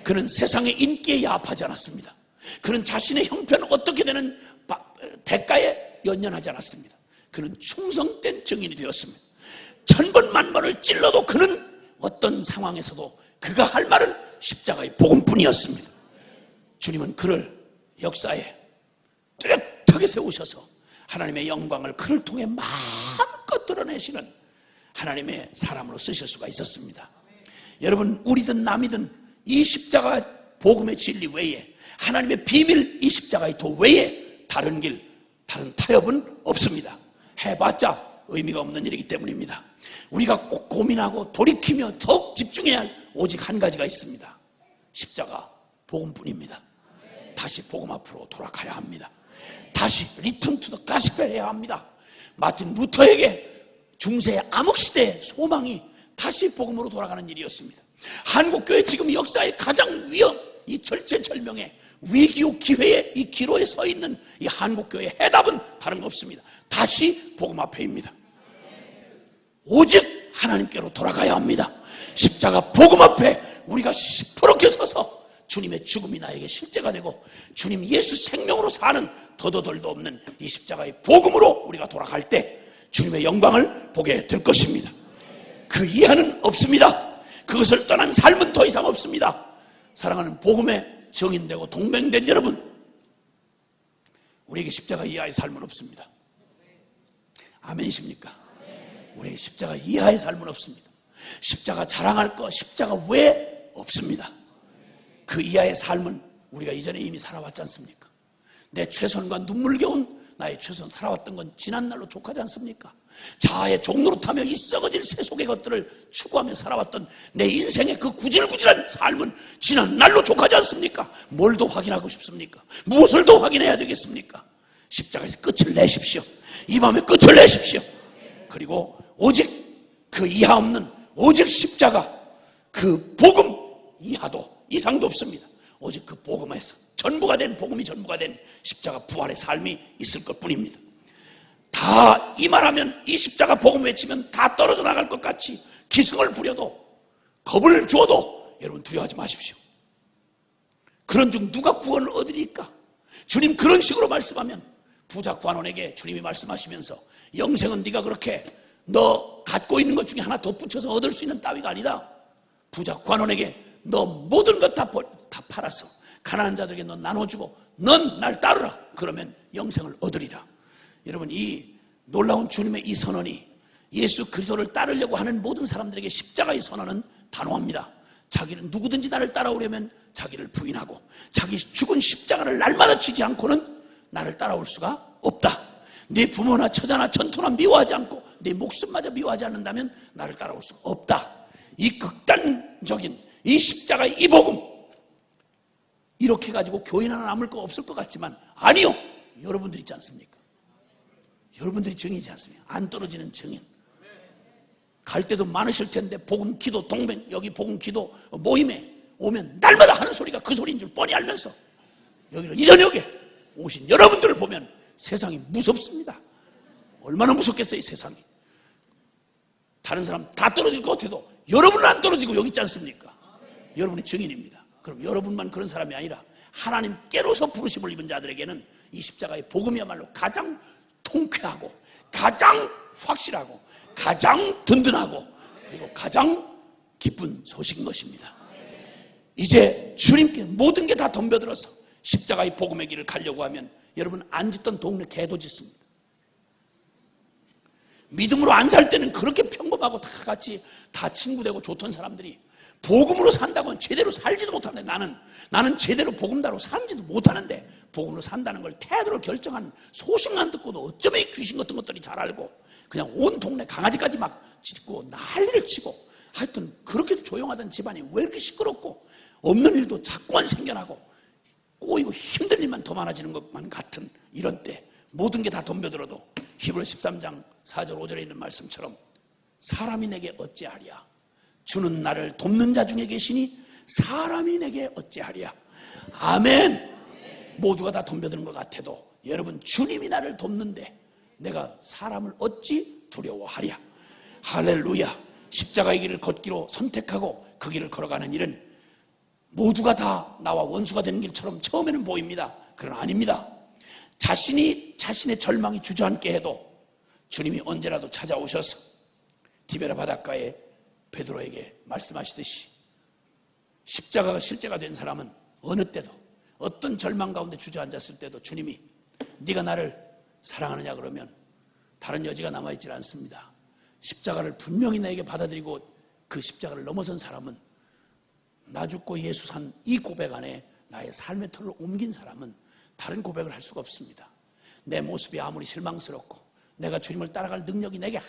그는 세상의 인기에 야합하지 않았습니다. 그는 자신의 형편은 어떻게 되는 대가에 연연하지 않았습니다. 그는 충성된 증인이 되었습니다. 천번 만번을 찔러도 그는 어떤 상황에서도 그가 할 말은 십자가의 복음뿐이었습니다. 주님은 그를 역사에 뚜렷하게 세우셔서 하나님의 영광을 그를 통해 마음껏 드러내시는 하나님의 사람으로 쓰실 수가 있었습니다. 여러분, 우리든 남이든 이 십자가 복음의 진리 외에 하나님의 비밀 이 십자가의 도 외에 다른 길, 다른 타협은 없습니다. 해봤자 의미가 없는 일이기 때문입니다. 우리가 꼭 고민하고 돌이키며 더욱 집중해야 할 오직 한 가지가 있습니다. 십자가 복음뿐입니다. 다시 복음 앞으로 돌아가야 합니다. 다시 리턴 투 더 가스펠 해야 합니다. 마틴 루터에게 중세 암흑시대의 소망이 다시 복음으로 돌아가는 일이었습니다. 한국교회 지금 역사의 가장 이 절체절명의 위기요 기회의 이 기로에 서 있는 이 한국교회의 해답은 다른 거 없습니다. 다시 복음 앞에입니다. 오직 하나님께로 돌아가야 합니다. 십자가 복음 앞에 우리가 시퍼렇게 서서 주님의 죽음이 나에게 실제가 되고 주님 예수 생명으로 사는 더더덜도 없는 이 십자가의 복음으로 우리가 돌아갈 때 주님의 영광을 보게 될 것입니다. 그 이하는 없습니다. 그것을 떠난 삶은 더 이상 없습니다. 사랑하는 복음에 정인되고 동맹된 여러분, 우리에게 십자가 이하의 삶은 없습니다. 아멘이십니까? 우리에게 십자가 이하의 삶은 없습니다. 십자가 자랑할 것, 십자가 외에 없습니다. 그 이하의 삶은 우리가 이전에 이미 살아왔지 않습니까? 내 최선과 눈물겨운 나의 최선 살아왔던 건 지난날로 족하지 않습니까? 자아의 종로로 타며 이 썩어질 세속의 것들을 추구하며 살아왔던 내 인생의 그 구질구질한 삶은 지난날로 족하지 않습니까? 뭘 더 확인하고 싶습니까? 무엇을 더 확인해야 되겠습니까? 십자가에서 끝을 내십시오. 이 밤에 끝을 내십시오. 그리고 오직 그 이하 없는 오직 십자가 그 복음 이하도 이상도 없습니다. 오직 그 복음에서 전부가 된 복음이 전부가 된 십자가 부활의 삶이 있을 것뿐입니다. 다 이 말하면 이 십자가 복음 외치면 다 떨어져 나갈 것 같이 기승을 부려도 겁을 주어도 여러분 두려워하지 마십시오. 그런 중 누가 구원을 얻으리까? 주님 그런 식으로 말씀하면 부자 관원에게 주님이 말씀하시면서 영생은 네가 그렇게 너 갖고 있는 것 중에 하나 덧붙여서 얻을 수 있는 따위가 아니다. 부자 관원에게 너 모든 것 다 팔아서 가난한 자들에게 너 나눠주고 넌 날 따르라. 그러면 영생을 얻으리라. 여러분, 이 놀라운 주님의 이 선언이 예수 그리스도를 따르려고 하는 모든 사람들에게 십자가의 선언은 단호합니다. 자기는 누구든지 나를 따라오려면 자기를 부인하고 자기 죽은 십자가를 날마다 치지 않고는 나를 따라올 수가 없다. 네 부모나 처자나 전토나 미워하지 않고 네 목숨마저 미워하지 않는다면 나를 따라올 수 없다. 이 극단적인 이 십자가의 이 복음, 이렇게 가지고 교인 하나 남을 거 없을 것 같지만 아니요, 여러분들 있지 않습니까? 여러분들이 증인이지 않습니까? 안 떨어지는 증인. 갈 때도 많으실 텐데 복음 기도 동맹, 여기 복음 기도 모임에 오면 날마다 하는 소리가 그 소리인 줄 뻔히 알면서 여기를 이 저녁에 오신 여러분들을 보면 세상이 무섭습니다. 얼마나 무섭겠어요, 이 세상이. 다른 사람 다 떨어질 것 같아도 여러분은 안 떨어지고 여기 있지 않습니까? 여러분이 증인입니다. 그럼 여러분만 그런 사람이 아니라 하나님께로서 부르심을 입은 자들에게는 이 십자가의 복음이야말로 가장 통쾌하고 가장 확실하고 가장 든든하고 그리고 가장 기쁜 소식인 것입니다. 이제 주님께 모든 게 다 덤벼들어서 십자가의 복음의 길을 가려고 하면 여러분 안 짓던 동네 개도 짓습니다. 믿음으로 안 살 때는 그렇게 평범하고 다 같이 다 친구되고 좋던 사람들이 복음으로 산다고 하면 제대로 살지도 못하는데 나는 제대로 복음다로 살지도 못하는데 복음으로 산다는 걸 태도를 결정한 소식만 듣고도 어쩌면 이 귀신 같은 것들이 잘 알고 그냥 온 동네 강아지까지 막 짖고 난리를 치고 하여튼 그렇게도 조용하던 집안이 왜 이렇게 시끄럽고 없는 일도 자꾸만 생겨나고 꼬이고 힘든 일만 더 많아지는 것만 같은 이런 때 모든 게 다 덤벼들어도 히브리 13장 4절 5절에 있는 말씀처럼 사람이 내게 어찌하랴, 주는 나를 돕는 자 중에 계시니 사람이 내게 어찌하랴. 아멘. 모두가 다 덤벼드는 것 같아도 여러분 주님이 나를 돕는데 내가 사람을 어찌 두려워하랴. 할렐루야. 십자가의 길을 걷기로 선택하고 그 길을 걸어가는 일은 모두가 다 나와 원수가 되는 길처럼 처음에는 보입니다. 그러나 아닙니다. 자신의 절망이 주저앉게 해도 주님이 언제라도 찾아오셔서 디베라 바닷가에 베드로에게 말씀하시듯이 십자가가 실제가 된 사람은 어느 때도 어떤 절망 가운데 주저앉았을 때도 주님이 네가 나를 사랑하느냐 그러면 다른 여지가 남아있지 않습니다. 십자가를 분명히 나에게 받아들이고 그 십자가를 넘어선 사람은 나 죽고 예수 산 이 고백 안에 나의 삶의 틀을 옮긴 사람은 다른 고백을 할 수가 없습니다. 내 모습이 아무리 실망스럽고 내가 주님을 따라갈 능력이 내게 한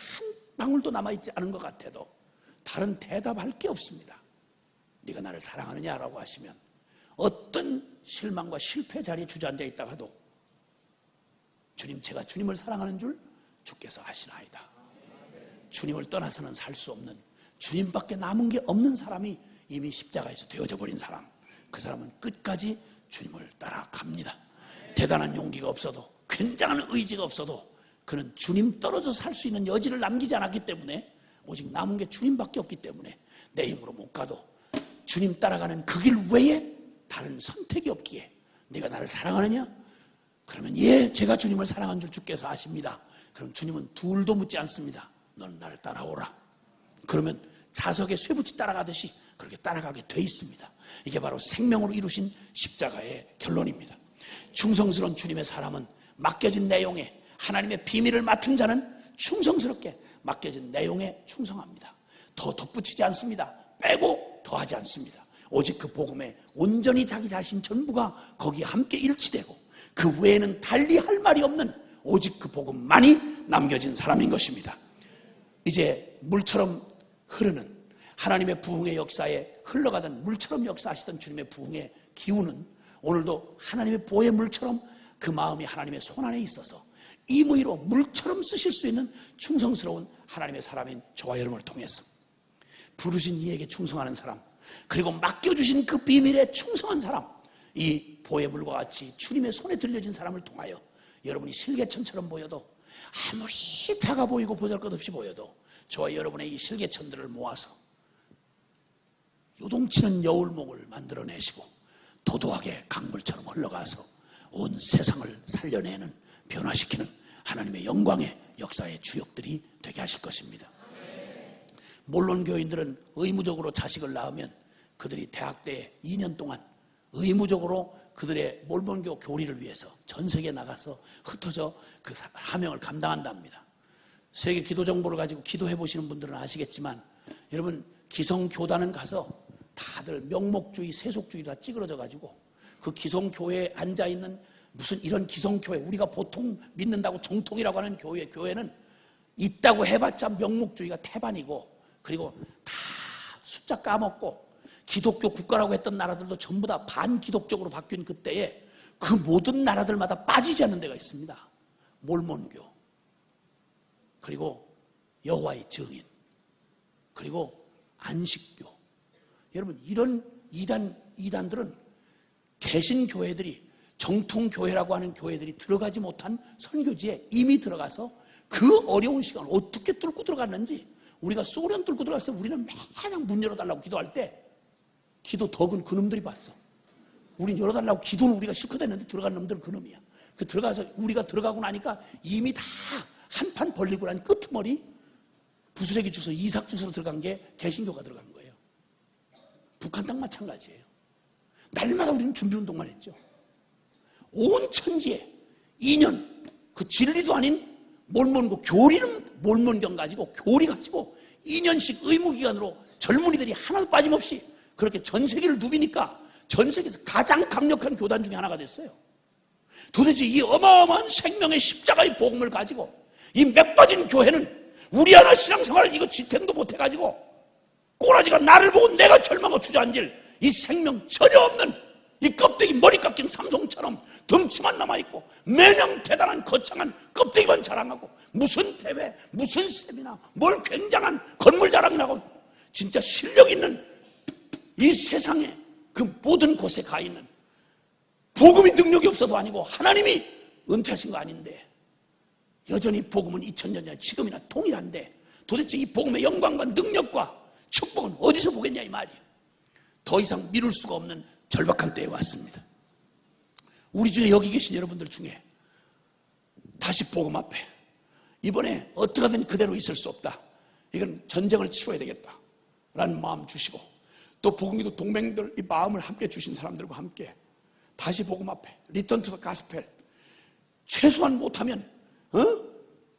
방울도 남아있지 않은 것 같아도 다른 대답할 게 없습니다. 네가 나를 사랑하느냐라고 하시면 어떤 실망과 실패 자리에 주저앉아 있다가도 주님, 제가 주님을 사랑하는 줄 주께서 아시나이다. 주님을 떠나서는 살 수 없는, 주님밖에 남은 게 없는 사람이 이미 십자가에서 되어져 버린 사람, 그 사람은 끝까지 주님을 따라갑니다. 대단한 용기가 없어도, 굉장한 의지가 없어도 그는 주님 떨어져 살 수 있는 여지를 남기지 않았기 때문에, 오직 남은 게 주님밖에 없기 때문에 내 힘으로 못 가도 주님 따라가는 그 길 외에 다른 선택이 없기에 네가 나를 사랑하느냐? 그러면 예, 제가 주님을 사랑한 줄 주께서 아십니다. 그럼 주님은 둘도 묻지 않습니다. 너는 나를 따라오라. 그러면 자석에 쇠붙이 따라가듯이 그렇게 따라가게 돼 있습니다. 이게 바로 생명으로 이루신 십자가의 결론입니다. 충성스러운 주님의 사람은 맡겨진 내용에, 하나님의 비밀을 맡은 자는 충성스럽게 맡겨진 내용에 충성합니다. 더 덧붙이지 않습니다. 빼고 더하지 않습니다. 오직 그 복음에 온전히 자기 자신 전부가 거기에 함께 일치되고 그 외에는 달리 할 말이 없는 오직 그 복음만이 남겨진 사람인 것입니다. 이제 물처럼 흐르는 하나님의 부흥의 역사에 흘러가던 물처럼 역사하시던 주님의 부흥의 기운은 오늘도 하나님의 보의 물처럼 그 마음이 하나님의 손안에 있어서 임의로 물처럼 쓰실 수 있는 충성스러운 하나님의 사람인 저와 여러분을 통해서 부르신 이에게 충성하는 사람, 그리고 맡겨주신 그 비밀에 충성한 사람, 이 보의 물과 같이 주님의 손에 들려진 사람을 통하여 여러분이 실개천처럼 보여도, 아무리 작아 보이고 보잘것없이 보여도 저와 여러분의 이 실개천들을 모아서 요동치는 여울목을 만들어내시고 도도하게 강물처럼 흘러가서 온 세상을 살려내는, 변화시키는 하나님의 영광의 역사의 주역들이 되게 하실 것입니다. 몰론교인들은 의무적으로 자식을 낳으면 그들이 대학 때 2년 동안 의무적으로 그들의 몰몬교 교리를 위해서 전 세계에 나가서 흩어져 그 사명을 감당한답니다. 세계 기도 정보를 가지고 기도해 보시는 분들은 아시겠지만, 여러분 기성교단은 가서 다들 명목주의, 세속주의 다 찌그러져 가지고 그 기성교회에 앉아있는 무슨 이런 기성교회, 우리가 보통 믿는다고 정통이라고 하는 교회는 있다고 해봤자 명목주의가 태반이고, 그리고 다 숫자 까먹고, 기독교 국가라고 했던 나라들도 전부 다 반기독적으로 바뀐 그때에 그 모든 나라들마다 빠지지 않는 데가 있습니다. 몰몬교, 그리고 여호와의 증인, 그리고 안식교. 여러분, 이런 이단들은 개신교회들이, 정통교회라고 하는 교회들이 들어가지 못한 선교지에 이미 들어가서 그 어려운 시간을 어떻게 뚫고 들어갔는지, 우리가 소련 뚫고 들어갔을 때 우리는 매년 문 열어달라고 기도할 때 기도 덕은 그놈들이 봤어. 우린 열어달라고 기도는 우리가 실컷 했는데 들어간 놈들은 그놈이야. 그 들어가서 우리가 들어가고 나니까 이미 다 한판 벌리고 난 끄트머리 부스레기 주소, 이삭 주소로 들어간 게 개신교가 들어간 거예요. 북한 땅 마찬가지예요. 날마다 우리는 준비운동만 했죠. 온 천지에 2년 그 진리도 아닌 몰몬고, 교리는 몰몬경 가지고 교리 가지고 2년씩 의무기간으로 젊은이들이 하나도 빠짐없이 그렇게 전 세계를 누비니까 전 세계에서 가장 강력한 교단 중에 하나가 됐어요. 도대체 이 어마어마한 생명의 십자가의 복음을 가지고 이 맥 빠진 교회는 우리 하나 신앙생활을 이거 지탱도 못해가지고 꼬라지가 나를 보고 내가 절망하고 주저앉을 이 생명 전혀 없는 이 껍데기 머리 깎인 삼송처럼 덩치만 남아있고 매년 대단한 거창한 껍데기만 자랑하고 무슨 대회, 무슨 세미나, 뭘 굉장한 건물 자랑이나 하고 진짜 실력 있는 이 세상에 그 모든 곳에 가 있는, 복음이 능력이 없어도 아니고 하나님이 은퇴하신 거 아닌데 여전히 복음은 2000년 전 지금이나 동일한데 도대체 이 복음의 영광과 능력과 축복은 어디서 보겠냐 이 말이에요. 더 이상 미룰 수가 없는 절박한 때에 왔습니다. 우리 중에 여기 계신 여러분들 중에 다시 복음 앞에 이번에 어떻게든 그대로 있을 수 없다, 이건 전쟁을 치러야 되겠다 라는 마음 주시고, 또 복음기도 동맹들 이 마음을 함께 주신 사람들과 함께 다시 복음 앞에 리턴 투 더 가스펠, 최소한 못하면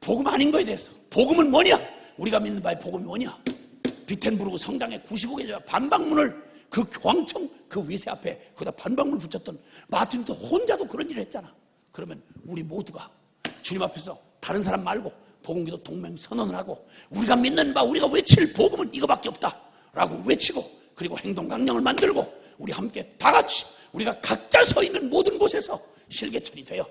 복음 아닌 거에 대해서, 복음은 뭐냐, 우리가 믿는 바의 복음이 뭐냐, 비텐부르크 성당에 95개 반박문을 그 교황청 그 위세 앞에 거기다 반박문을 붙였던 마틴 루터 혼자도 그런 일을 했잖아. 그러면 우리 모두가 주님 앞에서 다른 사람 말고 복음기도 동맹 선언을 하고 우리가 믿는 바, 우리가 외칠 복음은 이거밖에 없다 라고 외치고, 그리고 행동 강령을 만들고 우리 함께 다 같이 우리가 각자 서 있는 모든 곳에서 실개천이 되어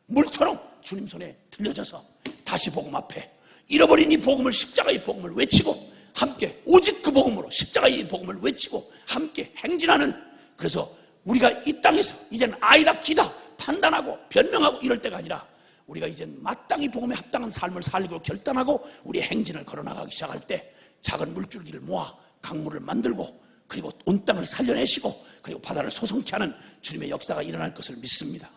물처럼 주님 손에 들려져서 다시 복음 앞에 잃어버린 이 복음을, 십자가의 복음을 외치고 함께 오직 그 복음으로 십자가의 복음을 외치고 함께 행진하는, 그래서 우리가 이 땅에서 이제는 아이다 기다 판단하고 변명하고 이럴 때가 아니라 우리가 이제는 마땅히 복음에 합당한 삶을 살기로 결단하고 우리의 행진을 걸어나가기 시작할 때 작은 물줄기를 모아 강물을 만들고 그리고 온 땅을 살려내시고 그리고 바다를 소성케 하는 주님의 역사가 일어날 것을 믿습니다.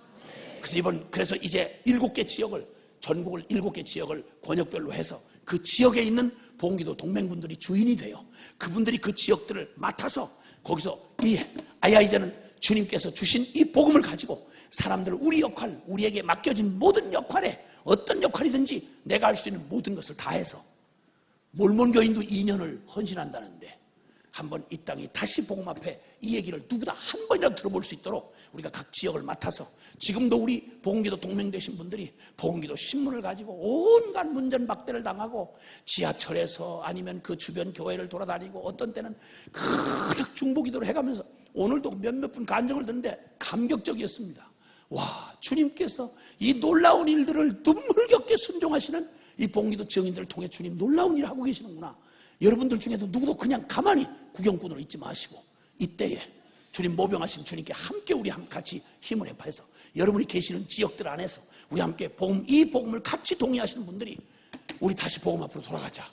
그래서 이제 7개 지역을, 전국을 7개 지역을 권역별로 해서 그 지역에 있는 복음기도 동맹군들이 주인이 돼요. 그분들이 그 지역들을 맡아서 거기서 이제는 주님께서 주신 이 복음을 가지고 사람들, 우리 역할, 우리에게 맡겨진 모든 역할에 어떤 역할이든지 내가 할 수 있는 모든 것을 다해서, 몰몬교인도 2년을 헌신한다는데 한번 이 땅이 다시 복음 앞에 이 얘기를 누구다 한 번이라도 들어볼 수 있도록 우리가 각 지역을 맡아서, 지금도 우리 복음기도 동맹 되신 분들이 복음기도 신문을 가지고 온갖 문전박대를 당하고 지하철에서 아니면 그 주변 교회를 돌아다니고 어떤 때는 그닥 중보기도를 해가면서 오늘도 몇몇 분 간증을 듣는데 감격적이었습니다. 와, 주님께서 이 놀라운 일들을 눈물겹게 순종하시는 이 복음기도 증인들을 통해 주님 놀라운 일을 하고 계시는구나. 여러분들 중에도 누구도 그냥 가만히 구경꾼으로 있지 마시고 이때에 주님 모병하신 주님께 함께 우리 같이 힘을 합해서 여러분이 계시는 지역들 안에서 우리 함께 이 복음을 같이 동의하시는 분들이 우리 다시 복음 앞으로 돌아가자.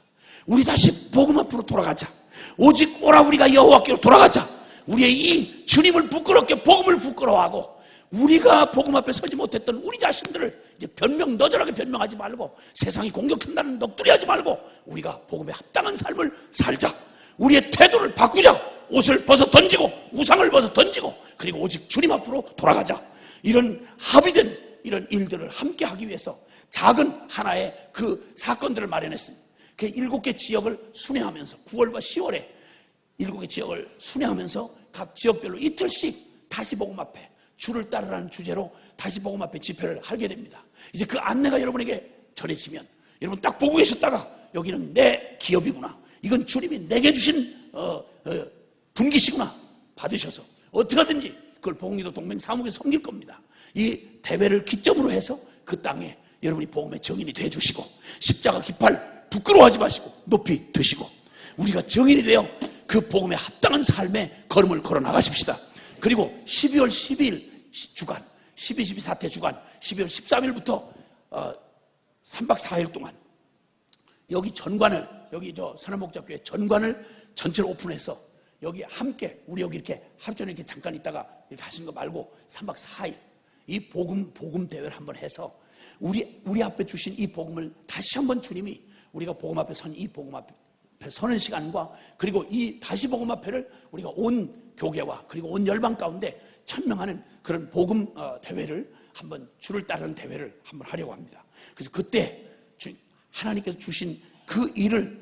우리 다시 복음 앞으로 돌아가자. 오직 오라 우리가 여호와께로 돌아가자. 우리의 이 주님을 부끄럽게 복음을 부끄러워하고 우리가 복음 앞에 서지 못했던 우리 자신들을 이제 너절하게 변명하지 말고 세상이 공격한다는 넋두리 하지 말고 우리가 복음에 합당한 삶을 살자. 우리의 태도를 바꾸자. 옷을 벗어 던지고 우상을 벗어 던지고 그리고 오직 주님 앞으로 돌아가자. 이런 합의된 이런 일들을 함께 하기 위해서 작은 하나의 그 사건들을 마련했습니다. 그 7개 지역을 순회하면서 9월과 10월에 7개 지역을 순회하면서 각 지역별로 이틀씩 다시 복음 앞에 주를 따르라는 주제로 다시 복음 앞에 집회를 하게 됩니다. 이제 그 안내가 여러분에게 전해지면 여러분 딱 보고 계셨다가 여기는 내 기업이구나, 이건 주님이 내게 주신 분기시구나 받으셔서 어떻게 하든지 그걸 복음기도 동맹 사무국에 섬길 겁니다. 이 대회를 기점으로 해서 그 땅에 여러분이 복음의 증인이 되어주시고 십자가 깃발 부끄러워하지 마시고 높이 드시고 우리가 증인이 되어 그 복음에 합당한 삶의 걸음을 걸어 나가십시다. 그리고 12월 12일 주간 12.12 사태 주간 12월 13일부터 3박 4일 동안 여기 전관을, 여기 저 선한목자교회 전관을 전체로 오픈해서 여기 함께 우리 여기 이렇게 하루 종일 이렇게 잠깐 있다가 이렇게 하시는 거 말고 3박 4일 이 복음 대회를 한번 해서 우리 앞에 주신 이 복음을 다시 한번 주님이 우리가 복음 앞에 선 이 복음 앞에 서는 시간과 그리고 이 다시 복음 앞에를 우리가 온 교계와 그리고 온 열방 가운데 천명하는 그런 복음 대회를 한번 주를 따르는 대회를 한번 하려고 합니다. 그래서 그때 하나님께서 주신 그 일을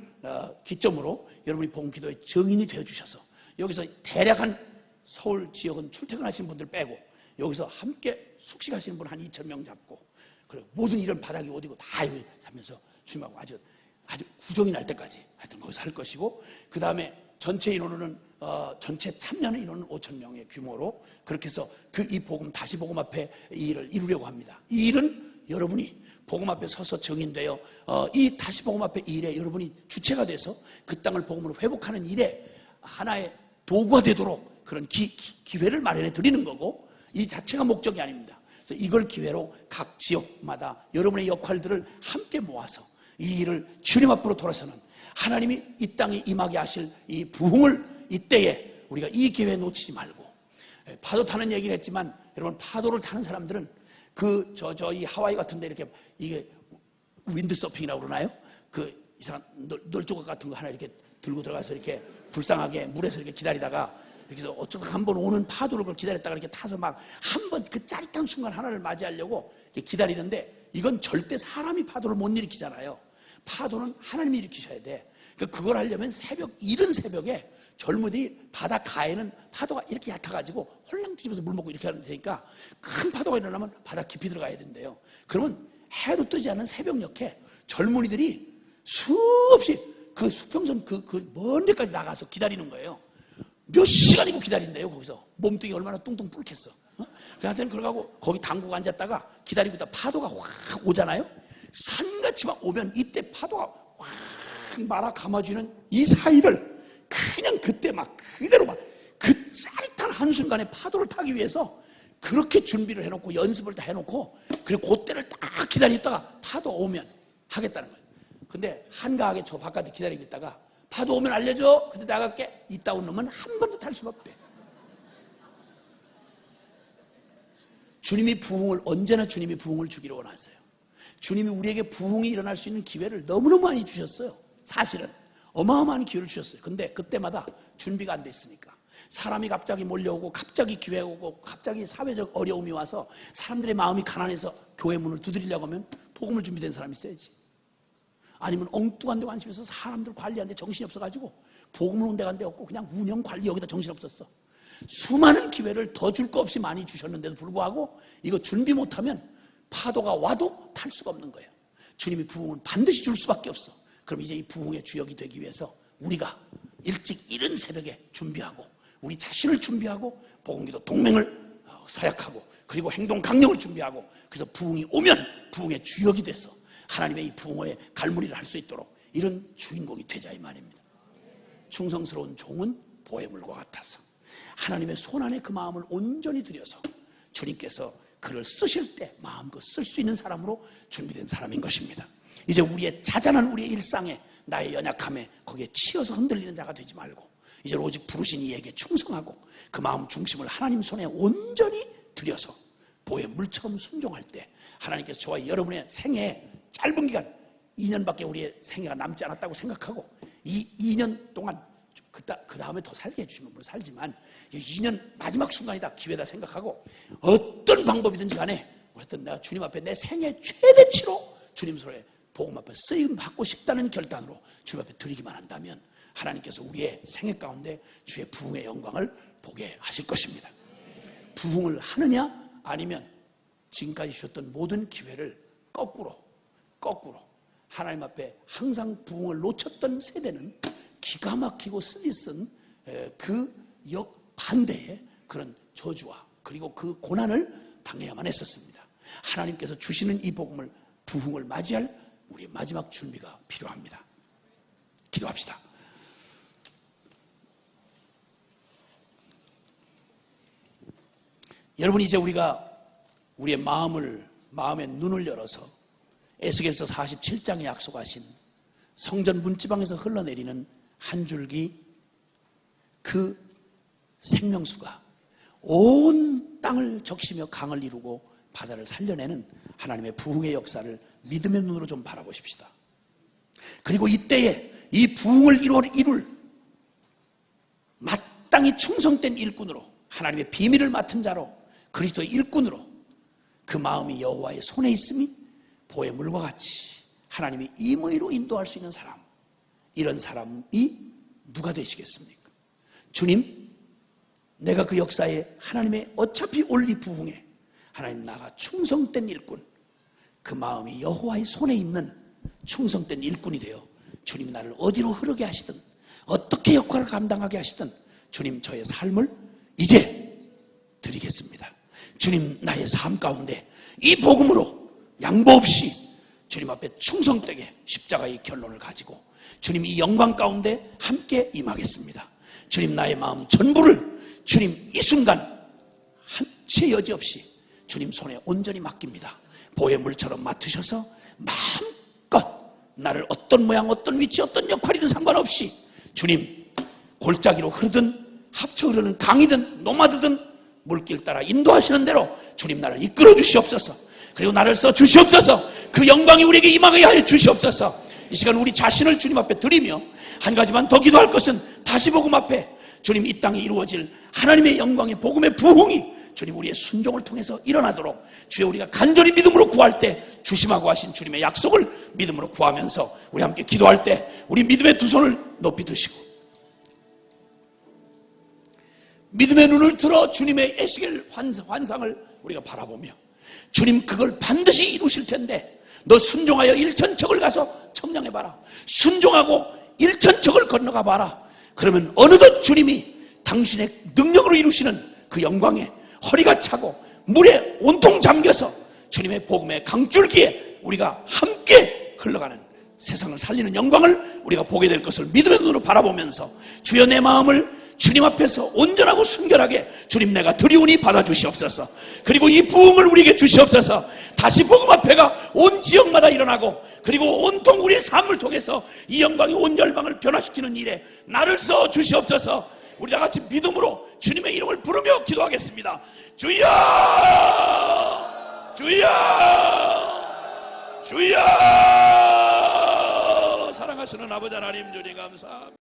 기점으로 여러분이 복음 기도의 증인이 되어주셔서 여기서 대략 한 서울 지역은 출퇴근하시는 분들 빼고 여기서 함께 숙식하시는 분 한 2,000명 잡고 그리고 모든 이런 바닥이 어디고 다 여기 잡면서 주님하고 아주 구정이 날 때까지 하여튼 거기서 할 것이고 그 다음에 전체 인원은 전체 참여하는 인원은 5,000명의 규모로 그렇게 해서 이 복음 다시 복음 앞에 이 일을 이루려고 합니다. 이 일은 여러분이 복음 앞에 서서 정인되어 이 다시 복음 앞에 이 일에 여러분이 주체가 돼서 그 땅을 복음으로 회복하는 일에 하나의 도구가 되도록 그런 기회를 마련해 드리는 거고 이 자체가 목적이 아닙니다. 그래서 이걸 기회로 각 지역마다 여러분의 역할들을 함께 모아서 이 일을 주님 앞으로 돌아서는 하나님이 이 땅에 임하게 하실 이 부흥을 이때에 우리가 이 기회에 놓치지 말고 파도 타는 얘기를 했지만 여러분 파도를 타는 사람들은 이 하와이 같은 데 이렇게 이게 윈드서핑이라고 그러나요? 그 이상한 널조각 같은 거 하나 이렇게 들고 들어가서 이렇게 불쌍하게 물에서 이렇게 기다리다가 이렇게 해서 어쩌다 한 번 오는 파도를 그걸 기다렸다가 이렇게 타서 막 한 번 그 짜릿한 순간 하나를 맞이하려고 이렇게 기다리는데 이건 절대 사람이 파도를 못 일으키잖아요. 파도는 하나님이 일으키셔야 돼. 그걸 하려면 이른 새벽에 젊은이들이 바다 가에는 파도가 이렇게 얕아가지고 홀랑 뒤집어서 물 먹고 이렇게 하면 되니까 큰 파도가 일어나면 바다 깊이 들어가야 된대요. 그러면 해도 뜨지 않는 새벽녘에 젊은이들이 수없이 그 수평선 먼 데까지 나가서 기다리는 거예요. 몇 시간이고 기다린대요. 거기서 몸뚱이 얼마나 뚱뚱 뿔겠어. 그한테는 그러고 거기 당구가 앉았다가 기다리고 있다 파도가 확 오잖아요. 산같이 막 오면 이때 파도가 확 말아 감아주는 이 사이를 그냥 그때 막 그대로 막 그 짜릿한 한순간에 파도를 타기 위해서 그렇게 준비를 해놓고 연습을 다 해놓고 그리고 그때를 딱 기다리다가 파도 오면 하겠다는 거예요. 근데 한가하게 저 바깥에 기다리고 있다가 파도 오면 알려줘. 근데 나갈게. 이따 온 놈은 한 번도 탈 수가 없대. 언제나 주님이 부흥을 주기를 원하세요. 주님이 우리에게 부흥이 일어날 수 있는 기회를 너무너무 많이 주셨어요. 사실은 어마어마한 기회를 주셨어요. 근데 그때마다 준비가 안 돼 있으니까 사람이 갑자기 몰려오고 갑자기 기회가 오고 갑자기 사회적 어려움이 와서 사람들의 마음이 가난해서 교회 문을 두드리려고 하면 복음을 준비된 사람이 있어야지. 아니면 엉뚱한 데 관심해서 사람들 관리하는데 정신이 없어가지고 복음을 온 데가 한 데 없고 그냥 운영 관리 여기다 정신 없었어. 수많은 기회를 더 줄 거 없이 많이 주셨는데도 불구하고 이거 준비 못하면 파도가 와도 탈 수가 없는 거예요. 주님이 부흥은 반드시 줄 수밖에 없어. 그럼 이제 이 부흥의 주역이 되기 위해서 우리가 일찍 이른 새벽에 준비하고 우리 자신을 준비하고 복음기도 동맹을 서약하고 그리고 행동 강령을 준비하고 그래서 부흥이 오면 부흥의 주역이 돼서 하나님의 이 부흥의 갈무리를 할 수 있도록 이런 주인공이 되자 이 말입니다. 충성스러운 종은 보혜물과 같아서 하나님의 손안에 그 마음을 온전히 들여서 주님께서 그를 쓰실 때 마음껏 쓸 수 있는 사람으로 준비된 사람인 것입니다. 이제 우리의 자잘한 우리의 일상에 나의 연약함에 거기에 치여서 흔들리는 자가 되지 말고 이제 오직 부르신 이에게 충성하고 그 마음 중심을 하나님 손에 온전히 들여서 보혜물처럼 순종할 때 하나님께서 저와 여러분의 생애에 짧은 기간 2년밖에 우리의 생애가 남지 않았다고 생각하고 이 2년 동안 그 다음에 더 살게 해주시면 물론 살지만 2년 마지막 순간이다 기회다 생각하고 어떤 방법이든지 간에 어쨌든 내가 주님 앞에 내 생애 최대치로 주님 손에 복음 앞에 쓰임 받고 싶다는 결단으로 주님 앞에 드리기만 한다면 하나님께서 우리의 생애 가운데 주의 부흥의 영광을 보게 하실 것입니다. 부흥을 하느냐, 아니면 지금까지 주셨던 모든 기회를 거꾸로 하나님 앞에 항상 부흥을 놓쳤던 세대는 기가 막히고 쓰디쓴 그 역반대의 그런 저주와 그리고 그 고난을 당해야만 했었습니다. 하나님께서 주시는 이 복음을, 부흥을 맞이할 우리의 마지막 준비가 필요합니다. 기도합시다. 여러분, 이제 우리가 우리의 마음의 눈을 열어서 에스겔서 47장에 약속하신 성전 문지방에서 흘러내리는 한 줄기 그 생명수가 온 땅을 적시며 강을 이루고 바다를 살려내는 하나님의 부흥의 역사를 믿음의 눈으로 좀 바라보십시다. 그리고 이때에 이 부흥을 이룰 마땅히 충성된 일꾼으로, 하나님의 비밀을 맡은 자로, 그리스도의 일꾼으로 그 마음이 여호와의 손에 있음이 보의 물과 같이 하나님이 임의로 인도할 수 있는 사람, 이런 사람이 누가 되시겠습니까? 주님, 내가 그 역사에 하나님의 어차피 올 이 부흥에 하나님 나가 충성된 일꾼, 그 마음이 여호와의 손에 있는 충성된 일꾼이 되어 주님 나를 어디로 흐르게 하시든 어떻게 역할을 감당하게 하시든 주님 저의 삶을 이제 드리겠습니다. 주님 나의 삶 가운데 이 복음으로 양보 없이 주님 앞에 충성되게 십자가의 결론을 가지고 주님 이 영광 가운데 함께 임하겠습니다. 주님 나의 마음 전부를 주님 이 순간 한 채 여지없이 주님 손에 온전히 맡깁니다. 보의 물처럼 맡으셔서 마음껏 나를 어떤 모양, 어떤 위치, 어떤 역할이든 상관없이 주님 골짜기로 흐르든 합쳐 흐르는 강이든 노마드든 물길 따라 인도하시는 대로 주님 나를 이끌어 주시옵소서. 그리고 나를 써 주시옵소서. 그 영광이 우리에게 임하게 하여 주시옵소서. 이 시간 우리 자신을 주님 앞에 드리며 한 가지만 더 기도할 것은 다시 복음 앞에 주님 이 땅에 이루어질 하나님의 영광의 복음의 부흥이 주님 우리의 순종을 통해서 일어나도록 주여 우리가 간절히 믿음으로 구할 때 주심하고 하신 주님의 약속을 믿음으로 구하면서 우리 함께 기도할 때 우리 믿음의 두 손을 높이 드시고 믿음의 눈을 들어 주님의 에스겔 환상을 우리가 바라보며 주님 그걸 반드시 이루실 텐데 너 순종하여 일천척을 가서 청량해봐라. 순종하고 일천척을 건너가 봐라. 그러면 어느덧 주님이 당신의 능력으로 이루시는 그 영광에 허리가 차고 물에 온통 잠겨서 주님의 복음의 강줄기에 우리가 함께 흘러가는 세상을 살리는 영광을 우리가 보게 될 것을 믿음의 눈으로 바라보면서 주여 내 마음을 주님 앞에서 온전하고 순결하게 주님 내가 드리오니 받아주시옵소서. 그리고 이 부흥을 우리에게 주시옵소서. 다시 복음 앞에가 온 지역마다 일어나고 그리고 온통 우리의 삶을 통해서 이 영광이 온 열방을 변화시키는 일에 나를 써 주시옵소서. 우리 다 같이 믿음으로 주님의 이름을 부르며 기도하겠습니다. 주여! 주여! 주여! 사랑하시는 아버지 하나님 주님 감사합니다.